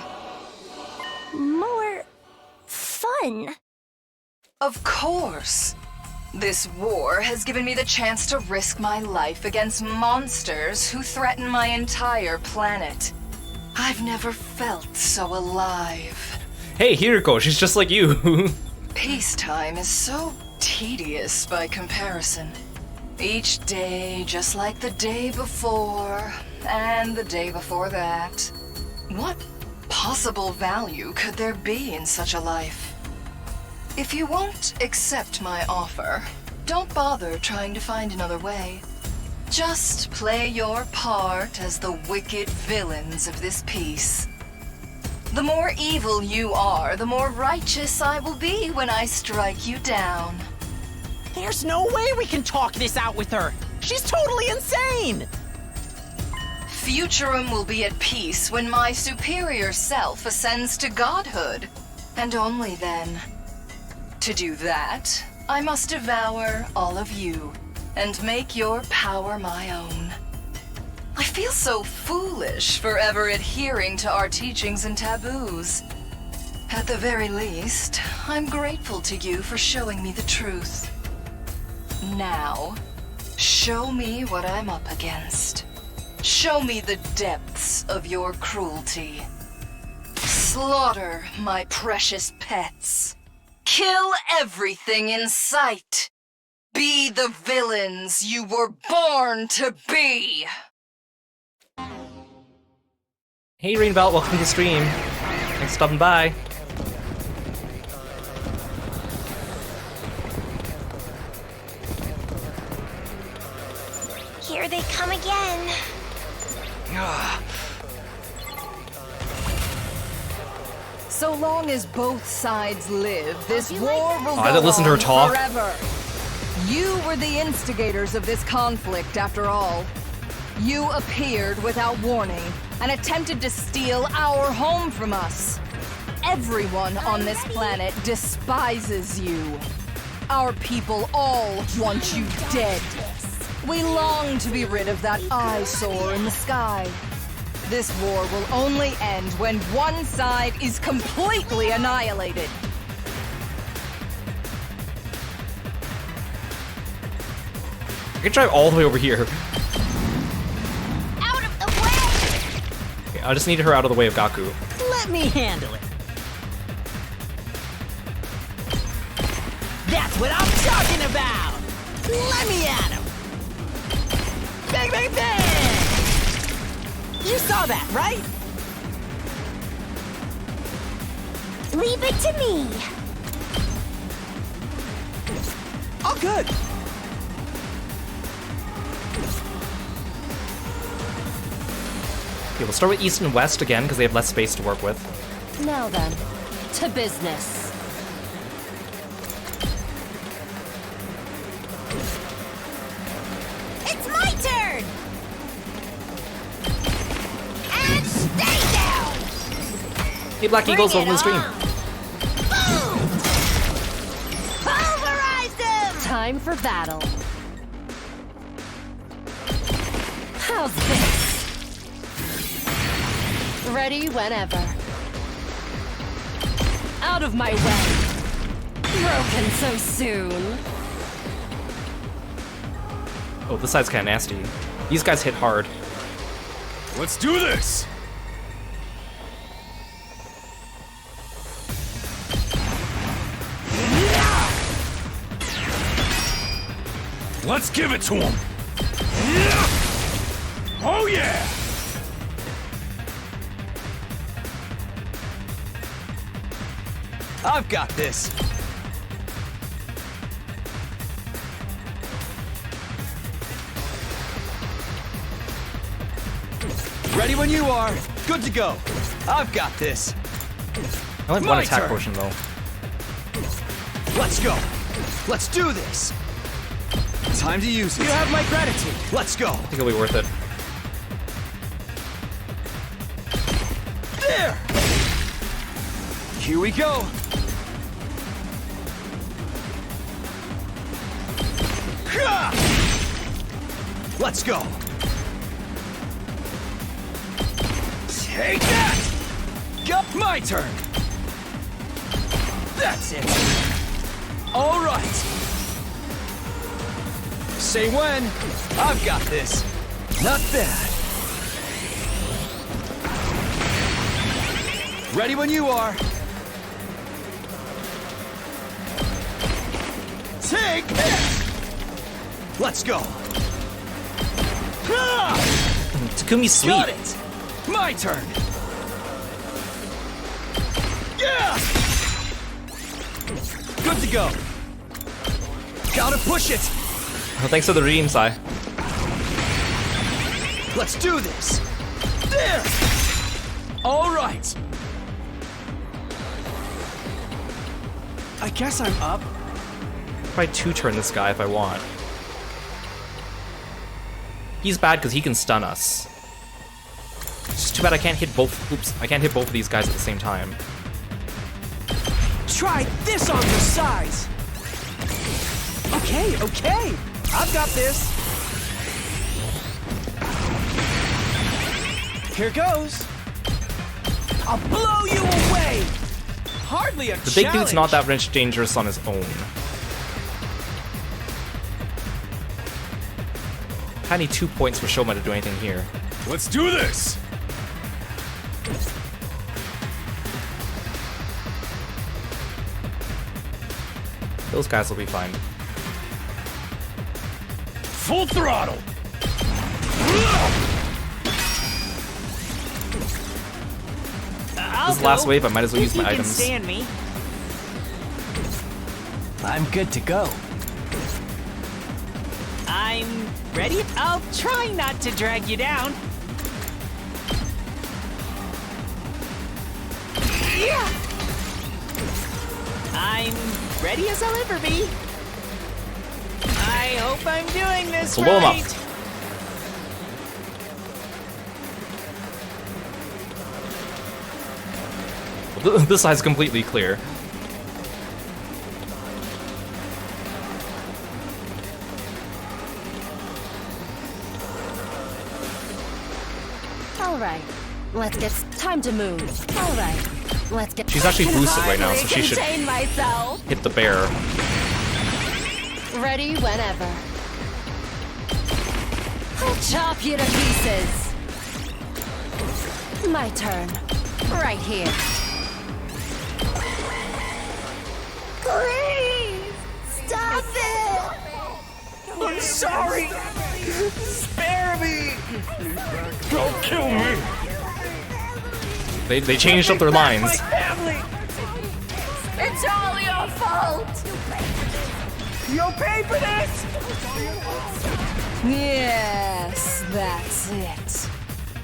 More fun? Of course. This war has given me the chance to risk my life against monsters who threaten my entire planet. I've never felt so alive. Hey, Hiriko, she's just like you. Peacetime is so tedious by comparison. Each day just like the day before, and the day before that. What possible value could there be in such a life? If you won't accept my offer, don't bother trying to find another way. Just play your part as the wicked villains of this piece. The more evil you are, the more righteous I will be when I strike you down. There's no way we can talk this out with her. She's totally insane. Futurum will be at peace when my superior self ascends to godhood, and only then. To do that, I must devour all of you and make your power my own. I feel so foolish for ever adhering to our teachings and taboos. At the very least, I'm grateful to you for showing me the truth. Now, show me what I'm up against. Show me the depths of your cruelty. Slaughter my precious pets. Kill everything in sight. Be the villains you were born to be. Hey, Rainbelt, welcome to the stream. Thanks for stopping by. Here they come again. So long as both sides live, this war will go I didn't listen to her on talk. forever. You were the instigators of this conflict, after all. You appeared without warning and attempted to steal our home from us. Everyone on this planet despises you. Our people all want you dead. We long to be rid of that eyesore in the sky. This war will only end when one side is completely annihilated. I can drive all the way over here. Out of the way! Okay, I just need her out of the way of Gaku. Let me handle it. That's what I'm talking about! Let me at him! Bang, bang, bang! You saw that, right? Leave it to me. All good. Okay, we'll start with East and West again, because they have less space to work with. Now then, to business. It's my turn! And stay down! Hey, Black Eagles, welcome to the stream. Boom! Pulverize them! Time for battle. How's this? Ready whenever. Out of my way. Broken so soon. Oh, this side's kind of nasty. These guys hit hard. Let's do this! Let's give it to him! Oh yeah! I've got this. Ready when you are. Good to go. I've got this. I only have one attack potion though. Let's go. Let's do this. Time to use it. You have my gratitude. Let's go. I think it'll be worth it. There. Here we go. Let's go. Take that. Go. My turn. That's it. All right. Say when. I've got this. Not bad. Ready when you are. Take this. Let's go. Takumi's sweet. Got it. My turn. Yeah. Good to go. Gotta push it. Oh, thanks for the redeem, Sai. Let's do this. There. All right. I guess I'm up. Probably two-turn this guy if I want. He's bad because he can stun us. It's just too bad I can't hit both. Oops, I can't hit both of these guys at the same time. Try this on your size. Okay, okay. I've got this. Here goes. I'll blow you away. Hardly a The big dude's not that much dangerous on his own. I need 2 points for Shoma to do anything here. Let's do this! Those guys will be fine. Full throttle! This is the last wave, I might as well use my items. Stand me. I'm good to go. I'm ready. I'll try not to drag you down. Yeah. I'm ready as I'll ever be. I hope I'm doing this Blow him up. right. This side's completely clear. All right, let's get time to move. All right, let's get. She's actually I can boosted right now, so hardly she should contain myself. hit the bear. Ready whenever. I'll chop you to pieces. My turn. Right here. Please! Stop it! I'm sorry. Spare me. Don't kill me! They changed up their lines. Family. It's all your fault! You'll pay for this. Yes, that's it.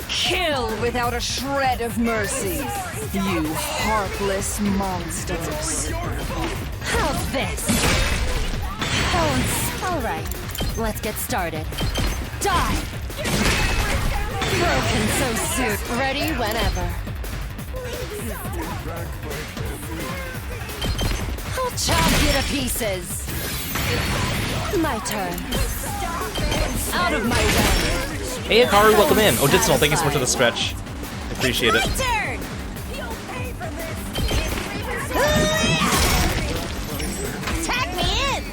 Kill without a shred of mercy, you heartless monsters. How's this? Bones. All right, let's get started. Die. Broken so soon. Ready whenever. I'll chop you to pieces. My turn. Out of my way. Hey Hikaru, welcome in. Oh, Ditzel, thank you so much for the stretch. I appreciate it. Turn! Tag me in!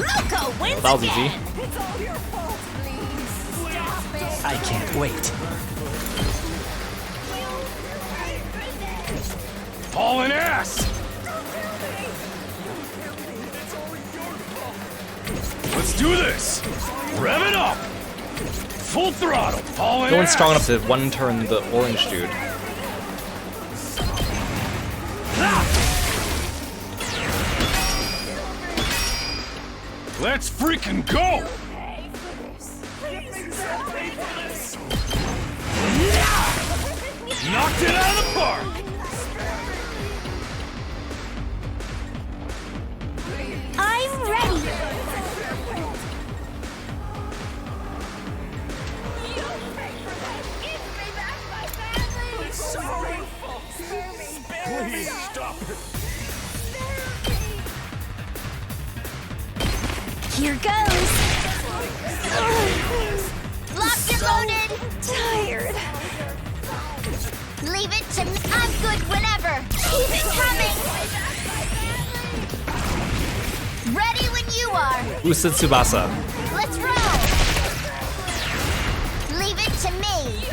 Loco wins That was easy. again! I can't wait. Hauling ass! Let's do this! Rev it up! Full throttle! Hauling No ass! one's strong enough to one-turn the orange dude. Let's freaking go! knocked it out of the park! I'm ready. Please stop it! Here goes. Locked and loaded. Tired. Leave it to me. I'm good whenever. Keep it coming. Ready when you are. Usa Tsubasa. Let's roll. Leave it to me.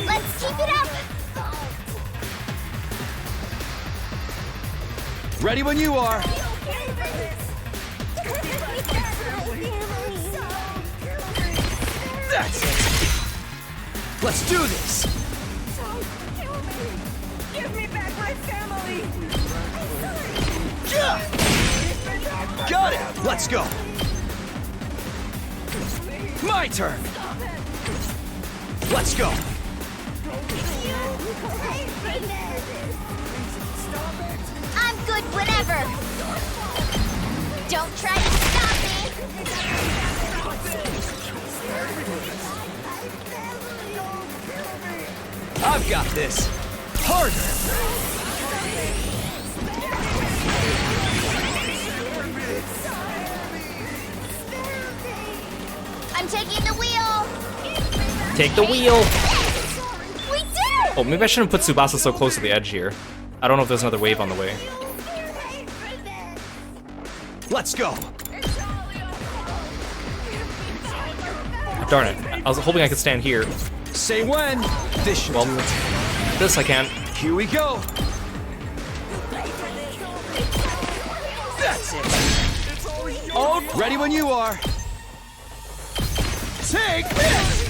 Let's keep it up. Ready when you are. That's it. Let's do this. Give me back my family! Yeah. Got it. Let's go. My turn. Let's go. I'm good whenever. Don't try to stop me. I've got this. Harder. I'm taking the wheel. Take the wheel. We did it. Oh, maybe I shouldn't put Tsubasa so close to the edge here. I don't know if there's another wave on the way. Let's go. Darn it. I was hoping I could stand here. Say when. This should do it. This I can't. Here we go. That's it. Oh, ready when you are. Take this.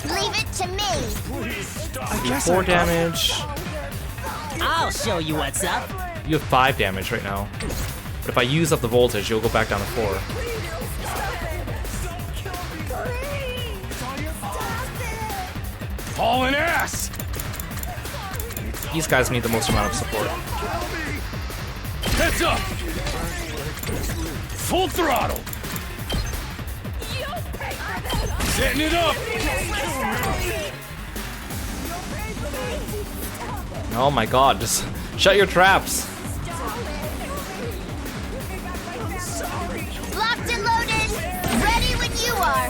Leave it to me. 4 damage. I'll show you what's up. You have 5 damage right now. But if I use up the voltage, you'll go back down to 4. Hauling ass! These guys need the most amount of support. Heads up! Full throttle! Setting it up! Oh my god, just shut your traps. Locked and loaded. Ready when you are.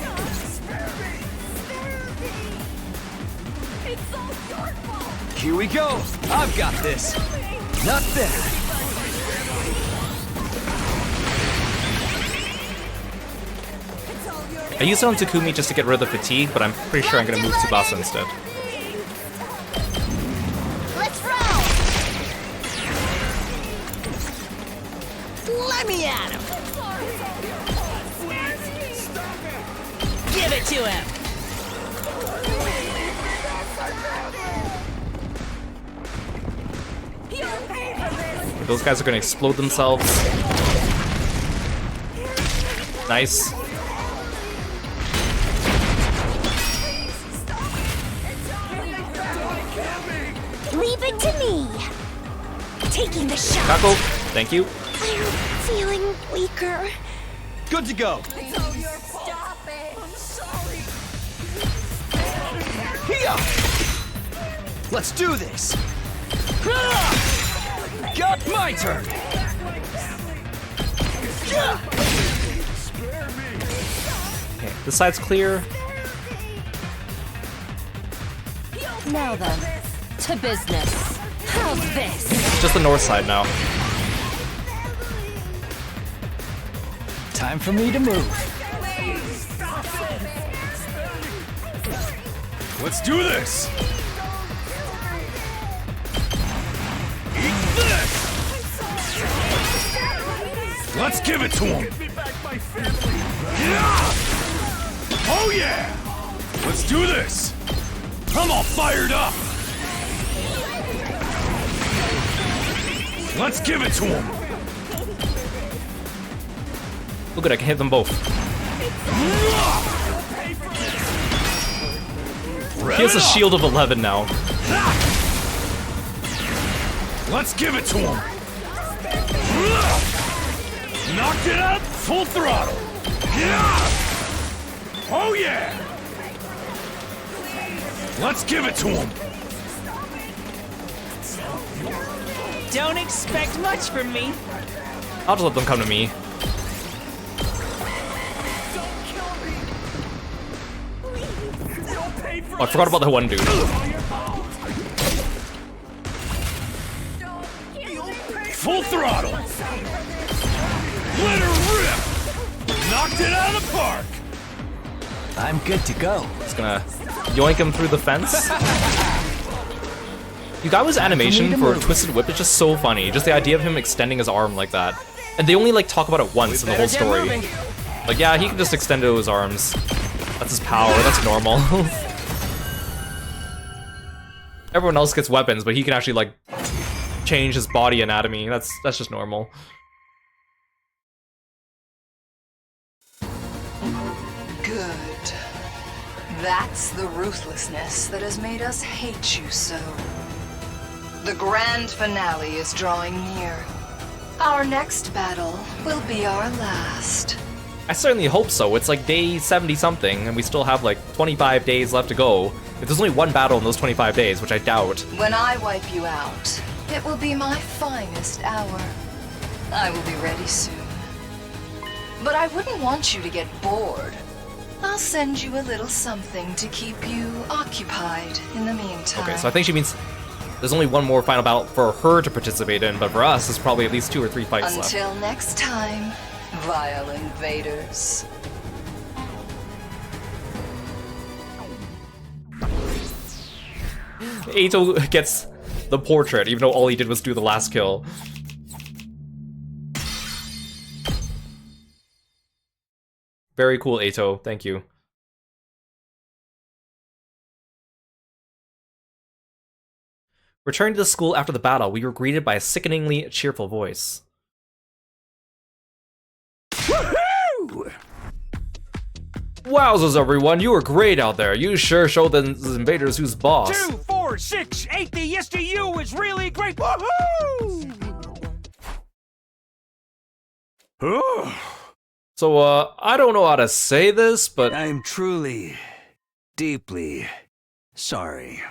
Here we go. I've got this. Not bad. I used it on Takumi just to get rid of the fatigue, but I'm pretty sure I'm gonna move Tsubasa instead. Let's roll. Let me at him. Give it to him. Those guys are gonna explode themselves. Nice. Leave it to me. Taking the shot. Kako, thank you. I'm feeling weaker. Good to go. Stop it! I'm sorry! Here. Let's do this. Got my turn. Okay, this side's clear. Now then, to business. How's this? Just the north side now. Time for me to move. Let's do this! Eat this! Let's give it to him! Oh yeah! Let's do this! I'm all fired up! Let's give it to him. Look at I can hit them both. He has a shield of 11 now. Let's give it to him. Knocked it out, full throttle. Oh yeah. Let's give it to him. Don't expect much from me. I'll just let them come to me. Oh, I forgot about that one dude. Full throttle. Let her rip. Knocked it out of the park. I'm good to go. Just gonna yoink him through the fence. Yugawa's animation for Twisted Whip is just so funny. Just the idea of him extending his arm like that. And they only like talk about it once in the whole story. Like, yeah, he can just extend to his arms. That's his power, that's normal. Everyone else gets weapons, but he can actually like change his body anatomy. That's just normal. Good. That's the ruthlessness that has made us hate you so. The grand finale is drawing near. Our next battle will be our last. I certainly hope so. It's like day 70-something, and we still have like 25 days left to go. If there's only one battle in those 25 days, which I doubt. When I wipe you out, it will be my finest hour. I will be ready soon. But I wouldn't want you to get bored. I'll send you a little something to keep you occupied in the meantime. Okay, so I think she means there's only one more final battle for her to participate in, but for us, there's probably at least 2 or 3 fights left. Until next time, vile invaders. Eito gets the portrait, even though all he did was do the last kill. Very cool, Eito. Thank you. Returning to the school after the battle, we were greeted by a sickeningly cheerful voice. Woohoo! Wowzers, everyone! You were great out there. You sure showed the invaders who's boss. 2, 4, 6, 8. The yes to you is really great. Woohoo! So, I don't know how to say this, but I'm truly, deeply sorry.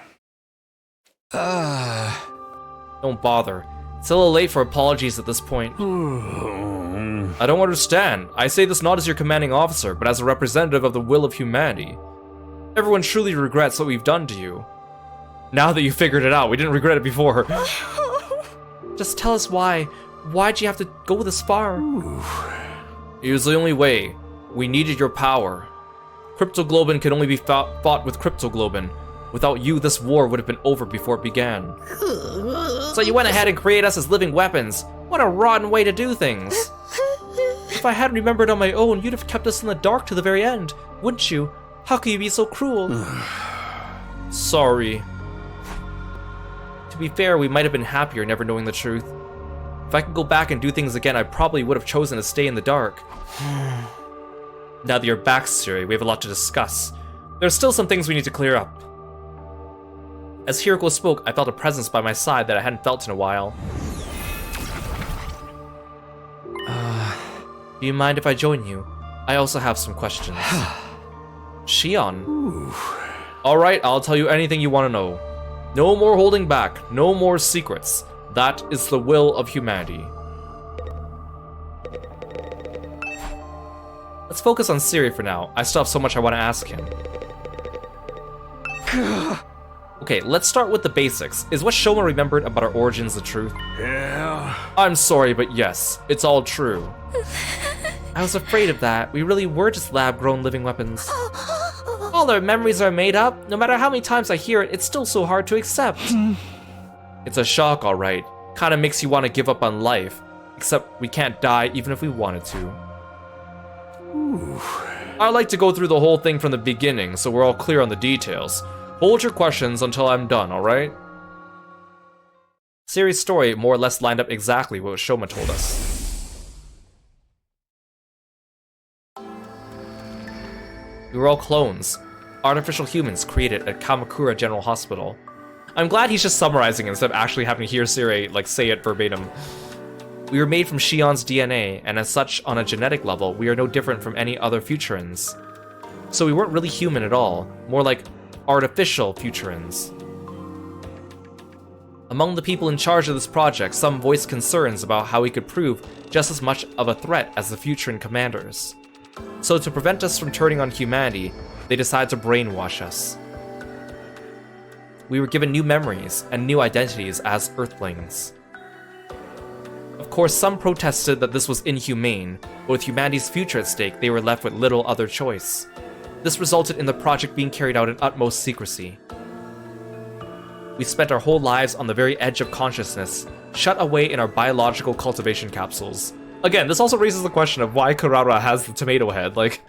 Don't bother. It's a little late for apologies at this point. I don't understand. I say this not as your commanding officer, but as a representative of the will of humanity. Everyone truly regrets what we've done to you. Now that you figured it out, we didn't regret it before. Just tell us why. Why'd you have to go this far? It was the only way. We needed your power. Cryptoglobin can only be fought with Cryptoglobin. Without you, this war would have been over before it began. So you went ahead and created us as living weapons. What a rotten way to do things. If I hadn't remembered on my own, you'd have kept us in the dark to the very end, wouldn't you? How could you be so cruel? Sorry. To be fair, we might have been happier never knowing the truth. If I could go back and do things again, I probably would have chosen to stay in the dark. Now that you're back, Siri, we have a lot to discuss. There's still some things we need to clear up. As Hiroko spoke, I felt a presence by my side that I hadn't felt in a while. Do you mind if I join you? I also have some questions. Shion. Alright, I'll tell you anything you want to know. No more holding back, no more secrets. That is the will of humanity. Let's focus on Siri for now. I still have so much I want to ask him. Okay, let's start with the basics. Is what Shoma remembered about our origins the truth? Yeah. I'm sorry, but yes, it's all true. I was afraid of that. We really were just lab-grown living weapons. All our memories are made up. No matter how many times I hear it, it's still so hard to accept. It's a shock, alright. Kinda makes you want to give up on life. Except we can't die even if we wanted to. I like to go through the whole thing from the beginning, so we're all clear on the details. Hold your questions until I'm done, alright? Siri's story more or less lined up exactly what Shoma told us. We were all clones, artificial humans created at Kamakura General Hospital. I'm glad he's just summarizing instead of actually having to hear Siri, like, say it verbatim. We were made from Shion's DNA, and as such, on a genetic level, we are no different from any other Futurans. So we weren't really human at all, more like artificial Futurans. Among the people in charge of this project, some voiced concerns about how we could prove just as much of a threat as the Futuran commanders. So to prevent us from turning on humanity, they decided to brainwash us. We were given new memories and new identities as Earthlings. Of course, some protested that this was inhumane, but with humanity's future at stake, they were left with little other choice. This resulted in the project being carried out in utmost secrecy. We spent our whole lives on the very edge of consciousness, shut away in our biological cultivation capsules. Again, this also raises the question of why Kurara has the tomato head, like...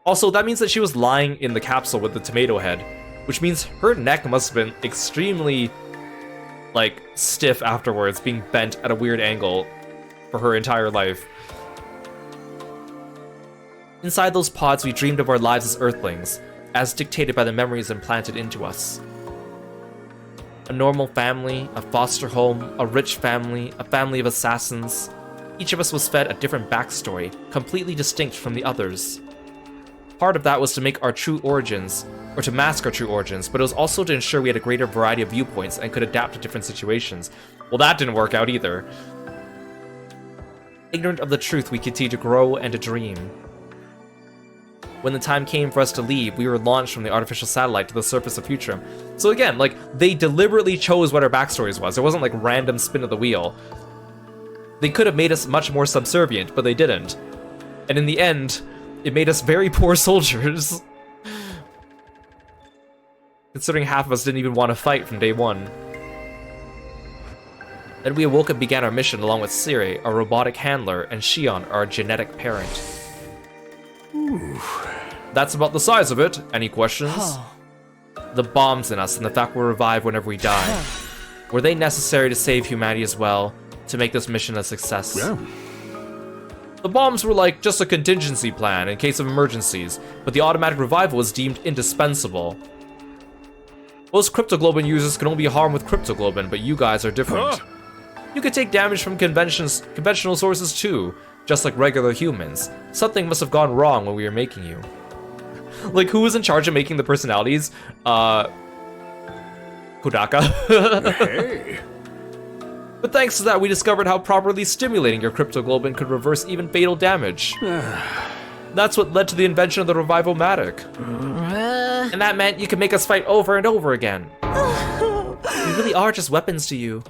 Also, that means that she was lying in the capsule with the tomato head, which means her neck must have been extremely, like, stiff afterwards, being bent at a weird angle for her entire life. Inside those pods, we dreamed of our lives as Earthlings, as dictated by the memories implanted into us. A normal family, a foster home, a rich family, a family of assassins. Each of us was fed a different backstory, completely distinct from the others. Part of that was to make our true origins, or to mask our true origins, but it was also to ensure we had a greater variety of viewpoints and could adapt to different situations. Well, that didn't work out either. Ignorant of the truth, we continued to grow and to dream. When the time came for us to leave, we were launched from the artificial satellite to the surface of Futurum. So again, like, they deliberately chose what our backstories was. It wasn't like random spin of the wheel. They could have made us much more subservient, but they didn't. And in the end, it made us very poor soldiers. Considering half of us didn't even want to fight from day one. Then we awoke and began our mission along with Siri, our robotic handler, and Shion, our genetic parent. Ooh. That's about the size of it. Any questions? The bombs in us and the fact we're revived whenever we die. Were they necessary to save humanity as well, to make this mission a success? Yeah. The bombs were like just a contingency plan in case of emergencies, but the automatic revival was deemed indispensable. Most cryptoglobin users can only be harmed with cryptoglobin, but you guys are different. You could take damage from conventional sources too, just like regular humans. Something must have gone wrong when we were making you. Like, who was in charge of making the personalities? Kodaka. Hey. But thanks to that, we discovered how properly stimulating your cryptoglobin could reverse even fatal damage. That's what led to the invention of the Revival-matic. And that meant you could make us fight over and over again. We really are just weapons to you.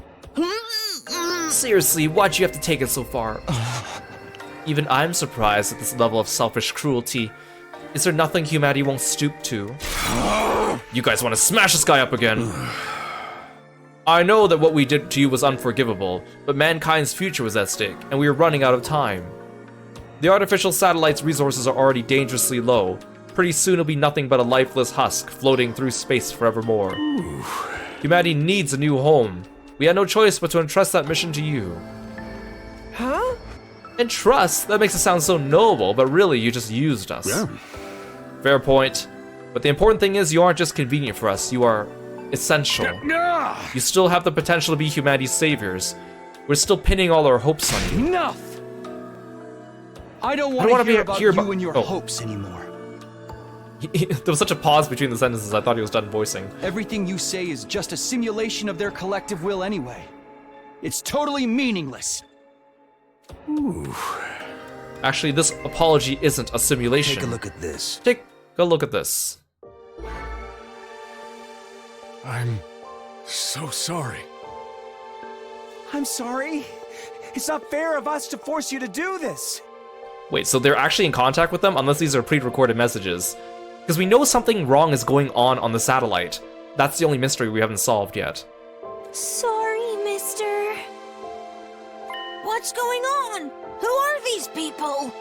Seriously, why'd you have to take it so far? Even I'm surprised at this level of selfish cruelty. Is there nothing humanity won't stoop to? You guys want to smash this guy up again? I know that what we did to you was unforgivable, but mankind's future was at stake, and we were running out of time. The artificial satellite's resources are already dangerously low. Pretty soon it'll be nothing but a lifeless husk floating through space forevermore. Humanity needs a new home. We had no choice but to entrust that mission to you. Huh? Entrust? That makes it sound so noble, but really you just used us. Yeah. Fair point. But the important thing is you aren't just convenient for us, you are essential. You still have the potential to be humanity's saviors. We're still pinning all our hopes on you. Enough! I don't want to hear about you and your hopes anymore. There was such a pause between the sentences, I thought he was done voicing. Everything you say is just a simulation of their collective will anyway. It's totally meaningless. Ooh. Actually, this apology isn't a simulation. Take a look at this. Take a look at this. I'm so sorry. I'm sorry. It's not fair of us to force you to do this. Wait, so they're actually in contact with them, unless these are pre-recorded messages? Because we know something wrong is going on the satellite. That's the only mystery we haven't solved yet. Sorry, mister. What's going on? Who are these people?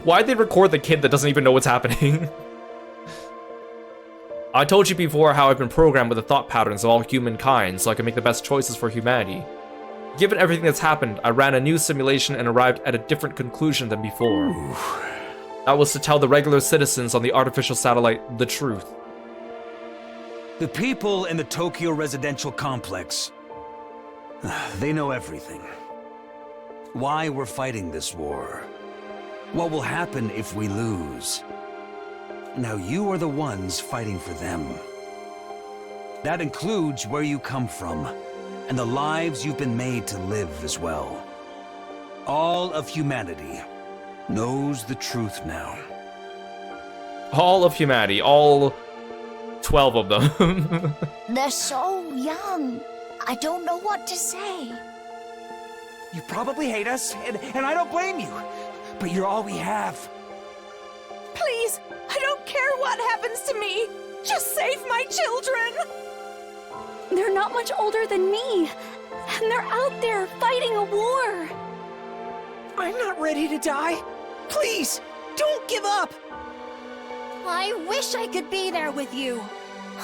Why'd they record the kid that doesn't even know what's happening? I told you before how I've been programmed with the thought patterns of all humankind so I can make the best choices for humanity. Given everything that's happened, I ran a new simulation and arrived at a different conclusion than before. That was to tell the regular citizens on the artificial satellite the truth. The people in the Tokyo residential complex, they know everything. Why we're fighting this war. What will happen if we lose. Now you are the ones fighting for them. That includes where you come from, and the lives you've been made to live as well. All of humanity knows the truth now. All of humanity, all 12 of them. They're so young. I don't know what to say. You probably hate us, and I don't blame you. But you're all we have. Please, I don't care what happens to me. Just save my children. They're not much older than me, and they're out there fighting a war. I'm not ready to die. Please, don't give up. I wish I could be there with you.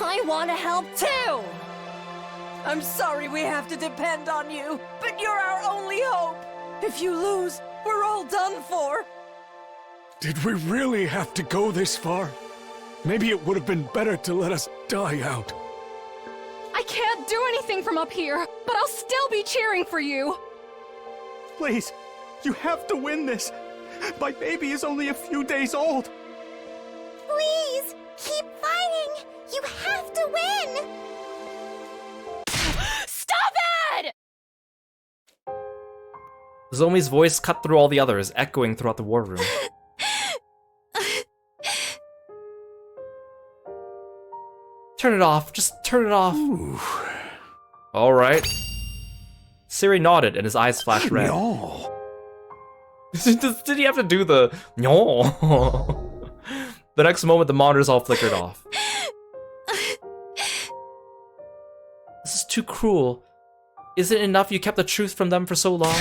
I want to help too. I'm sorry we have to depend on you, but you're our only hope. If you lose, we're all done for. Did we really have to go this far? Maybe it would have been better to let us die out. I can't do anything from up here, but I'll still be cheering for you. Please, you have to win this. My baby is only a few days old. Please, keep fighting. You have to win. Stop it! Zomi's voice cut through all the others, echoing throughout the war room. Turn it off. Just turn it off. Alright. Siri nodded and his eyes flashed red. No. Did he have to do the no? The next moment, the monitors all flickered off. This is too cruel. Isn't it enough you kept the truth from them for so long?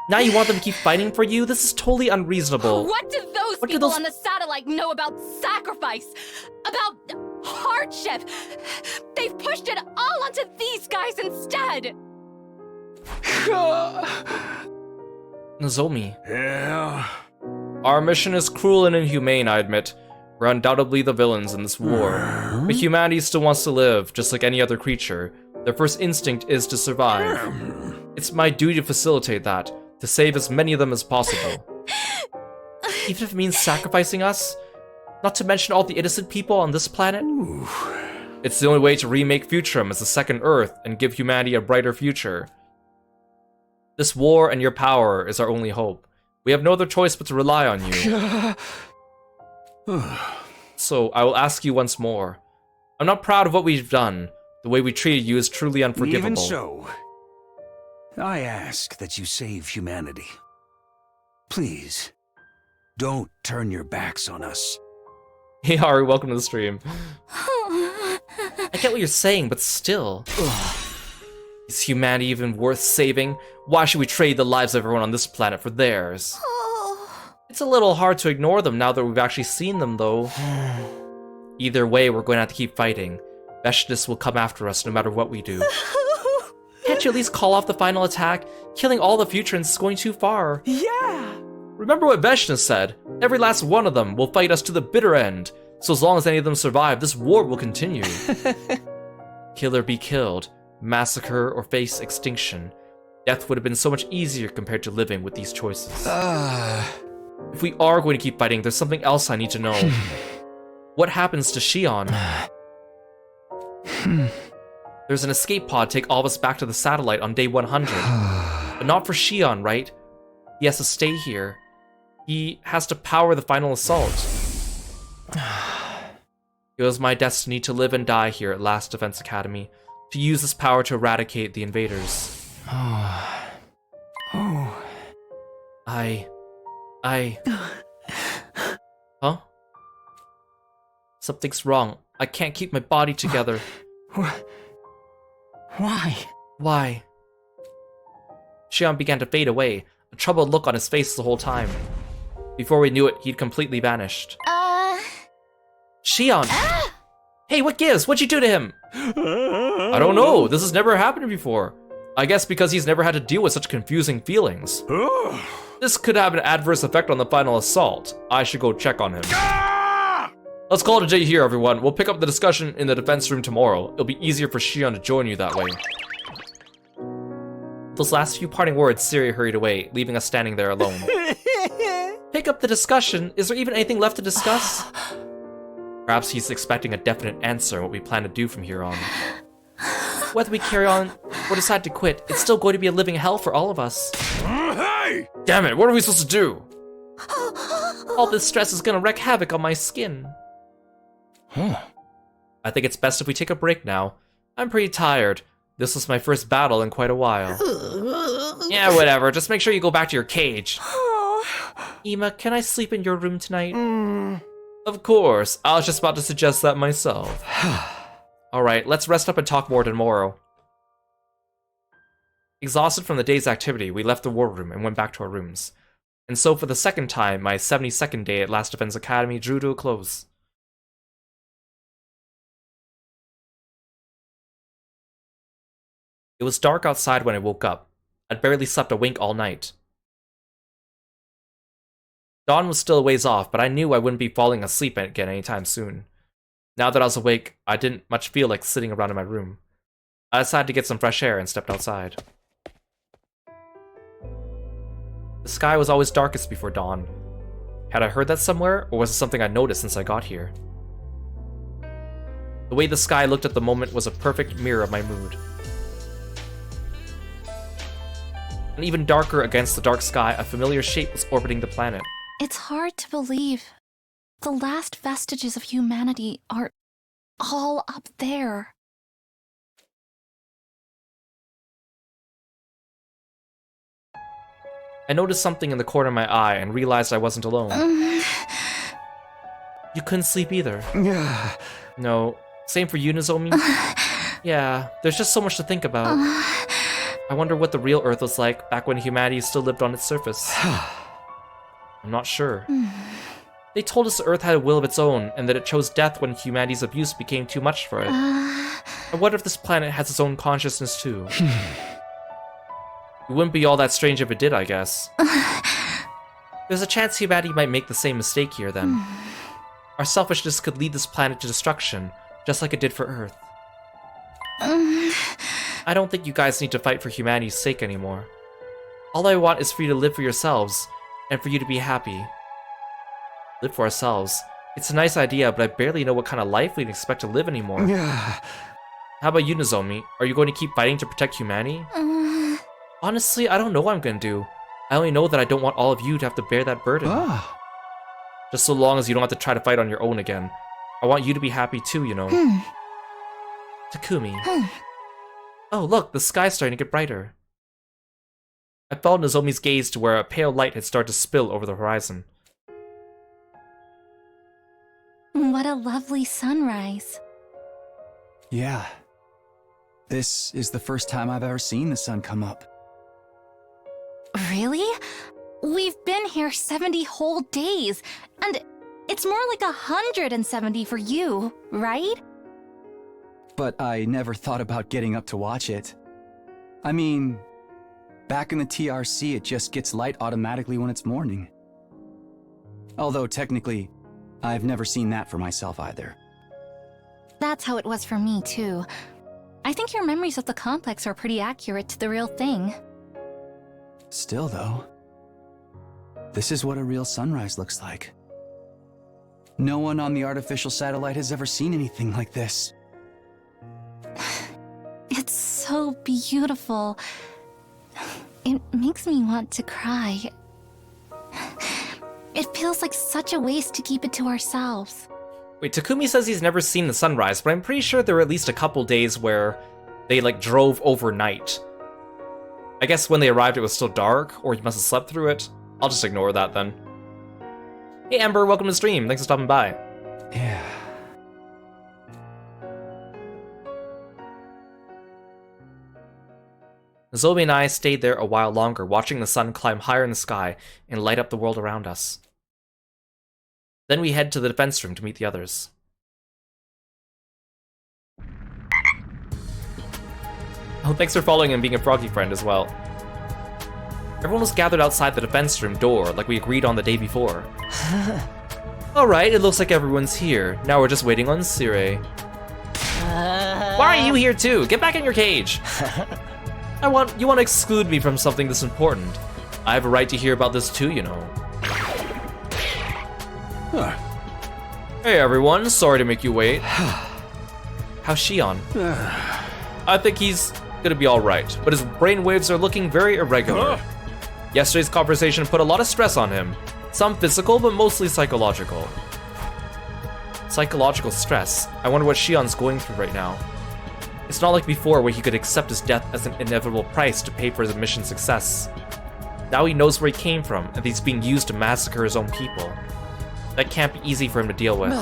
Now you want them to keep fighting for you? This is totally unreasonable. What do those people on the satellite know about sacrifice? About hardship? They've pushed it all onto these guys instead! Nozomi. Yeah? Our mission is cruel and inhumane, I admit. We're undoubtedly the villains in this war. But humanity still wants to live, just like any other creature. Their first instinct is to survive. It's my duty to facilitate that, to save as many of them as possible. Even if it means sacrificing us? Not to mention all the innocent people on this planet? It's the only way to remake Futurum as a second Earth and give humanity a brighter future. This war and your power is our only hope. We have no other choice but to rely on you. So, I will ask you once more. I'm not proud of what we've done. The way we treated you is truly unforgivable. Even so, I ask that you save humanity. Please, don't turn your backs on us. Hey Haru, welcome to the stream. I get what you're saying, but still. Is humanity even worth saving? Why should we trade the lives of everyone on this planet for theirs? It's a little hard to ignore them now that we've actually seen them, though. Either way, we're going to have to keep fighting. Veshnis will come after us no matter what we do. Can't you at least call off the final attack? Killing all the Futurans is going too far. Yeah! Remember what Veshnis said. Every last one of them will fight us to the bitter end. So as long as any of them survive, this war will continue. Kill or be killed. Massacre or face extinction. Death would have been so much easier compared to living with these choices. If we are going to keep fighting, there's something else I need to know. What happens to Shion? There's an escape pod take all of us back to the satellite on day 100. But not for Shion, right? He has to stay here. He has to power the final assault. It was my destiny to live and die here at Last Defense Academy, to use this power to eradicate the invaders. Huh? Something's wrong. I can't keep my body together. Why? Why? Shion began to fade away, a troubled look on his face the whole time. Before we knew it, he'd completely vanished. Shion! Hey, what gives? What'd you do to him? I don't know. This has never happened before. I guess because he's never had to deal with such confusing feelings. This could have an adverse effect on the final assault. I should go check on him. Let's call it a day here, everyone. We'll pick up the discussion in the defense room tomorrow. It'll be easier for Shion to join you that way. Those last few parting words, Siri hurried away, leaving us standing there alone. Pick up the discussion? Is there even anything left to discuss? Perhaps he's expecting a definite answer on what we plan to do from here on. Whether we carry on or decide to quit, it's still going to be a living hell for all of us. Hey! Damn it, what are we supposed to do? All this stress is gonna wreak havoc on my skin. I think it's best if we take a break now. I'm pretty tired. This was my first battle in quite a while. Yeah, whatever. Just make sure you go back to your cage. Ima, can I sleep in your room tonight? Of course. I was just about to suggest that myself. Alright, let's rest up and talk more tomorrow. Exhausted from the day's activity, we left the war room and went back to our rooms. And so for the second time, my 72nd day at Last Defense Academy drew to a close. It was dark outside when I woke up. I'd barely slept a wink all night. Dawn was still a ways off, but I knew I wouldn't be falling asleep again anytime soon. Now that I was awake, I didn't much feel like sitting around in my room. I decided to get some fresh air and stepped outside. The sky was always darkest before dawn. Had I heard that somewhere, or was it something I noticed since I got here? The way the sky looked at the moment was a perfect mirror of my mood. And even darker against the dark sky, a familiar shape was orbiting the planet. It's hard to believe. The last vestiges of humanity are all up there. I noticed something in the corner of my eye and realized I wasn't alone. You couldn't sleep either. Yeah. No. Same for you, Nozomi? Yeah, there's just so much to think about. I wonder what the real Earth was like back when humanity still lived on its surface. I'm not sure. They told us the Earth had a will of its own, and that it chose death when humanity's abuse became too much for it. I wonder if this planet has its own consciousness too. It wouldn't be all that strange if it did, I guess. There's a chance humanity might make the same mistake here, then. Our selfishness could lead this planet to destruction, just like it did for Earth. I don't think you guys need to fight for humanity's sake anymore. All I want is for you to live for yourselves, and for you to be happy. Live for ourselves. It's a nice idea, but I barely know what kind of life we'd expect to live anymore. Yeah. How about you, Nozomi? Are you going to keep fighting to protect humanity? Honestly, I don't know what I'm gonna do. I only know that I don't want all of you to have to bear that burden. Just so long as you don't have to try to fight on your own again. I want you to be happy too, you know. Takumi. Oh, look, the sky's starting to get brighter. I followed Nozomi's gaze to where a pale light had started to spill over the horizon. What a lovely sunrise. Yeah. This is the first time I've ever seen the sun come up. Really? We've been here 70 whole days, and it's more like 170 for you, right? But I never thought about getting up to watch it. I mean, back in the TRC, it just gets light automatically when it's morning. Although technically, I've never seen that for myself either. That's how it was for me, too. I think your memories of the complex are pretty accurate to the real thing. Still, though, this is what a real sunrise looks like. No one on the artificial satellite has ever seen anything like this. It's so beautiful. It makes me want to cry. It feels like such a waste to keep it to ourselves. Wait, Takumi says he's never seen the sunrise, but I'm pretty sure there were at least a couple days where they, like, drove overnight. I guess when they arrived it was still dark, or he must have slept through it. I'll just ignore that then. Hey Amber, welcome to the stream. Thanks for stopping by. Yeah. Nozomi and I stayed there a while longer, watching the sun climb higher in the sky and light up the world around us. Then we head to the defense room to meet the others. Oh, thanks for following and being a froggy friend as well. Everyone was gathered outside the defense room door, like we agreed on the day before. Alright, it looks like everyone's here. Now we're just waiting on Sire. Why are you here too? Get back in your cage! You want to exclude me from something this important. I have a right to hear about this too, you know. Hey everyone, sorry to make you wait. How's Shion? I think he's gonna be alright, but his brainwaves are looking very irregular. Yesterday's conversation put a lot of stress on him. Some physical, but mostly psychological. Psychological stress. I wonder what Shion's going through right now. It's not like before where he could accept his death as an inevitable price to pay for his mission's success. Now he knows where he came from, and he's being used to massacre his own people. That can't be easy for him to deal with.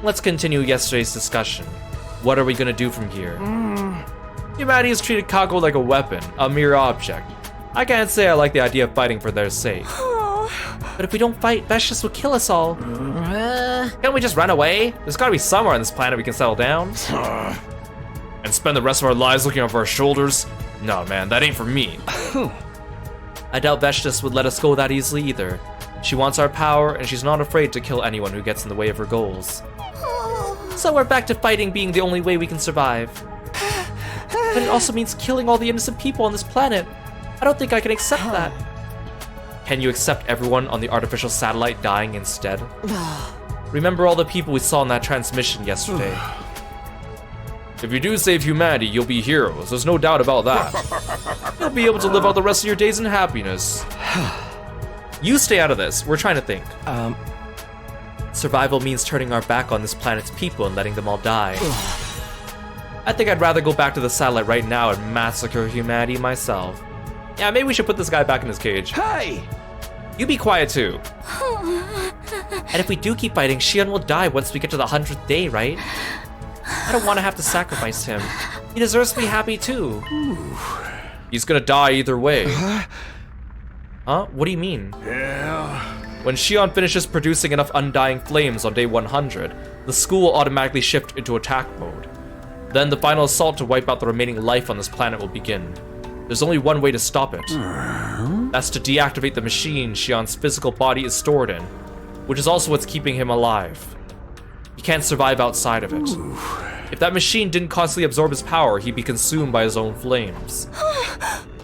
Let's continue yesterday's discussion. What are we gonna do from here? Humanity has treated Kago like a weapon, a mere object. I can't say I like the idea of fighting for their sake. But if we don't fight, Vestius will kill us all. Can't we just run away? There's gotta be somewhere on this planet we can settle down. And spend the rest of our lives looking over our shoulders? No, man, that ain't for me. I doubt Vestius would let us go that easily either. She wants our power, and she's not afraid to kill anyone who gets in the way of her goals. So we're back to fighting being the only way we can survive. But it also means killing all the innocent people on this planet. I don't think I can accept that. Can you accept everyone on the artificial satellite dying instead? Remember all the people we saw in that transmission yesterday. If you do save humanity, you'll be heroes. There's no doubt about that. You'll be able to live out the rest of your days in happiness. You stay out of this. We're trying to think. Survival means turning our back on this planet's people and letting them all die. I think I'd rather go back to the satellite right now and massacre humanity myself. Yeah, maybe we should put this guy back in his cage. Hey! You be quiet too. And if we do keep fighting, Shion will die once we get to the 100th day, right? I don't want to have to sacrifice him. He deserves to be happy too. He's gonna die either way. Huh? What do you mean? When Shion finishes producing enough undying flames on day 100, the school will automatically shift into attack mode. Then the final assault to wipe out the remaining life on this planet will begin. There's only one way to stop it. That's to deactivate the machine Shion's physical body is stored in, which is also what's keeping him alive. He can't survive outside of it. If that machine didn't constantly absorb his power, he'd be consumed by his own flames.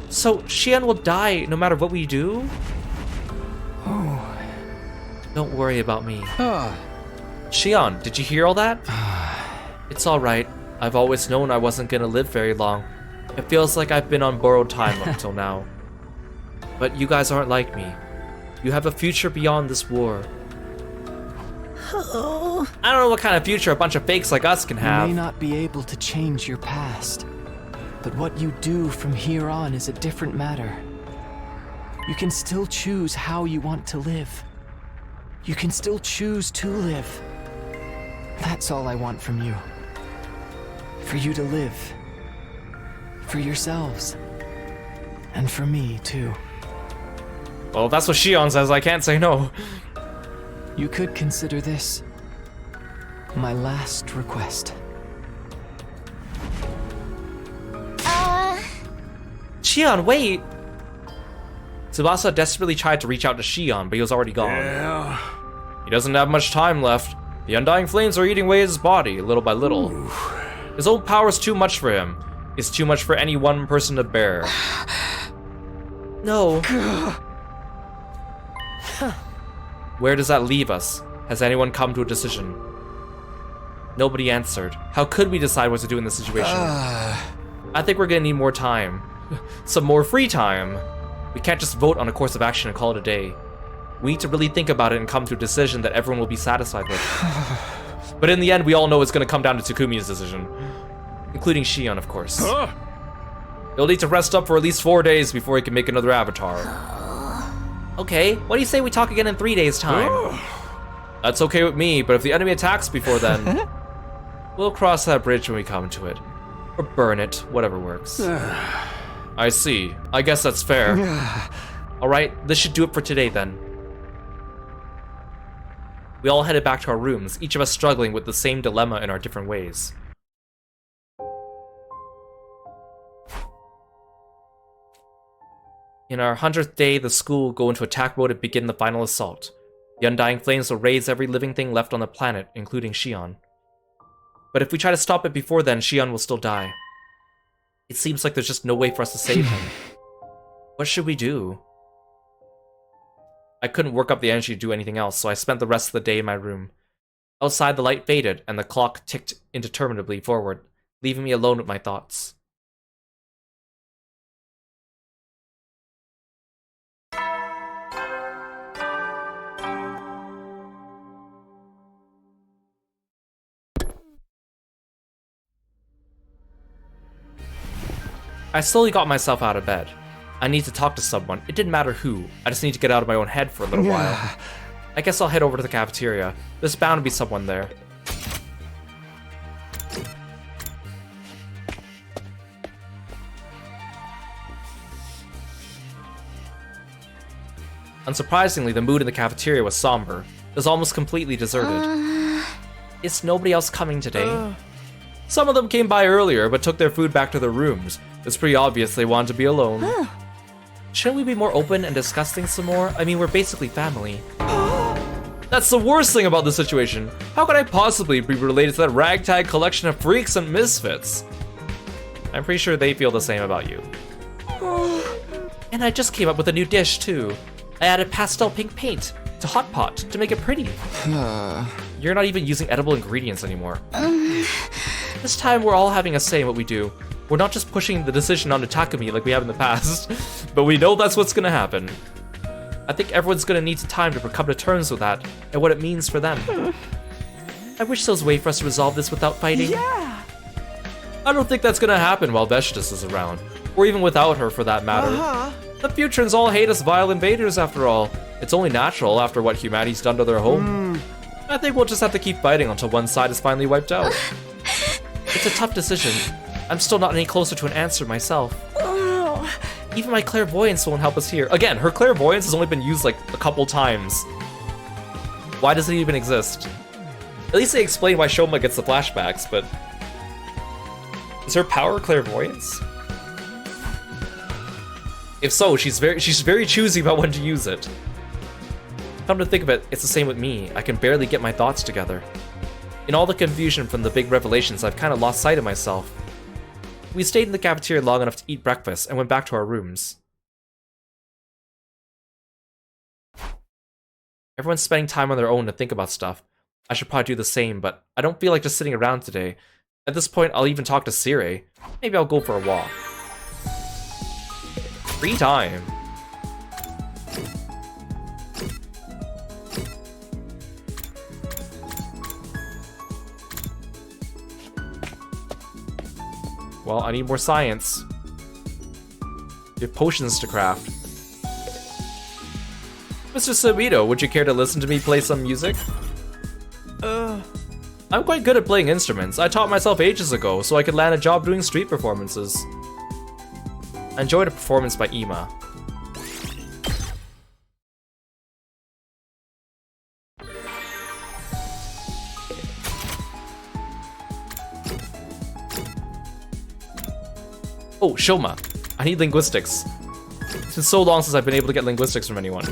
So Shion will die no matter what we do? Don't worry about me. Shion, did you hear all that? It's alright. I've always known I wasn't gonna live very long. It feels like I've been on borrowed time up till now. But you guys aren't like me. You have a future beyond this war. I don't know what kind of future a bunch of fakes like us can have. You may not be able to change your past, but what you do from here on is a different matter. You can still choose how you want to live. You can still choose to live. That's all I want from you. For you to live. For yourselves. And for me, too. Well, if that's what Shion says, I can't say no. You could consider this my last request. Shion, wait! Tsubasa desperately tried to reach out to Shion, but he was already gone. He doesn't have much time left. The undying flames are eating away his body, little by little. His own power is too much for him. It's too much for any one person to bear. No. Where does that leave us? Has anyone come to a decision? Nobody answered. How could we decide what to do in this situation? I think we're gonna need more time. Some more free time. We can't just vote on a course of action and call it a day. We need to really think about it and come to a decision that everyone will be satisfied with. But in the end, we all know it's gonna come down to Takumi's decision. Including Shion, of course. He'll need to rest up for at least 4 days before he can make another avatar. Okay, what do you say we talk again in 3 days' time? That's okay with me, but if the enemy attacks before then, we'll cross that bridge when we come to it. Or burn it, whatever works. I see. I guess that's fair. Alright, this should do it for today then. We all headed back to our rooms, each of us struggling with the same dilemma in our different ways. In our 100th day, the school will go into attack mode and begin the final assault. The undying flames will raise every living thing left on the planet, including Shion. But if we try to stop it before then, Shion will still die. It seems like there's just no way for us to save him. What should we do? I couldn't work up the energy to do anything else, so I spent the rest of the day in my room. Outside, the light faded, and the clock ticked interminably forward, leaving me alone with my thoughts. I slowly got myself out of bed. I need to talk to someone. It didn't matter who. I just need to get out of my own head for a little while. I guess I'll head over to the cafeteria. There's bound to be someone there. Unsurprisingly, the mood in the cafeteria was somber. It was almost completely deserted. Is nobody else coming today? Some of them came by earlier, but took their food back to their rooms. It's pretty obvious they wanted to be alone. Shouldn't we be more open and discuss things some more? I mean, we're basically family. That's the worst thing about this situation. How could I possibly be related to that ragtag collection of freaks and misfits? I'm pretty sure they feel the same about you. And I just came up with a new dish, too. I added pastel pink paint to Hot Pot to make it pretty. You're not even using edible ingredients anymore. This time we're all having a say in what we do. We're not just pushing the decision onto Takumi like we have in the past, but we know that's what's gonna happen. I think everyone's gonna need some time to come to terms with that and what it means for them. I wish there was a way for us to resolve this without fighting. Yeah! I don't think that's gonna happen while Veshtus is around, or even without her for that matter. The Futurans all hate us vile invaders after all. It's only natural after what humanity's done to their home. I think we'll just have to keep fighting until one side is finally wiped out. It's a tough decision. I'm still not any closer to an answer myself. Even my clairvoyance won't help us here. Again, her clairvoyance has only been used like a couple times. Why does it even exist? At least they explain why Shoma gets the flashbacks, but... is her power clairvoyance? If so, she's very choosy about when to use it. Come to think of it, it's the same with me. I can barely get my thoughts together. In all the confusion from the big revelations, I've kind of lost sight of myself. We stayed in the cafeteria long enough to eat breakfast and went back to our rooms. Everyone's spending time on their own to think about stuff. I should probably do the same, but I don't feel like just sitting around today. At this point, I'll even talk to Sire. Maybe I'll go for a walk. Free time. Well, I need more science. We have potions to craft. Mr. Sabito, would you care to listen to me play some music? I'm quite good at playing instruments. I taught myself ages ago, so I could land a job doing street performances. I enjoyed a performance by Ima. Oh, Shoma. I need linguistics. It's been so long since I've been able to get linguistics from anyone.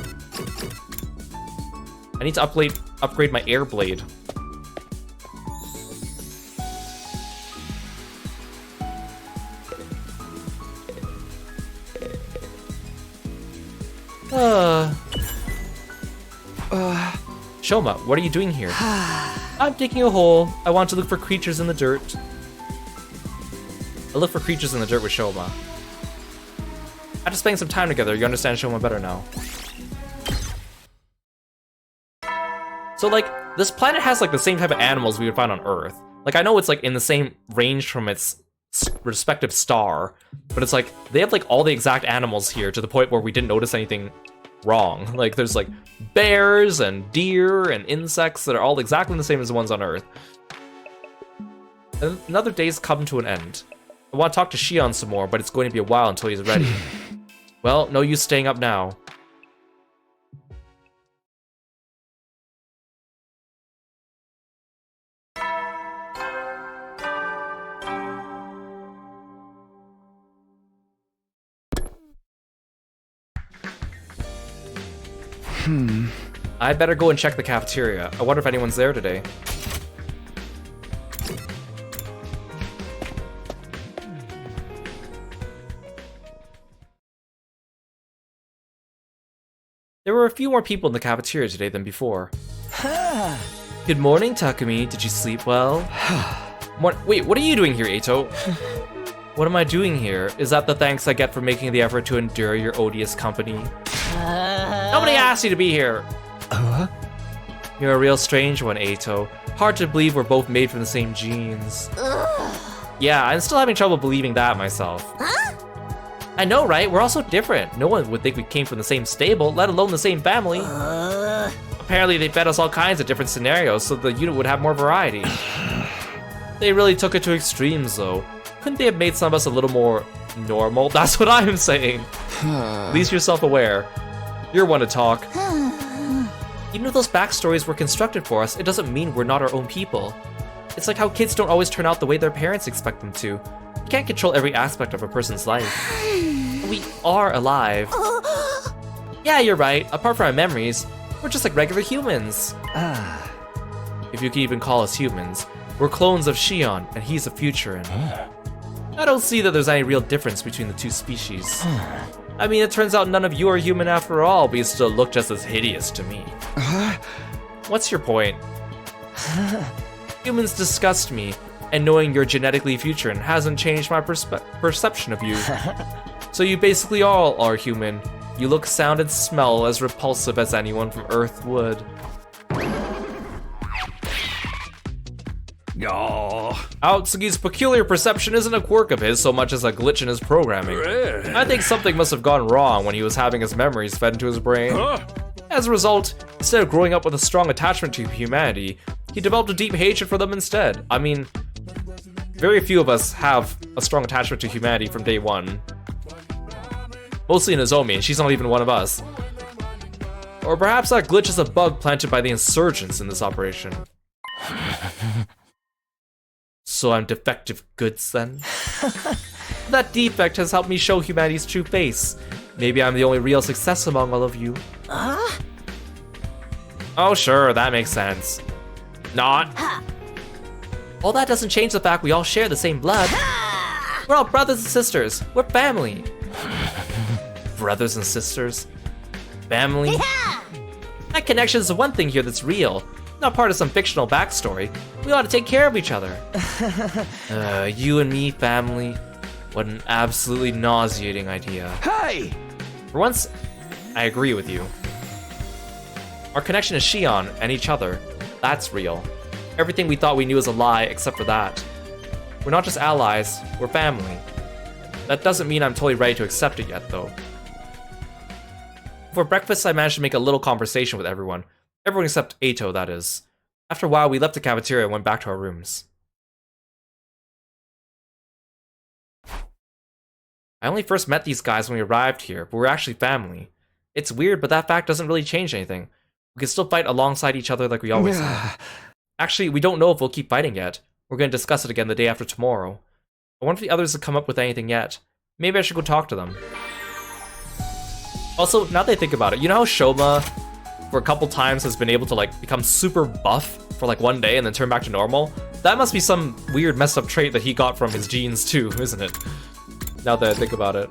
I need to upgrade my air blade. Shoma, what are you doing here? I'm digging a hole. I want to look for creatures in the dirt. I look for creatures in the dirt with Shoma. After spending some time together, you understand Shoma better now. So, like, this planet has, like, the same type of animals we would find on Earth. Like, I know it's, like, in the same range from its respective star, but it's like, they have, like, all the exact animals here to the point where we didn't notice anything wrong. Like, there's, like, bears and deer and insects that are all exactly the same as the ones on Earth. And another day's come to an end. I want to talk to Shion some more, but it's going to be a while until he's ready. Well, no use staying up now. I'd better go and check the cafeteria. I wonder if anyone's there today. There were a few more people in the cafeteria today than before. Good morning, Takumi. Did you sleep well? Wait, what are you doing here, Eito? What am I doing here? Is that the thanks I get for making the effort to endure your odious company? Nobody asked you to be here! You're a real strange one, Eito. Hard to believe we're both made from the same genes. Yeah, I'm still having trouble believing that myself. I know, right? We're also different. No one would think we came from the same stable, let alone the same family. Apparently they fed us all kinds of different scenarios so the unit would have more variety. They really took it to extremes, though. Couldn't they have made some of us a little more normal? That's what I'm saying. At least you're self-aware. You're one to talk. Even if those backstories were constructed for us, it doesn't mean we're not our own people. It's like how kids don't always turn out the way their parents expect them to. You can't control every aspect of a person's life. We are alive. Yeah, you're right. Apart from our memories, we're just like regular humans. If you can even call us humans. We're clones of Shion, and he's a Futurin. I don't see that there's any real difference between the two species. I mean, it turns out none of you are human after all, but you still look just as hideous to me. What's your point? Humans disgust me, and knowing you're genetically Futurin hasn't changed my perception of you. So you basically all are human. You look, sound, and smell as repulsive as anyone from Earth would. Aotsugi's peculiar perception isn't a quirk of his so much as a glitch in his programming. I think something must have gone wrong when he was having his memories fed into his brain. As a result, instead of growing up with a strong attachment to humanity, he developed a deep hatred for them instead. I mean, very few of us have a strong attachment to humanity from day one. Mostly Nozomi, and she's not even one of us. Or perhaps that glitch is a bug planted by the insurgents in this operation. So I'm defective goods then? That defect has helped me show humanity's true face. Maybe I'm the only real success among all of you. Oh sure, that makes sense. Not. Well, that doesn't change the fact we all share the same blood. We're all brothers and sisters. We're family. Brothers and sisters? Family? That connection is the one thing here that's real. Not part of some fictional backstory. We ought to take care of each other. You and me, family. What an absolutely nauseating idea. Hey! For once, I agree with you. Our connection is Shion and each other. That's real. Everything we thought we knew is a lie except for that. We're not just allies, we're family. That doesn't mean I'm totally ready to accept it yet, though. For breakfast, I managed to make a little conversation with everyone. Everyone except Eito, that is. After a while, we left the cafeteria and went back to our rooms. I only first met these guys when we arrived here, but we're actually family. It's weird, but that fact doesn't really change anything. We can still fight alongside each other like we always have. Actually, we don't know if we'll keep fighting yet. We're going to discuss it again the day after tomorrow. I wonder if the others have come up with anything yet. Maybe I should go talk to them. Also, now that I think about it, you know how Shoma, for a couple times, has been able to like become super buff for like one day and then turn back to normal? That must be some weird messed up trait that he got from his genes too, isn't it? Now that I think about it.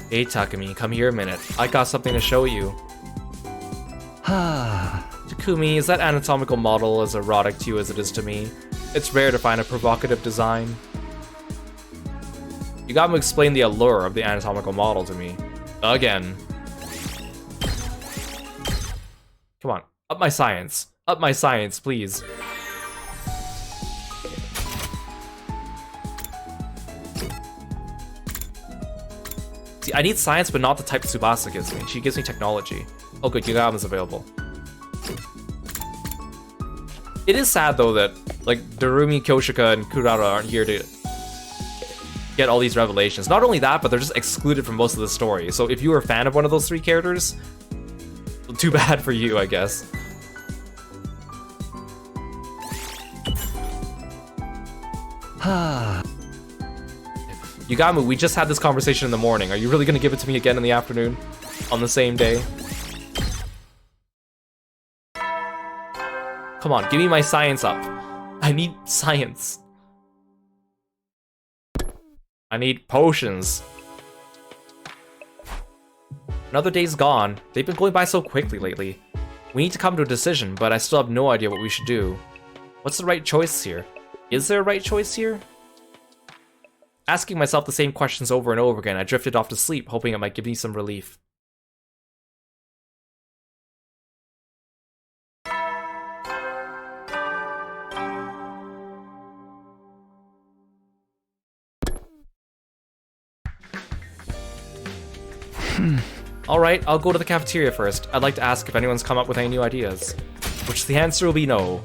Hey Takumi, come here a minute. I got something to show you. Takumi, is that anatomical model as erotic to you as it is to me? It's rare to find a provocative design. You got to explain the allure of the anatomical model to me. Again. Come on, up my science. Up my science, please. See, I need science, but not the type Tsubasa gives me. She gives me technology. Oh good, Yagama's available. It is sad though that, like, Darumi, Kyoshika, and Kurara aren't here to get all these revelations. Not only that, but they're just excluded from most of the story. So if you were a fan of one of those three characters, too bad for you, I guess. Yugamu, we just had this conversation in the morning. Are you really gonna give it to me again in the afternoon? On the same day? Come on, give me my science up. I need science. I need potions. Another day's gone. They've been going by so quickly lately. We need to come to a decision, but I still have no idea what we should do. What's the right choice here? Is there a right choice here? Asking myself the same questions over and over again, I drifted off to sleep, hoping it might give me some relief. Alright, I'll go to the cafeteria first. I'd like to ask if anyone's come up with any new ideas. Which the answer will be no.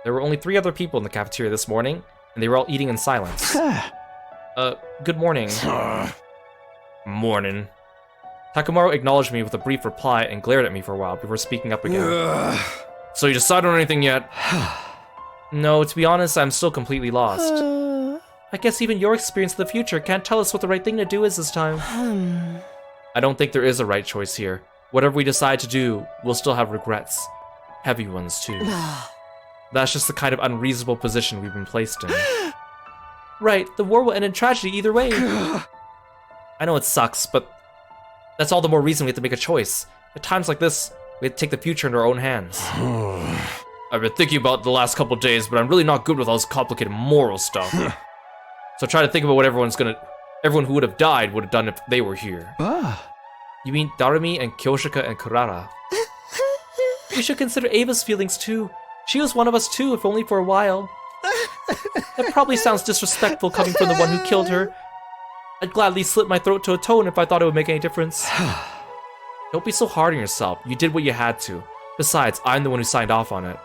There were only 3 other people in the cafeteria this morning, and they were all eating in silence. Good morning. Morning. Takamaru acknowledged me with a brief reply and glared at me for a while before speaking up again. So you decided on anything yet? No, to be honest, I'm still completely lost. I guess even your experience of the future can't tell us what the right thing to do is this time. I don't think there is a right choice here. Whatever we decide to do, we'll still have regrets. Heavy ones, too. That's just the kind of unreasonable position we've been placed in. Right, the war will end in tragedy either way. I know it sucks, but that's all the more reason we have to make a choice. At times like this, we have to take the future into our own hands. I've been thinking about the last couple days, but I'm really not good with all this complicated moral stuff. So try to think about what everyone who would have died would have done if they were here. You mean Darumi and Kyoshika and Kurara? We should consider Ava's feelings too. She was one of us too, if only for a while. That probably sounds disrespectful coming from the one who killed her. I'd gladly slit my throat to atone if I thought it would make any difference. Don't be so hard on yourself. You did what you had to. Besides, I'm the one who signed off on it.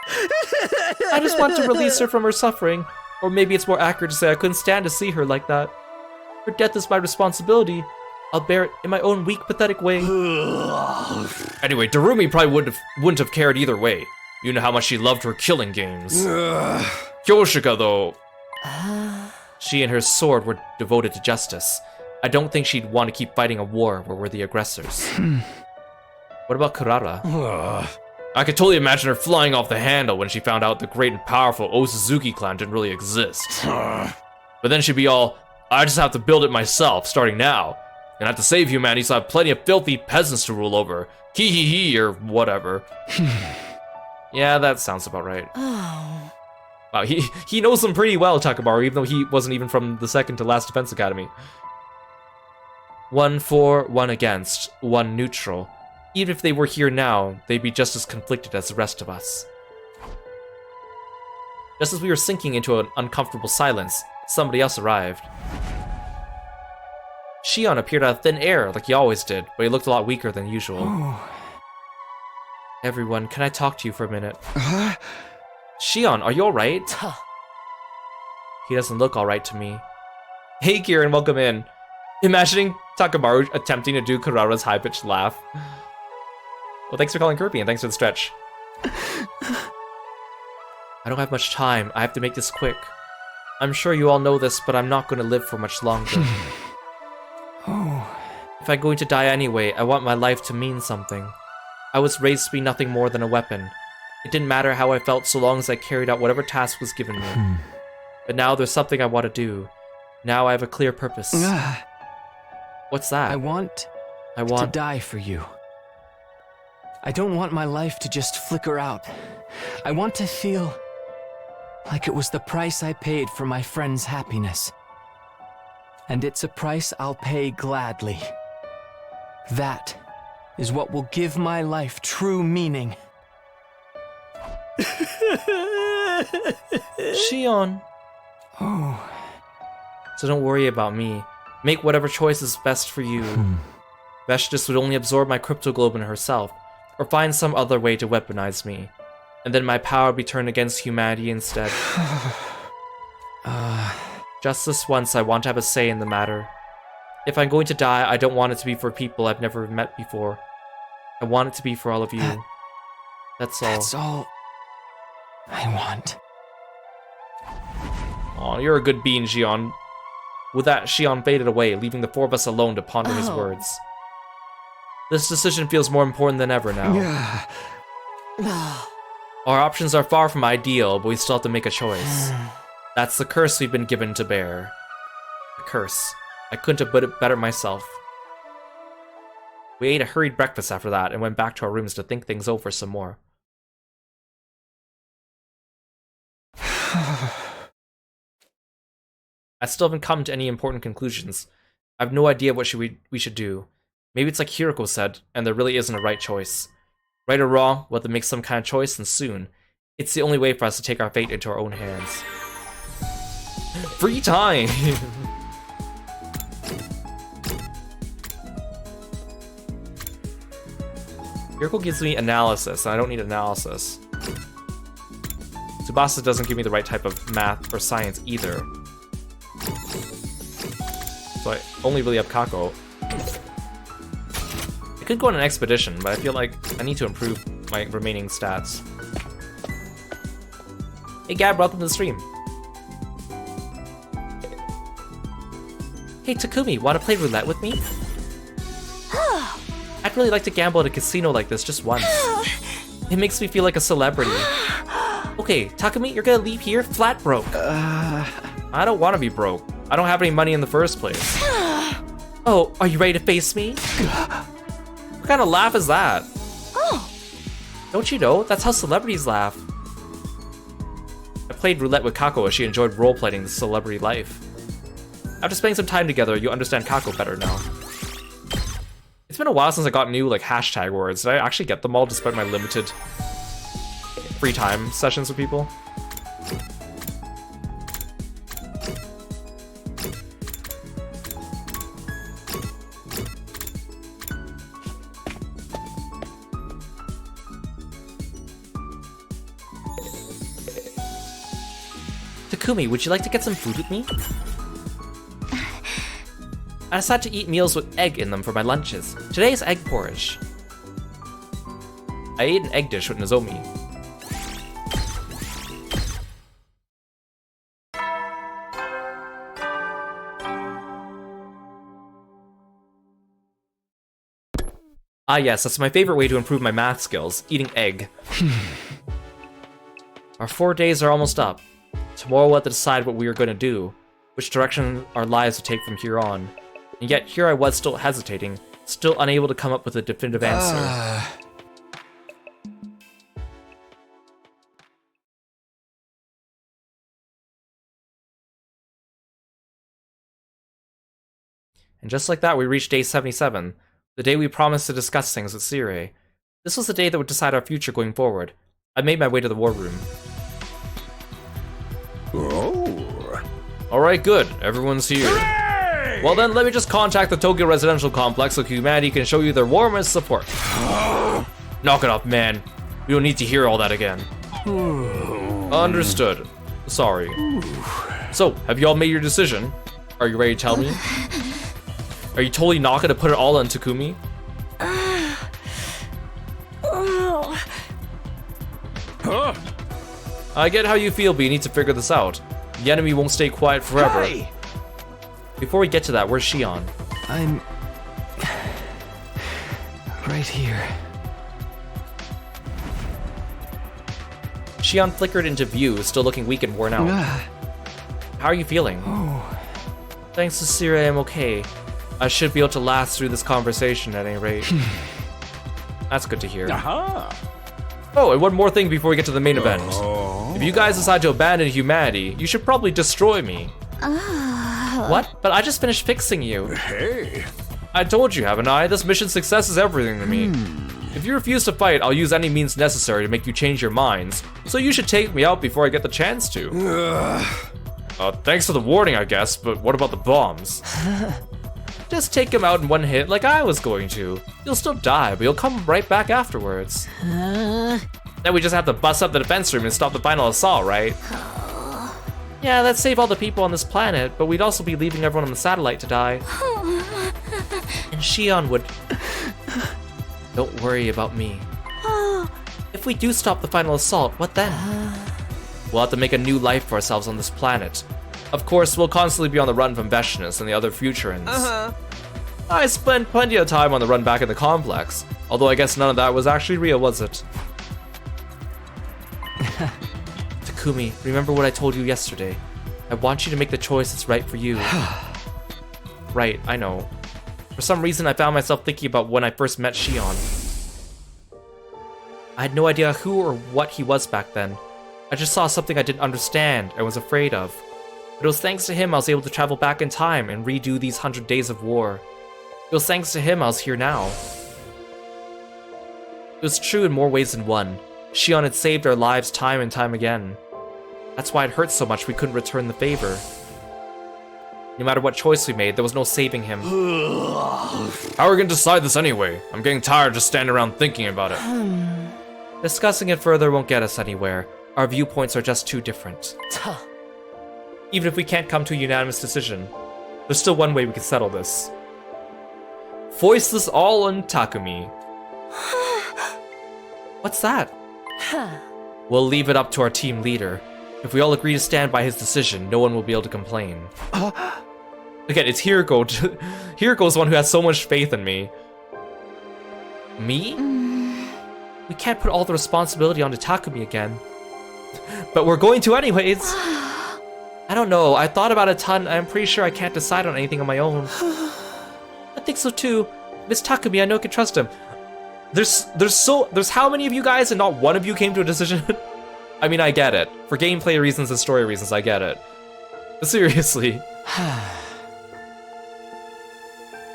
I just want to release her from her suffering. Or maybe it's more accurate to say I couldn't stand to see her like that. Her death is my responsibility. I'll bear it in my own weak, pathetic way. Anyway, Darumi probably wouldn't have cared either way. You know how much she loved her killing games. Kyoshika, though, she and her sword were devoted to justice. I don't think she'd want to keep fighting a war where we're the aggressors. What about Kurara? I could totally imagine her flying off the handle when she found out the great and powerful Osuzuki clan didn't really exist. But then she'd be all, I just have to build it myself, starting now. And I have to save humanity, so I have plenty of filthy peasants to rule over. Hee hee hee, or whatever. Yeah, that sounds about right. Wow, he knows them pretty well, Takamaru, even though he wasn't even from the second to last Defense Academy. 1 for, 1 against, 1 neutral. Even if they were here now, they'd be just as conflicted as the rest of us. Just as we were sinking into an uncomfortable silence, somebody else arrived. Shion appeared out of thin air, like he always did, but he looked a lot weaker than usual. Everyone, can I talk to you for a minute? Shion, are you alright? He doesn't look alright to me. Hey Kieran, welcome in. Imagining Takamaru attempting to do Kurara's high-pitched laugh. Well, thanks for calling Kirby, and thanks for the stretch. I don't have much time. I have to make this quick. I'm sure you all know this, but I'm not going to live for much longer. If I'm going to die anyway, I want my life to mean something. I was raised to be nothing more than a weapon. It didn't matter how I felt so long as I carried out whatever task was given me. But now there's something I want to do. Now I have a clear purpose. What's that? I want to die for you. I don't want my life to just flicker out. I want to feel like it was the price I paid for my friend's happiness. And it's a price I'll pay gladly. That is what will give my life true meaning. Shion. So don't worry about me. Make whatever choice is best for you. Veshtis would only absorb my cryptoglobin herself, or find some other way to weaponize me, and then my power be turned against humanity instead. Just this once, I want to have a say in the matter. If I'm going to die, I don't want it to be for people I've never met before. I want it to be for all of you. That's all. That's all I want. Aw, you're a good bean, Xion. With that, Xion faded away, leaving the four of us alone to ponder his words. This decision feels more important than ever now. Our options are far from ideal, but we still have to make a choice. That's the curse we've been given to bear. A curse. I couldn't have put it better myself. We ate a hurried breakfast after that and went back to our rooms to think things over some more. I still haven't come to any important conclusions. I have no idea what we should do. Maybe it's like Hiroko said, and there really isn't a right choice. Right or wrong, we'll have to make some kind of choice, and soon. It's the only way for us to take our fate into our own hands. Free time! Hiroko gives me analysis, and I don't need analysis. Tsubasa doesn't give me the right type of math or science either. So I only really have Kako. I could go on an expedition, but I feel like I need to improve my remaining stats. Hey Gab, welcome to the stream. Hey Takumi, wanna play roulette with me? I'd really like to gamble at a casino like this just once. It makes me feel like a celebrity. Okay, Takumi, you're gonna leave here flat broke. I don't wanna be broke. I don't have any money in the first place. Oh, are you ready to face me? What kind of laugh is that? Don't you know? That's how celebrities laugh. I played roulette with Kako as she enjoyed role-playing the celebrity life. After spending some time together, you'll understand Kako better now. It's been a while since I got new, like, hashtag words. Did I actually get them all despite my limited free time sessions with people? Takumi, would you like to get some food with me? I decided to eat meals with egg in them for my lunches. Today is egg porridge. I ate an egg dish with Nozomi. Ah yes, that's my favorite way to improve my math skills, eating egg. Our 4 days are almost up. Tomorrow we'll have to decide what we are going to do, which direction our lives will take from here on. And yet here I was still hesitating, still unable to come up with a definitive answer. And just like that, we reached day 77, the day we promised to discuss things with Sirei. This was the day that would decide our future going forward. I made my way to the war room. Oh. Alright, good. Everyone's here. Hooray! Well then, let me just contact the Tokyo Residential Complex so humanity can show you their warmest support. Knock it off, man. We don't need to hear all that again. Understood. Sorry. So, have you all made your decision? Are you ready to tell me? Are you totally not gonna put it all on Takumi? Huh? I get how you feel, but you need to figure this out. The enemy won't stay quiet forever. Hey! Before we get to that, where's Xion? I'm right here. Xion flickered into view, still looking weak and worn out. How are you feeling? Oh. Thanks to Sirei, I'm okay. I should be able to last through this conversation at any rate. That's good to hear. Oh, and one more thing before we get to the main event. If you guys decide to abandon humanity, you should probably destroy me. What? But I just finished fixing you. Hey. I told you, haven't I? This mission's success is everything to me. If you refuse to fight, I'll use any means necessary to make you change your minds. So you should take me out before I get the chance to. Thanks for the warning, I guess, but what about the bombs? Just take him out in one hit like I was going to. You'll still die, but you'll come right back afterwards. Then we just have to bust up the defense room and stop the final assault, right? Yeah, let's save all the people on this planet, but we'd also be leaving everyone on the satellite to die. Shion would... Don't worry about me. If we do stop the final assault, what then? We'll have to make a new life for ourselves on this planet. Of course, we'll constantly be on the run from Veshinus and the other Futurans. I spent plenty of time on the run back in the complex, although I guess none of that was actually real, was it? Takumi, remember what I told you yesterday. I want you to make the choice that's right for you. Right, I know. For some reason, I found myself thinking about when I first met Shion. I had no idea who or what he was back then. I just saw something I didn't understand and was afraid of. But it was thanks to him I was able to travel back in time and redo these 100 days of war. It was thanks to him I was here now. It was true in more ways than one. Shion had saved our lives time and time again. That's why it hurt so much we couldn't return the favor. No matter what choice we made, there was no saving him. How are we gonna decide this anyway? I'm getting tired just standing around thinking about it. Discussing it further won't get us anywhere. Our viewpoints are just too different. Even if we can't come to a unanimous decision, there's still one way we can settle this. Foist this all on Takumi. What's that? We'll leave it up to our team leader. If we all agree to stand by his decision, no one will be able to complain. Again, it's Hiroko. Hiroko's the one who has so much faith in me. Me? We can't put all the responsibility onto Takumi again. But we're going to anyways. I don't know, I thought about it a ton, I'm pretty sure I can't decide on anything on my own. I think so too. Miss Takumi, I know I can trust him. There's how many of you guys and not one of you came to a decision? I mean, I get it. For gameplay reasons and story reasons, I get it. But seriously.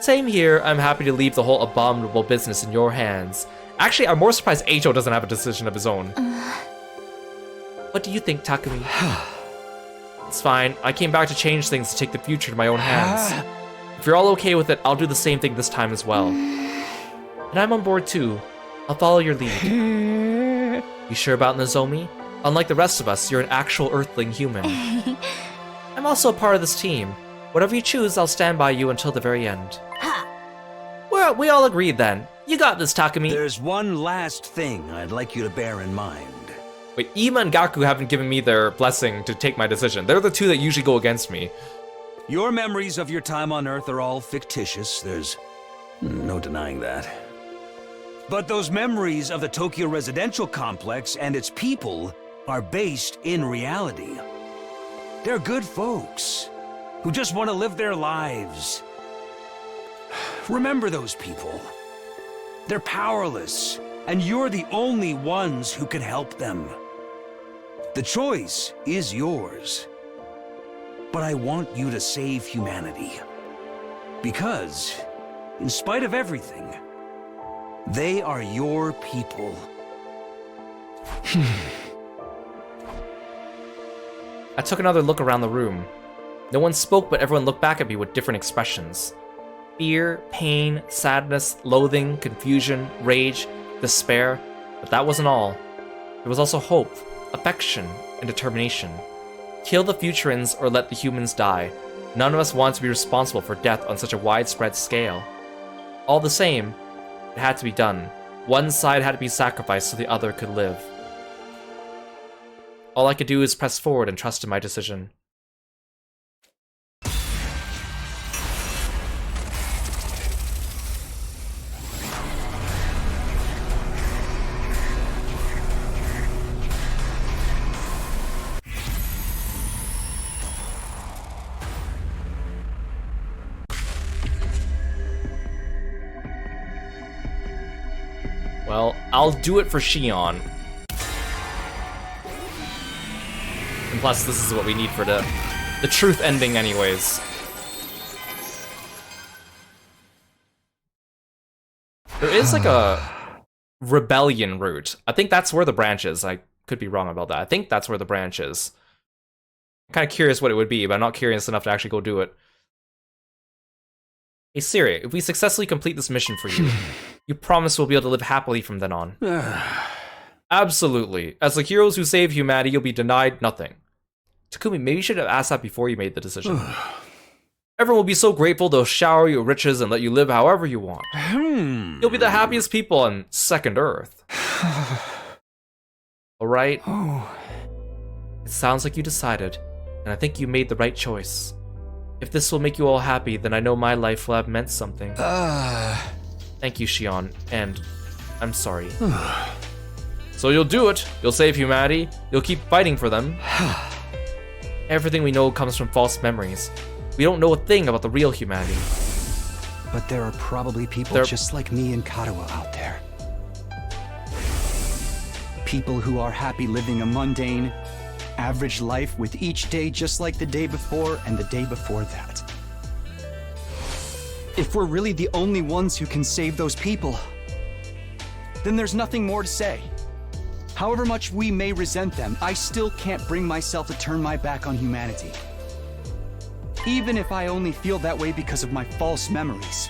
Same here, I'm happy to leave the whole abominable business in your hands. Actually, I'm more surprised Eicho doesn't have a decision of his own. What do you think, Takumi? It's fine, I came back to change things to take the future to my own hands. If you're all okay with it, I'll do the same thing this time as well. And I'm on board too. I'll follow your lead. You sure about Nozomi? Unlike the rest of us, you're an actual Earthling human. I'm also a part of this team. Whatever you choose, I'll stand by you until the very end. We all agreed then. You got this, Takumi. There's one last thing I'd like you to bear in mind. Wait, Ima and Gaku haven't given me their blessing to take my decision. They're the two that usually go against me. Your memories of your time on Earth are all fictitious. There's no denying that. But those memories of the Tokyo residential complex and its people are based in reality. They're good folks who just want to live their lives. Remember those people. They're powerless, and you're the only ones who can help them. The choice is yours. But I want you to save humanity. Because, in spite of everything, they are your people. I took another look around the room. No one spoke, but everyone looked back at me with different expressions. Fear, pain, sadness, loathing, confusion, rage, despair. But that wasn't all. There was also hope, affection, and determination. Kill the Futurans or let the humans die. None of us want to be responsible for death on such a widespread scale. All the same, it had to be done. One side had to be sacrificed so the other could live. All I could do is press forward and trust in my decision. Well, I'll do it for Shion. And plus, this is what we need for the truth ending anyways. There is like a rebellion route. I think that's where the branch is. I could be wrong about that. I think that's where the branch is. I'm kind of curious what it would be, but I'm not curious enough to actually go do it. Hey Siri, if we successfully complete this mission for you, you promise we'll be able to live happily from then on. Absolutely. As the heroes who save humanity, you'll be denied nothing. Takumi, maybe you should have asked that before you made the decision. Everyone will be so grateful they'll shower you with riches and let you live however you want. You'll be the happiest people on Second Earth. Alright? It sounds like you decided, and I think you made the right choice. If this will make you all happy, then I know my life will have meant something. Thank you, Shion, and I'm sorry. So you'll do it. You'll save humanity. You'll keep fighting for them. Everything we know comes from false memories. We don't know a thing about the real humanity. But there are probably people just like me and Katawa out there. People who are happy living a mundane, average life with each day just like the day before and the day before that. If we're really the only ones who can save those people, then there's nothing more to say. However much we may resent them, I still can't bring myself to turn my back on humanity. Even if I only feel that way because of my false memories,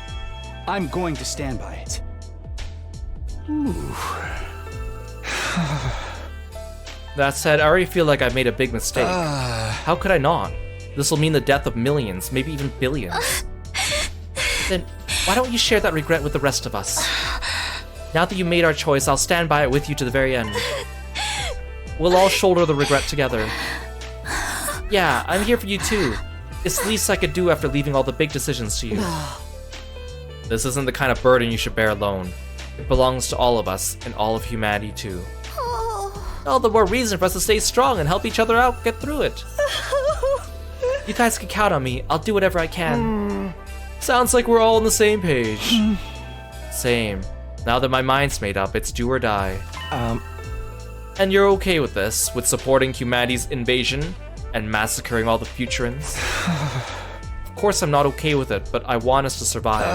I'm going to stand by it. That said, I already feel like I've made a big mistake. How could I not? This will mean the death of millions, maybe even billions. Then why don't you share that regret with the rest of us? Now that you made our choice, I'll stand by it with you to the very end. We'll all shoulder the regret together. Yeah, I'm here for you too. It's the least I could do after leaving all the big decisions to you. This isn't the kind of burden you should bear alone. It belongs to all of us, and all of humanity too. All the more reason for us to stay strong and help each other out get through it. You guys can count on me. I'll do whatever I can. Sounds like we're all on the same page. Same. Now that my mind's made up, it's do or die. And you're okay with this, with supporting humanity's invasion and massacring all the Futurans? Of course I'm not okay with it, but I want us to survive.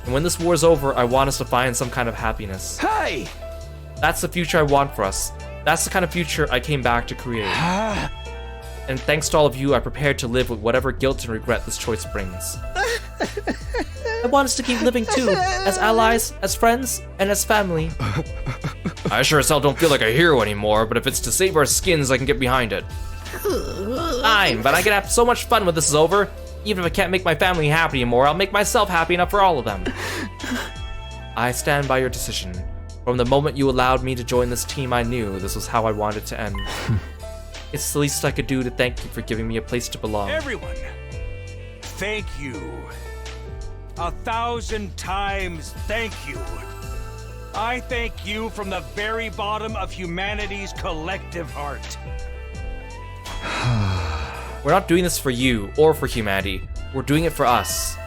And when this war's over, I want us to find some kind of happiness. Hey! That's the future I want for us. That's the kind of future I came back to create. And thanks to all of you, I'm prepared to live with whatever guilt and regret this choice brings. I want us to keep living too, as allies, as friends, and as family. I sure as hell don't feel like a hero anymore, but if it's to save our skins, I can get behind it. Fine, but I can have so much fun when this is over. Even if I can't make my family happy anymore, I'll make myself happy enough for all of them. I stand by your decision. From the moment you allowed me to join this team, I knew this was how I wanted to end. It's the least I could do to thank you for giving me a place to belong. Everyone, thank you. 1,000 times thank you. I thank you from the very bottom of humanity's collective heart. We're not doing this for you or for humanity. We're doing it for us.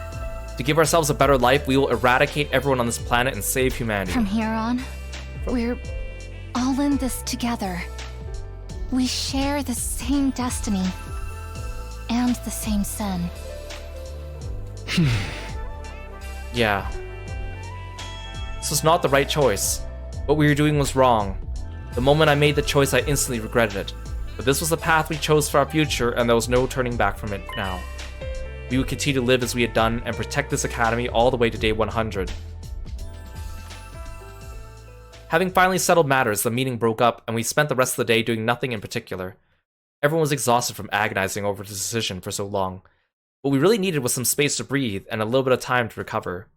To give ourselves a better life, we will eradicate everyone on this planet and save humanity. From here on, we're all in this together. We share the same destiny and the same sin. Yeah. This was not the right choice. What we were doing was wrong. The moment I made the choice, I instantly regretted it. But this was the path we chose for our future, and there was no turning back from it now. We would continue to live as we had done and protect this academy all the way to day 100. Having finally settled matters, the meeting broke up, and we spent the rest of the day doing nothing in particular. Everyone was exhausted from agonizing over the decision for so long. What we really needed was some space to breathe and a little bit of time to recover.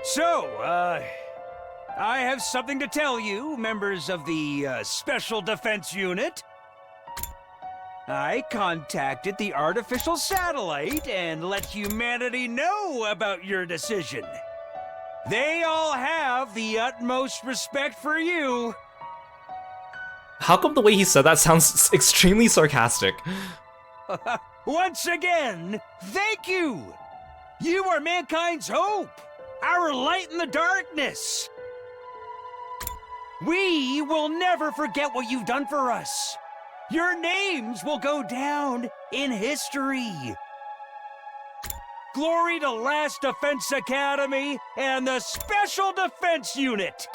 So, I have something to tell you, members of the Special Defense Unit. I contacted the artificial satellite and let humanity know about your decision. They all have the utmost respect for you. How come the way he said that sounds extremely sarcastic? Once again, thank you! You are mankind's hope, our light in the darkness. We will never forget what you've done for us. Your names will go down in history. Glory to Last Defense Academy and the Special Defense Unit!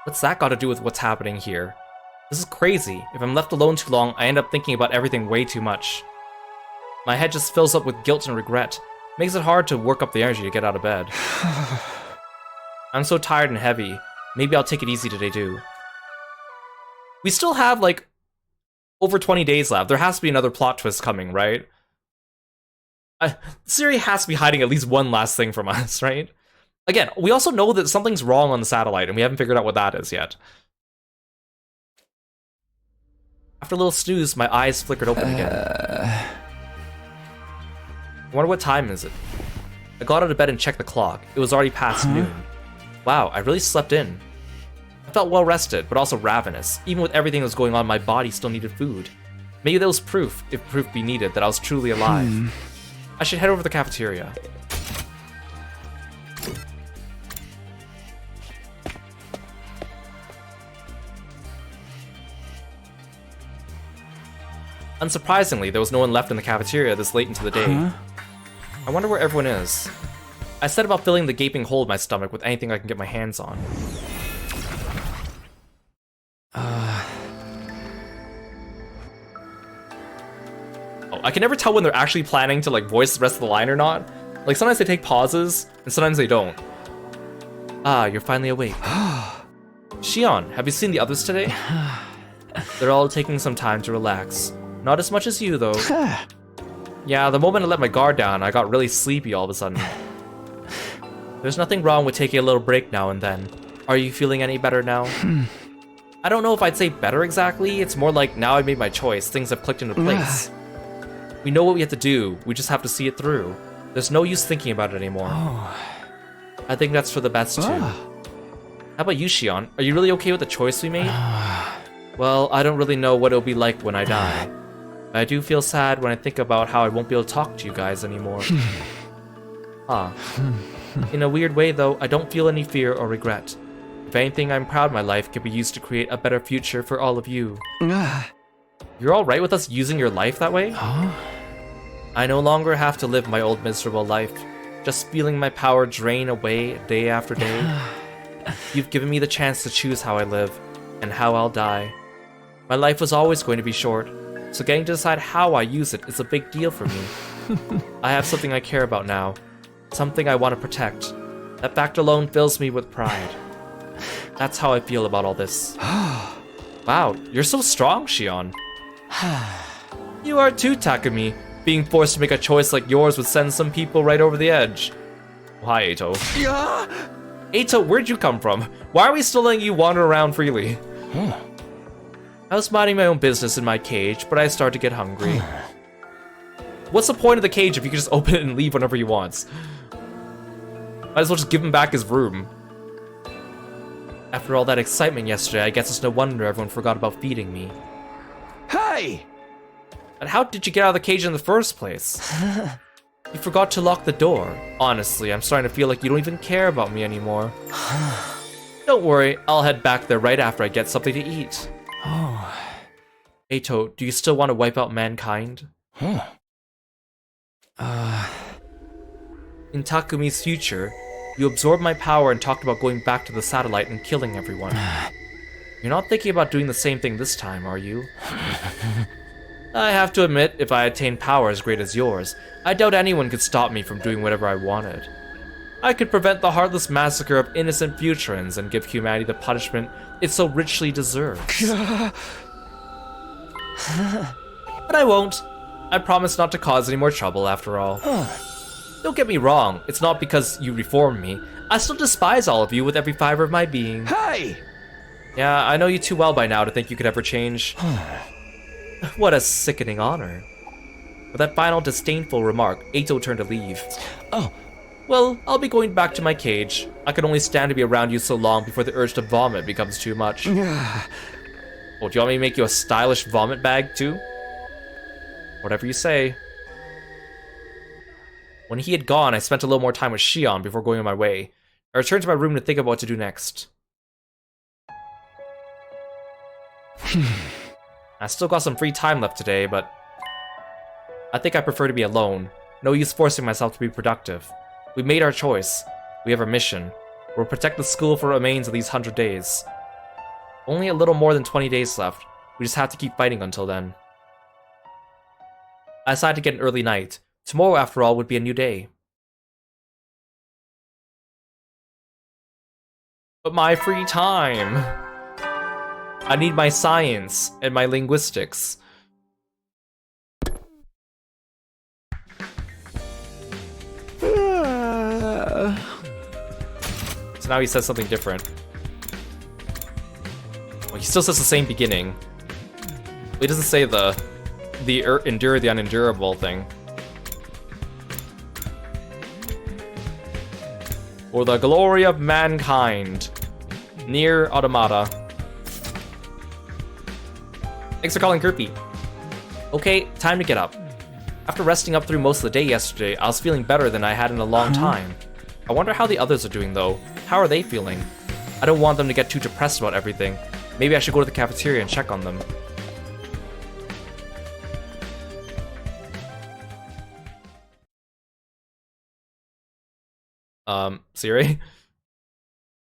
What's that got to do with what's happening here? This is crazy. If I'm left alone too long, I end up thinking about everything way too much. My head just fills up with guilt and regret. Makes it hard to work up the energy to get out of bed. I'm so tired and heavy. Maybe I'll take it easy today too. We still have, like, over 20 days left. There has to be another plot twist coming, right? Siri has to be hiding at least one last thing from us, right? Again, we also know that something's wrong on the satellite, and we haven't figured out what that is yet. After a little snooze, my eyes flickered open again. I wonder what time is it? I got out of bed and checked the clock. It was already past noon. Wow, I really slept in. I felt well rested, but also ravenous. Even with everything that was going on, my body still needed food. Maybe that was proof, if proof be needed, that I was truly alive. I should head over to the cafeteria. Unsurprisingly, there was no one left in the cafeteria this late into the day. I wonder where everyone is. I set about filling the gaping hole in my stomach with anything I can get my hands on. Oh, I can never tell when they're actually planning to like voice the rest of the line or not. Like sometimes they take pauses, and sometimes they don't. Ah, you're finally awake. Shion, have you seen the others today? They're all taking some time to relax. Not as much as you, though. Yeah, the moment I let my guard down, I got really sleepy all of a sudden. There's nothing wrong with taking a little break now and then. Are you feeling any better now? I don't know if I'd say better exactly. It's more like now I've made my choice. Things have clicked into place. We know what we have to do. We just have to see it through. There's no use thinking about it anymore. I think that's for the best, too. How about you, Shion? Are you really okay with the choice we made? Well, I don't really know what it'll be like when I die. I do feel sad when I think about how I won't be able to talk to you guys anymore. In a weird way, though, I don't feel any fear or regret. If anything, I'm proud my life can be used to create a better future for all of you. You're alright with us using your life that way? I no longer have to live my old miserable life, just feeling my power drain away day after day. You've given me the chance to choose how I live, and how I'll die. My life was always going to be short, so getting to decide how I use it is a big deal for me. I have something I care about now, something I want to protect. That fact alone fills me with pride. That's how I feel about all this. Wow, you're so strong, Shion. You are too, Takumi. Being forced to make a choice like yours would send some people right over the edge. Oh, hi, Eito. Eito, where'd you come from? Why are we still letting you wander around freely? I was minding my own business in my cage, but I started to get hungry. What's the point of the cage if you can just open it and leave whenever he wants? Might as well just give him back his room. After all that excitement yesterday, I guess it's no wonder everyone forgot about feeding me. Hey! And how did you get out of the cage in the first place? You forgot to lock the door. Honestly, I'm starting to feel like you don't even care about me anymore. Don't worry, I'll head back there right after I get something to eat. Eito, do you still want to wipe out mankind? In Takumi's future, you absorbed my power and talked about going back to the satellite and killing everyone. You're not thinking about doing the same thing this time, are you? I have to admit, if I attained power as great as yours, I doubt anyone could stop me from doing whatever I wanted. I could prevent the heartless massacre of innocent Futurans and give humanity the punishment it so richly deserves. But I won't. I promise not to cause any more trouble after all. Don't get me wrong, it's not because you reformed me. I still despise all of you with every fiber of my being. Hey! Yeah, I know you too well by now to think you could ever change. What a sickening honor. With that final disdainful remark, Eito turned to leave. Well, I'll be going back to my cage. I can only stand to be around you so long before the urge to vomit becomes too much. Oh, do you want me to make you a stylish vomit bag, too? Whatever you say. When he had gone, I spent a little more time with Shion before going on my way. I returned to my room to think about what to do next. I still got some free time left today, but I think I prefer to be alone. No use forcing myself to be productive. We made our choice. We have our mission. We'll protect the school for the remains of these 100 days. Only a little more than 20 days left. We just have to keep fighting until then. I decided to get an early night. Tomorrow, after all, would be a new day. But my free time! I need my science and my linguistics. So now he says something different. Well, he still says the same beginning. He doesn't say the endure the unendurable thing. For the glory of mankind. Near Automata. Thanks for calling Kirby. Okay, time to get up. After resting up through most of the day yesterday, I was feeling better than I had in a long time. I wonder how the others are doing though. How are they feeling? I don't want them to get too depressed about everything. Maybe I should go to the cafeteria and check on them. Siri?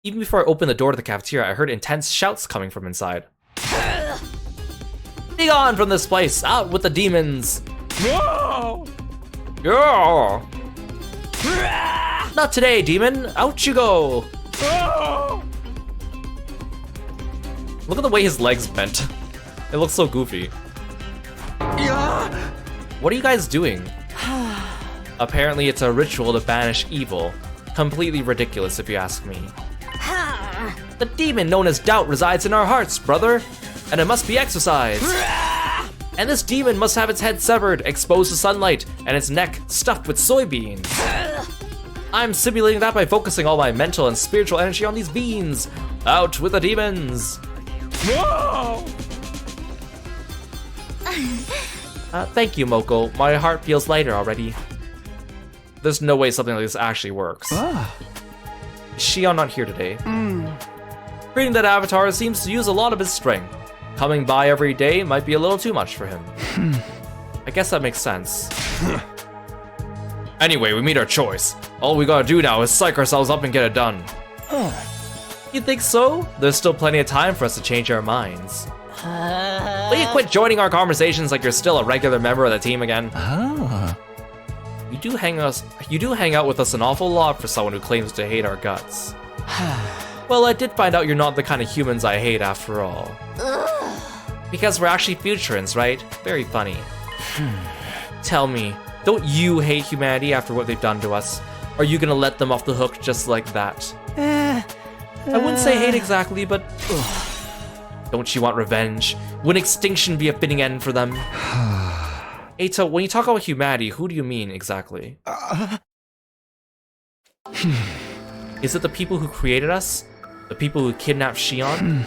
Even before I opened the door to the cafeteria, I heard intense shouts coming from inside. Be gone from this place! Out with the demons! No! Yeah! Not today, demon! Out you go! Oh! Look at the way his legs bent. It looks so goofy. Yeah. What are you guys doing? Apparently it's a ritual to banish evil. Completely ridiculous if you ask me. The demon known as doubt resides in our hearts, brother, and it must be exorcised. And this demon must have its head severed, exposed to sunlight, and its neck stuffed with soybeans. I'm simulating that by focusing all my mental and spiritual energy on these beans. Out with the demons! Whoa! Thank you, Moko. My heart feels lighter already. There's no way something like this actually works. Is Shion not here today? Creating that avatar seems to use a lot of his strength. Coming by every day might be a little too much for him. I guess that makes sense. Anyway, we made our choice. All we gotta do now is psych ourselves up and get it done. You think so? There's still plenty of time for us to change our minds. Will you quit joining our conversations like you're still a regular member of the team again? You do hang out with us an awful lot for someone who claims to hate our guts. Well, I did find out you're not the kind of humans I hate after all. Because we're actually Futurans, right? Very funny. Tell me, don't you hate humanity after what they've done to us? Are you gonna let them off the hook just like that? I wouldn't say hate exactly, but... Don't you want revenge? Wouldn't extinction be a fitting end for them? Eita, when you talk about humanity, who do you mean exactly? Is it the people who created us? The people who kidnapped Shion?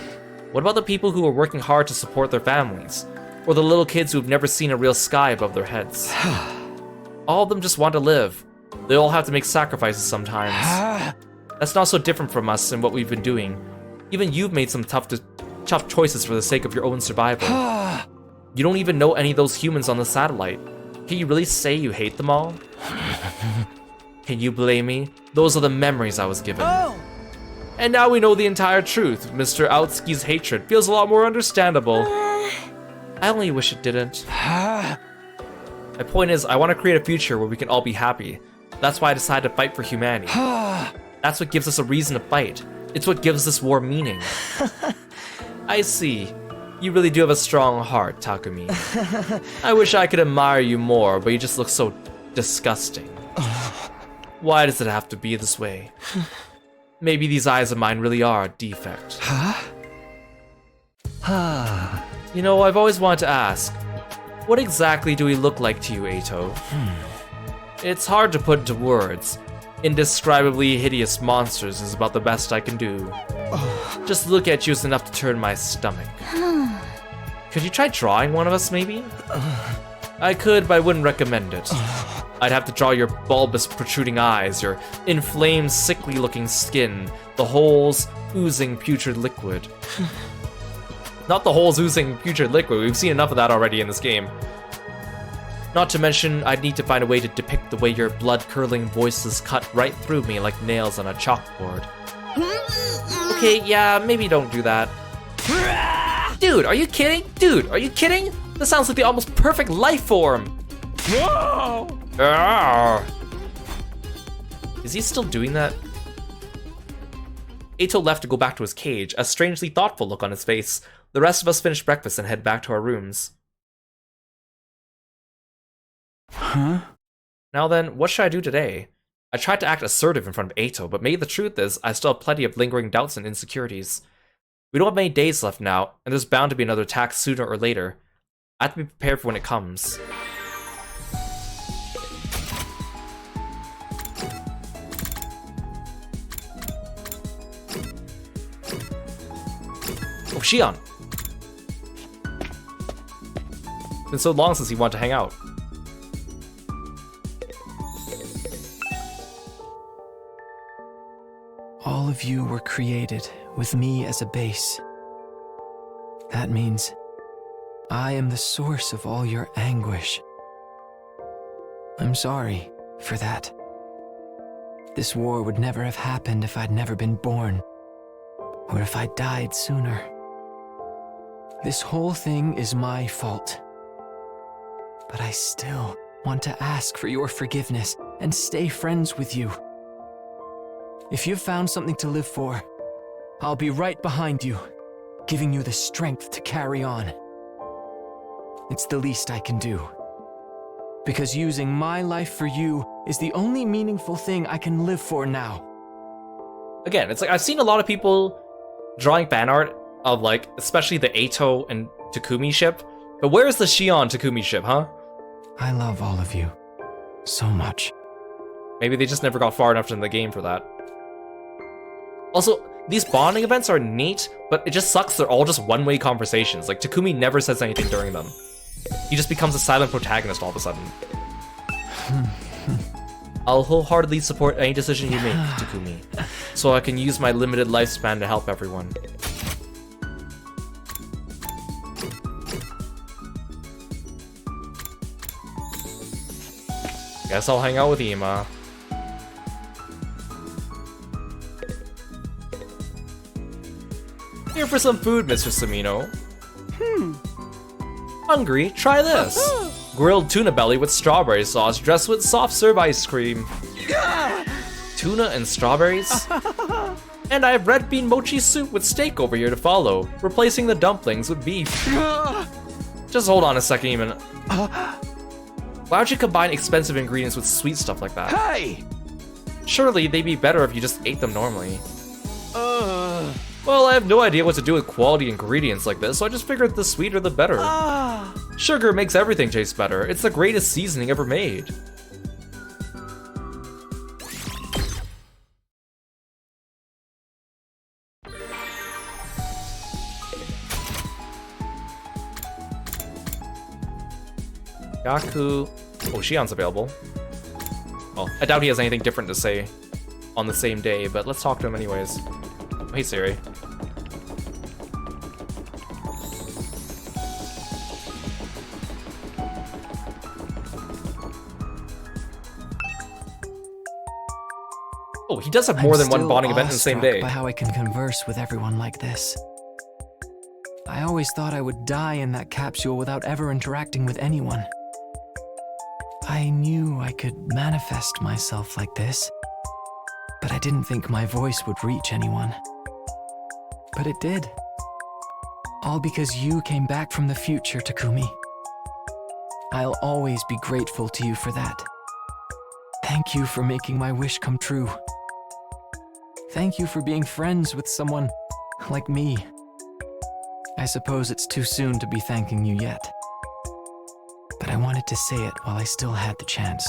What about the people who are working hard to support their families? Or the little kids who've never seen a real sky above their heads? All of them just want to live. They all have to make sacrifices sometimes. That's not so different from us and what we've been doing. Even you've made some tough choices for the sake of your own survival. You don't even know any of those humans on the satellite. Can you really say you hate them all? Can you blame me? Those are the memories I was given. And now we know the entire truth. Mr. Outski's hatred feels a lot more understandable. I only wish it didn't. My point is, I want to create a future where we can all be happy. That's why I decided to fight for humanity. That's what gives us a reason to fight. It's what gives this war meaning. I see. You really do have a strong heart, Takumi. I wish I could admire you more, but you just look so disgusting. Why does it have to be this way? Maybe these eyes of mine really are a defect. You know, I've always wanted to ask, what exactly do we look like to you, Eito? It's hard to put into words. Indescribably hideous monsters is about the best I can do. Just look at you is enough to turn my stomach. Could you try drawing one of us, maybe? I could, but I wouldn't recommend it. I'd have to draw your bulbous protruding eyes, your inflamed, sickly-looking skin, the holes oozing putrid liquid. Not the holes oozing putrid liquid, we've seen enough of that already in this game. Not to mention, I'd need to find a way to depict the way your blood-curdling voices cut right through me like nails on a chalkboard. Okay, yeah, maybe don't do that. Dude, are you kidding? Dude, are you kidding? This sounds like the almost perfect life form. Whoa! Is he still doing that? Eito left to go back to his cage, a strangely thoughtful look on his face. The rest of us finished breakfast and head back to our rooms. Huh? Now then, what should I do today? I tried to act assertive in front of Eito, but maybe the truth is, I still have plenty of lingering doubts and insecurities. We don't have many days left now, and there's bound to be another attack sooner or later. I have to be prepared for when it comes. Oh, Shion! It's been so long since he wanted to hang out. All of you were created with me as a base. That means I am the source of all your anguish. I'm sorry for that. This war would never have happened if I'd never been born, or if I died sooner. This whole thing is my fault. But I still want to ask for your forgiveness and stay friends with you. If you've found something to live for, I'll be right behind you, giving you the strength to carry on. It's the least I can do. Because using my life for you is the only meaningful thing I can live for now. Again, it's like I've seen a lot of people drawing fan art of like, especially the Eito and Takumi ship, but where's the Shion Takumi ship, huh? I love all of you so much. Maybe they just never got far enough in the game for that. Also, these bonding events are neat, but it just sucks they're all just one-way conversations. Like, Takumi never says anything during them. He just becomes a silent protagonist all of a sudden. I'll wholeheartedly support any decision you make, Takumi, so I can use my limited lifespan to help everyone. Guess I'll hang out with Ima. Here for some food, Mr. Samino. Hungry? Try this. Grilled tuna belly with strawberry sauce dressed with soft serve ice cream. Tuna and strawberries? And I have red bean mochi soup with steak over here to follow, replacing the dumplings with beef. Just hold on a second, even. Why would you combine expensive ingredients with sweet stuff like that? Hey! Surely they'd be better if you just ate them normally. Well, I have no idea what to do with quality ingredients like this, so I just figured the sweeter the better. Sugar makes everything taste better. It's the greatest seasoning ever made. Yaku... Oh, Shion's available. Well, I doubt he has anything different to say on the same day, but let's talk to him anyways. Oh, hey, Siri. Oh, he does have more than one bonding event in the same day. By how I can converse with everyone like this. I always thought I would die in that capsule without ever interacting with anyone. I knew I could manifest myself like this, but I didn't think my voice would reach anyone. But it did. All because you came back from the future, Takumi. I'll always be grateful to you for that. Thank you for making my wish come true. Thank you for being friends with someone like me. I suppose it's too soon to be thanking you yet. But I wanted to say it while I still had the chance.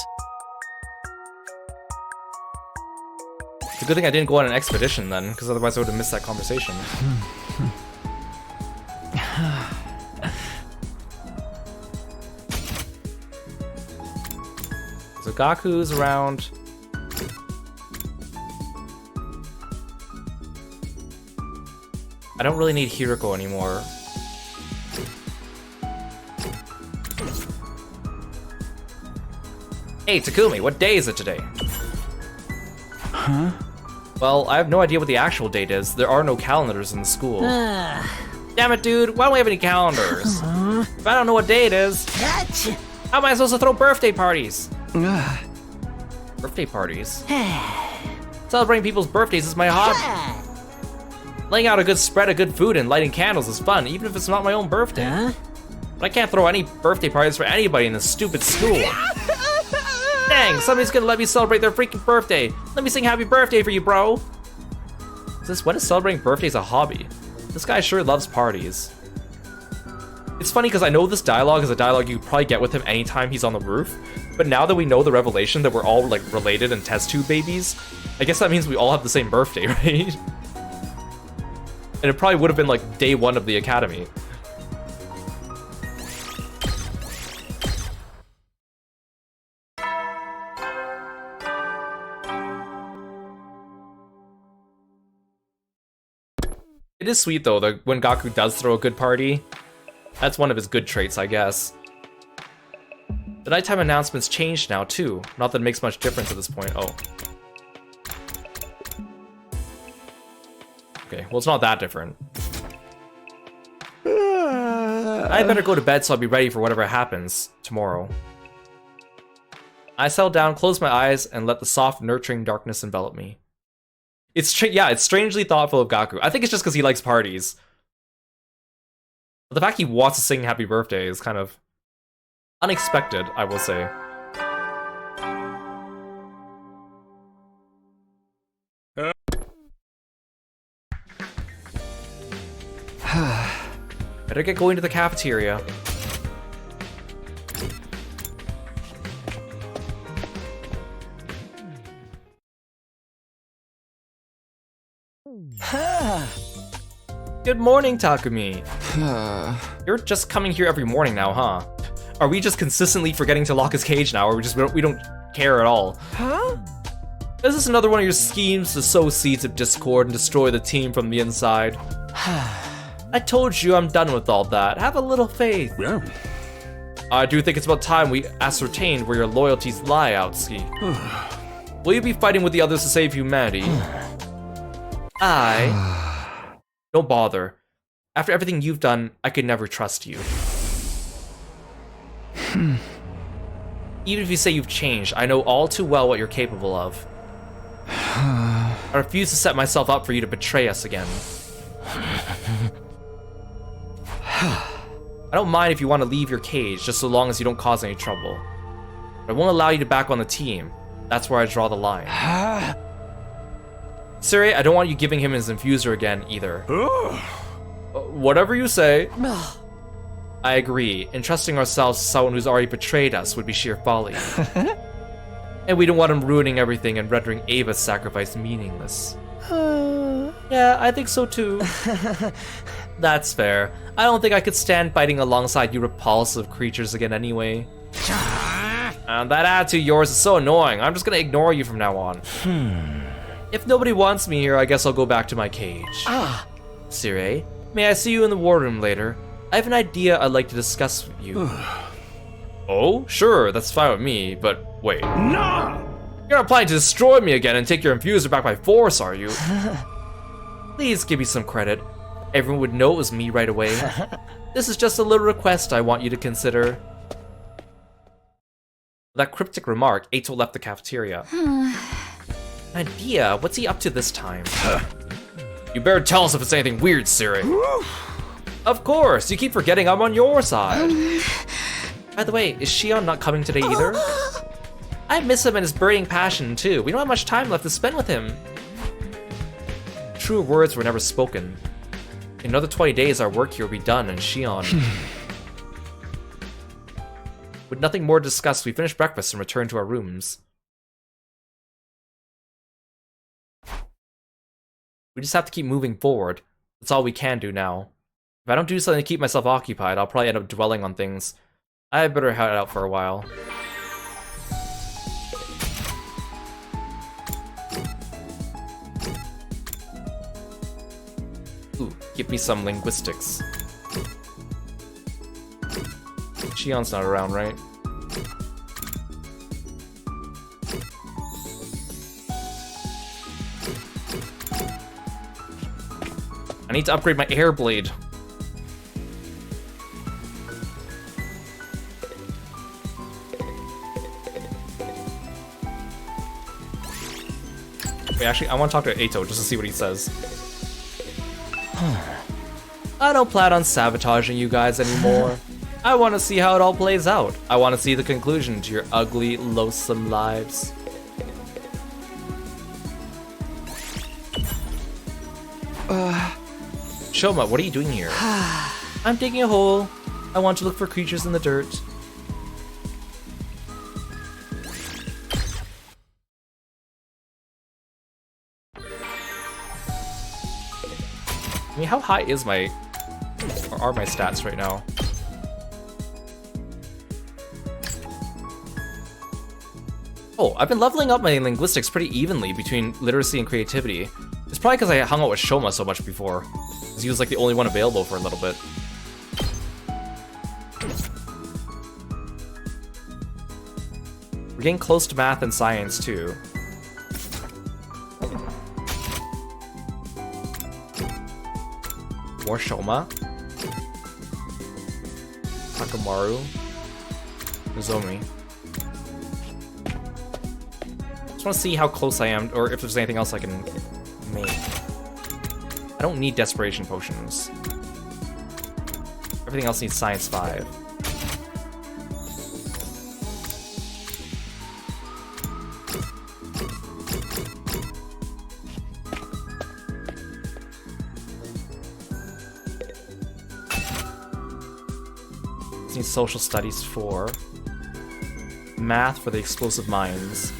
It's a good thing I didn't go on an expedition then, because otherwise I would have missed that conversation. So Gaku's around. I don't really need Hiroko anymore. Hey, Takumi, what day is it today? Huh? Well, I have no idea what the actual date is. There are no calendars in the school. Damn it, dude. Why don't we have any calendars? If I don't know what day it is, how am I supposed to throw birthday parties? Birthday parties? Celebrating people's birthdays is my hobby. Laying out a good spread of good food and lighting candles is fun, even if it's not my own birthday. But I can't throw any birthday parties for anybody in this stupid school. Dang, somebody's gonna let me celebrate their freaking birthday. Let me sing happy birthday for you, bro. When is celebrating birthdays a hobby? This guy sure loves parties. It's funny because I know this dialogue is a dialogue you probably get with him anytime he's on the roof, but now that we know the revelation that we're all like related and test tube babies, I guess that means we all have the same birthday, right? And it probably would have been like day 1 of the academy. It is sweet though that when Gaku does throw a good party. That's one of his good traits, I guess. The nighttime announcements changed now too. Not that it makes much difference at this point. Oh. Okay, well it's not that different. I better go to bed so I'll be ready for whatever happens tomorrow. I settle down, close my eyes, and let the soft, nurturing darkness envelop me. It's strangely thoughtful of Gaku. I think it's just because he likes parties. But the fact he wants to sing happy birthday is kind of unexpected, I will say. Better get going to the cafeteria. Good morning, Takumi. You're just coming here every morning now, huh? Are we just consistently forgetting to lock his cage now, or we don't care at all? Huh? Is this another one of your schemes to sow seeds of discord and destroy the team from the inside? I told you I'm done with all that. Have a little faith. Yeah. I do think it's about time we ascertained where your loyalties lie, Outski. Will you be fighting with the others to save humanity? Don't bother. After everything you've done, I could never trust you. Even if you say you've changed, I know all too well what you're capable of. I refuse to set myself up for you to betray us again. I don't mind if you want to leave your cage, just so long as you don't cause any trouble. But I won't allow you to back on the team. That's where I draw the line. Siri, I don't want you giving him his infuser again, either. Whatever you say. I agree. Entrusting ourselves to someone who's already betrayed us would be sheer folly. And we don't want him ruining everything and rendering Ava's sacrifice meaningless. Yeah, I think so too. That's fair. I don't think I could stand fighting alongside you repulsive creatures again anyway. That attitude of yours is so annoying. I'm just gonna ignore you from now on. If nobody wants me here, I guess I'll go back to my cage. Sire, may I see you in the war room later? I have an idea I'd like to discuss with you. Oh, sure, that's fine with me, but wait. No! You're not planning to destroy me again and take your infuser back by force, are you? Please give me some credit. Everyone would know it was me right away. This is just a little request I want you to consider. With that cryptic remark, Eito left the cafeteria. Idea? What's he up to this time? You better tell us if it's anything weird, Siri. Of course, you keep forgetting I'm on your side. By the way, is Shion not coming today either? I miss him and his burning passion too. We don't have much time left to spend with him. Truer words were never spoken. In another 20 days, our work here will be done, and Shion. With nothing more to discuss, we finish breakfast and return to our rooms. We just have to keep moving forward. That's all we can do now. If I don't do something to keep myself occupied, I'll probably end up dwelling on things. I better head out for a while. Ooh, give me some linguistics. Shion's not around, right? I need to upgrade my air blade. Wait, actually, I want to talk to Eito just to see what he says. I don't plan on sabotaging you guys anymore. I want to see how it all plays out. I want to see the conclusion to your ugly, loathsome lives. Shoma, what are you doing here? I'm digging a hole. I want to look for creatures in the dirt. I mean, how high is my... or are my stats right now? Oh, I've been leveling up my linguistics pretty evenly between literacy and creativity. It's probably because I hung out with Shoma so much before. Because he was like the only one available for a little bit. We're getting close to math and science too. More Shoma. Takamaru. Nozomi. Just want to see how close I am, or if there's anything else I can make. I don't need desperation potions. Everything else needs science 5. This needs social studies 4. Math for the explosive minds.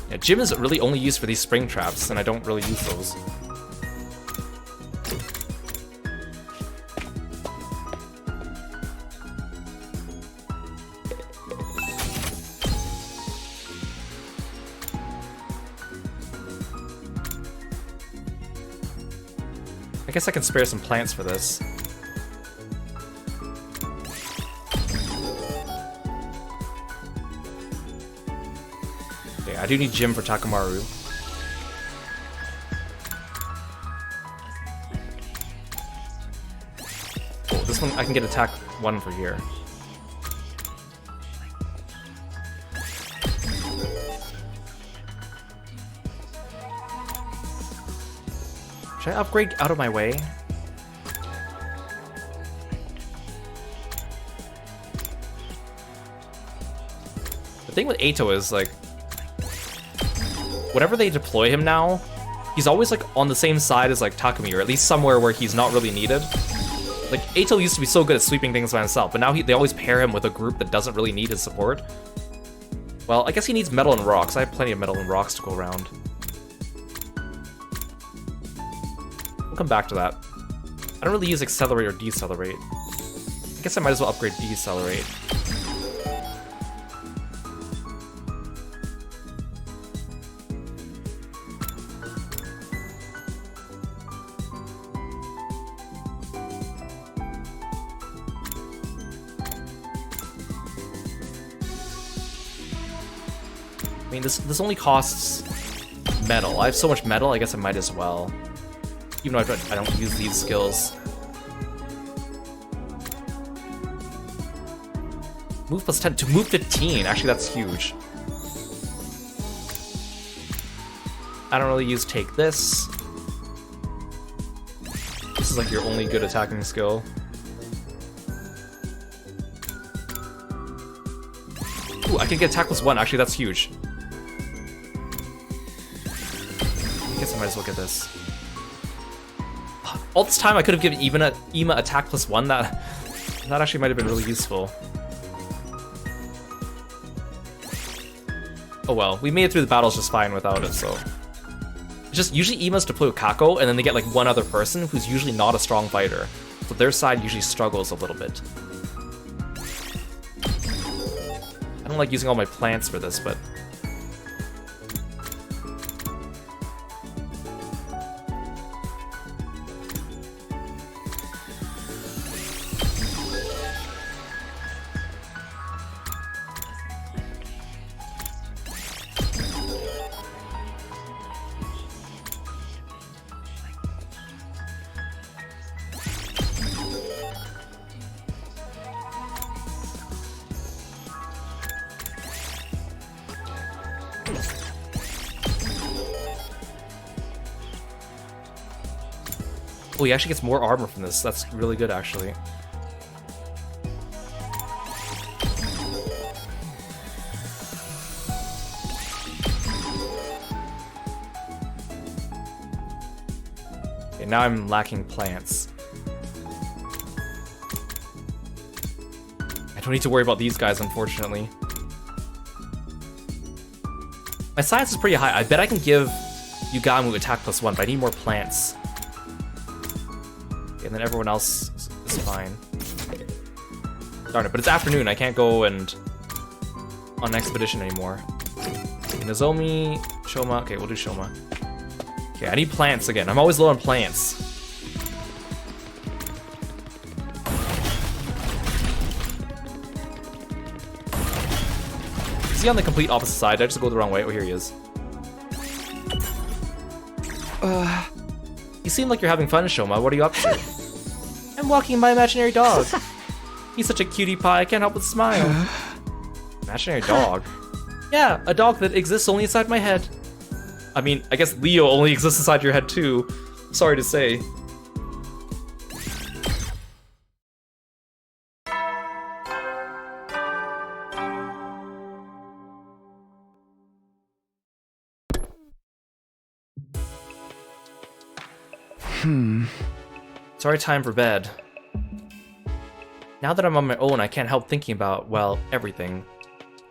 Yeah, gym is really only used for these spring traps, and I don't really use those. I guess I can spare some plants for this. I do need gym for Takamaru. Oh, this one I can get attack 1 for here. Should I upgrade out of my way? The thing with Eito is like, whenever they deploy him now, he's always like on the same side as like Takumi, or at least somewhere where he's not really needed. Like Eito used to be so good at sweeping things by himself, but now they always pair him with a group that doesn't really need his support. Well, I guess he needs metal and rocks. I have plenty of metal and rocks to go around. We'll come back to that. I don't really use accelerate or decelerate. I guess I might as well upgrade decelerate. I mean, this only costs metal. I have so much metal, I guess I might as well. Even though I don't use these skills. Move plus 10 to move 15. Actually, that's huge. I don't really use take this. This is like your only good attacking skill. Ooh, I can get attack plus 1. Actually, that's huge. I guess I might as well get this. All this time I could have given Ima attack plus 1. That actually might have been really useful. Oh well, we made it through the battles just fine without it, so... It's just usually Ima's deploy with Kako, and then they get like one other person who's usually not a strong fighter. So their side usually struggles a little bit. I don't like using all my plants for this, but... Oh, he actually gets more armor from this. That's really good, actually. Okay, now I'm lacking plants. I don't need to worry about these guys, unfortunately. My science is pretty high. I bet I can give Yugamu attack +1, but I need more plants. Okay, and then everyone else is fine. Darn it, but it's afternoon. I can't go and on an expedition anymore. Okay, Nozomi, Shoma. Okay, we'll do Shoma. Okay, I need plants again. I'm always low on plants. Is he on the complete opposite side? Did I just go the wrong way? Oh, here he is. You seem like you're having fun, Shoma. What are you up to? I'm walking my imaginary dog. He's such a cutie pie, I can't help but smile. Imaginary dog? Yeah, a dog that exists only inside my head. I mean, I guess Leo only exists inside your head too. Sorry to say. It's already time for bed. Now that I'm on my own, I can't help thinking about, well, everything.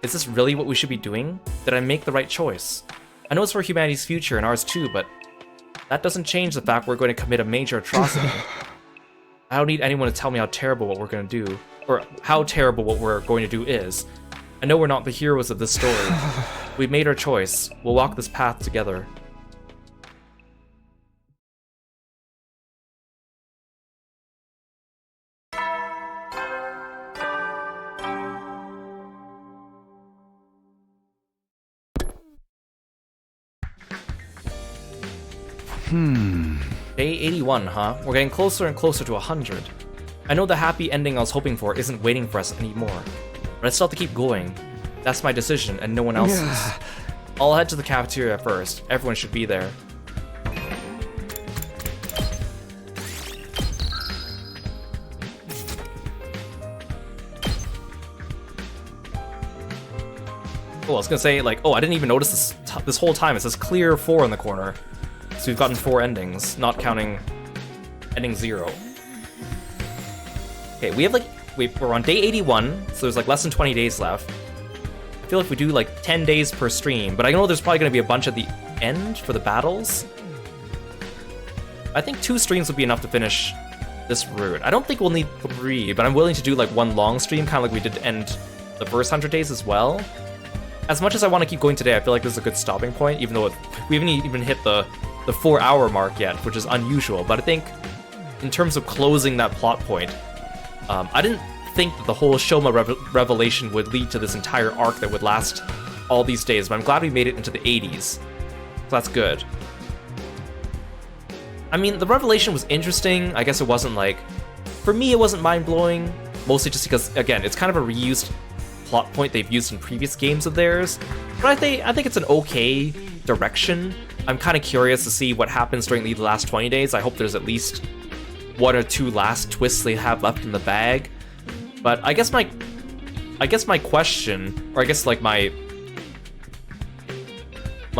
Is this really what we should be doing? Did I make the right choice? I know it's for humanity's future and ours too, but that doesn't change the fact we're going to commit a major atrocity. I don't need anyone to tell me how terrible what we're going to do, or how terrible what we're going to do is. I know we're not the heroes of this story. We've made our choice. We'll walk this path together. Day 81, huh? We're getting closer and closer to 100. I know the happy ending I was hoping for isn't waiting for us anymore, but I still have to keep going. That's my decision, and no one else's. I'll head to the cafeteria first. Everyone should be there. Oh, I was gonna say, like, oh, I didn't even notice this whole time. It says clear 4 in the corner. So we've gotten 4 endings, not counting ending 0. Okay, we have like, we're on day 81, so there's like less than 20 days left. I feel like we do like 10 days per stream, but I know there's probably gonna be a bunch at the end for the battles. I think 2 streams would be enough to finish this route. I don't think we'll need 3, but I'm willing to do like 1 long stream, kind of like we did to end the first 100 days as well. As much as I want to keep going today, I feel like this is a good stopping point, even though we haven't even hit the 4-hour mark yet, which is unusual. But I think in terms of closing that plot point, I didn't think that the whole Shoma revelation would lead to this entire arc that would last all these days, but I'm glad we made it into the 80s. So that's good. I mean, the revelation was interesting. I guess it wasn't like, for me it wasn't mind-blowing, mostly just because, again, it's kind of a reused plot point they've used in previous games of theirs. But I think it's an okay direction. I'm kind of curious to see what happens during the last 20 days. I hope there's at least 1 or 2 last twists they have left in the bag. But I guess my question, or I guess like my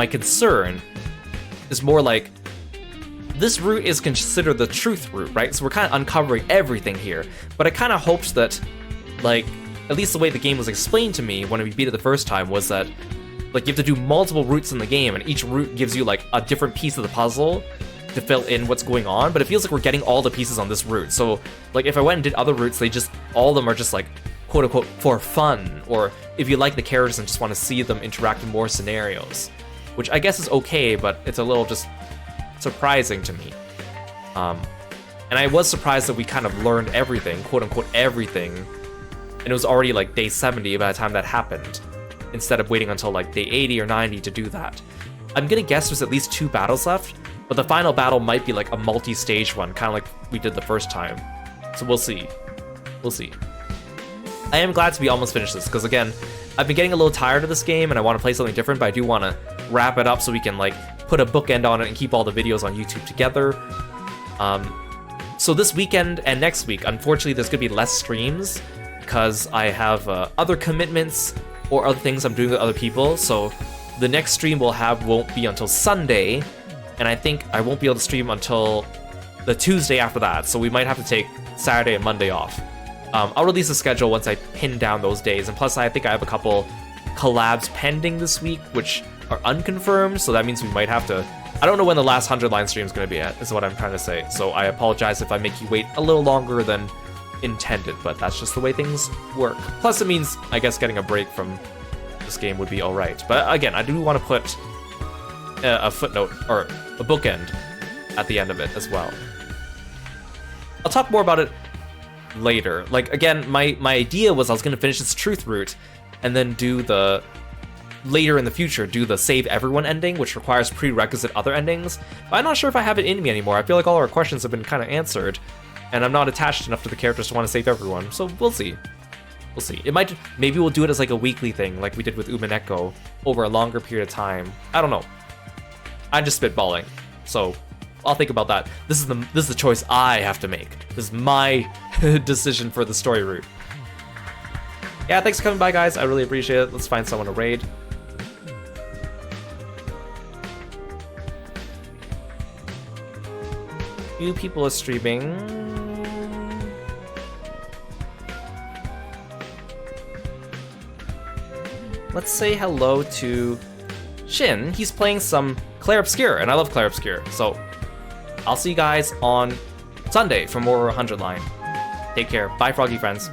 concern is more like, this route is considered the truth route, right? So we're kind of uncovering everything here. But I kind of hoped that, like, at least the way the game was explained to me when we beat it the first time was that, like, you have to do multiple routes in the game, and each route gives you, like, a different piece of the puzzle to fill in what's going on, but it feels like we're getting all the pieces on this route. So, like, if I went and did other routes, all of them are just, like, quote-unquote, for fun, or if you like the characters and just want to see them interact in more scenarios. Which I guess is okay, but it's a little just surprising to me. And I was surprised that we kind of learned everything, quote-unquote everything, and it was already, like, day 70 by the time that happened, instead of waiting until, like, day 80 or 90 to do that. I'm gonna guess there's at least 2 battles left, but the final battle might be, like, a multi-stage one, kind of like we did the first time. So we'll see. We'll see. I am glad to be almost finished this, because, again, I've been getting a little tired of this game, and I want to play something different, but I do want to wrap it up so we can, like, put a bookend on it and keep all the videos on YouTube together. So this weekend and next week, unfortunately, there's gonna be less streams because I have other commitments or other things I'm doing with other people. So the next stream won't be until Sunday, and I think I won't be able to stream until the Tuesday after that. So we might have to take Saturday and Monday off. I'll release a schedule once I pin down those days, and plus I think I have a couple collabs pending this week, which are unconfirmed, so that means we might have to... I don't know when the last 100 line stream is going to be at, is what I'm trying to say, so I apologize if I make you wait a little longer than intended, but that's just the way things work. Plus it means, I guess, getting a break from this game would be alright. But again, I do want to put a footnote, or a bookend, at the end of it as well. I'll talk more about it later. Like, again, my idea was I was going to finish this truth route and then do the... later in the future, do the save everyone ending, which requires prerequisite other endings. But I'm not sure if I have it in me anymore. I feel like all our questions have been kind of answered, and I'm not attached enough to the characters to want to save everyone, so we'll see. We'll see. It might... maybe we'll do it as like a weekly thing, like we did with Umineko, over a longer period of time. I don't know. I'm just spitballing, so I'll think about that. This is the choice I have to make. This is my decision for the story route. Yeah, thanks for coming by, guys. I really appreciate it. Let's find someone to raid. Few people are streaming. Let's say hello to Shin. He's playing some Clair Obscur, and I love Clair Obscur. So I'll see you guys on Sunday for more 100 line. Take care. Bye, froggy friends.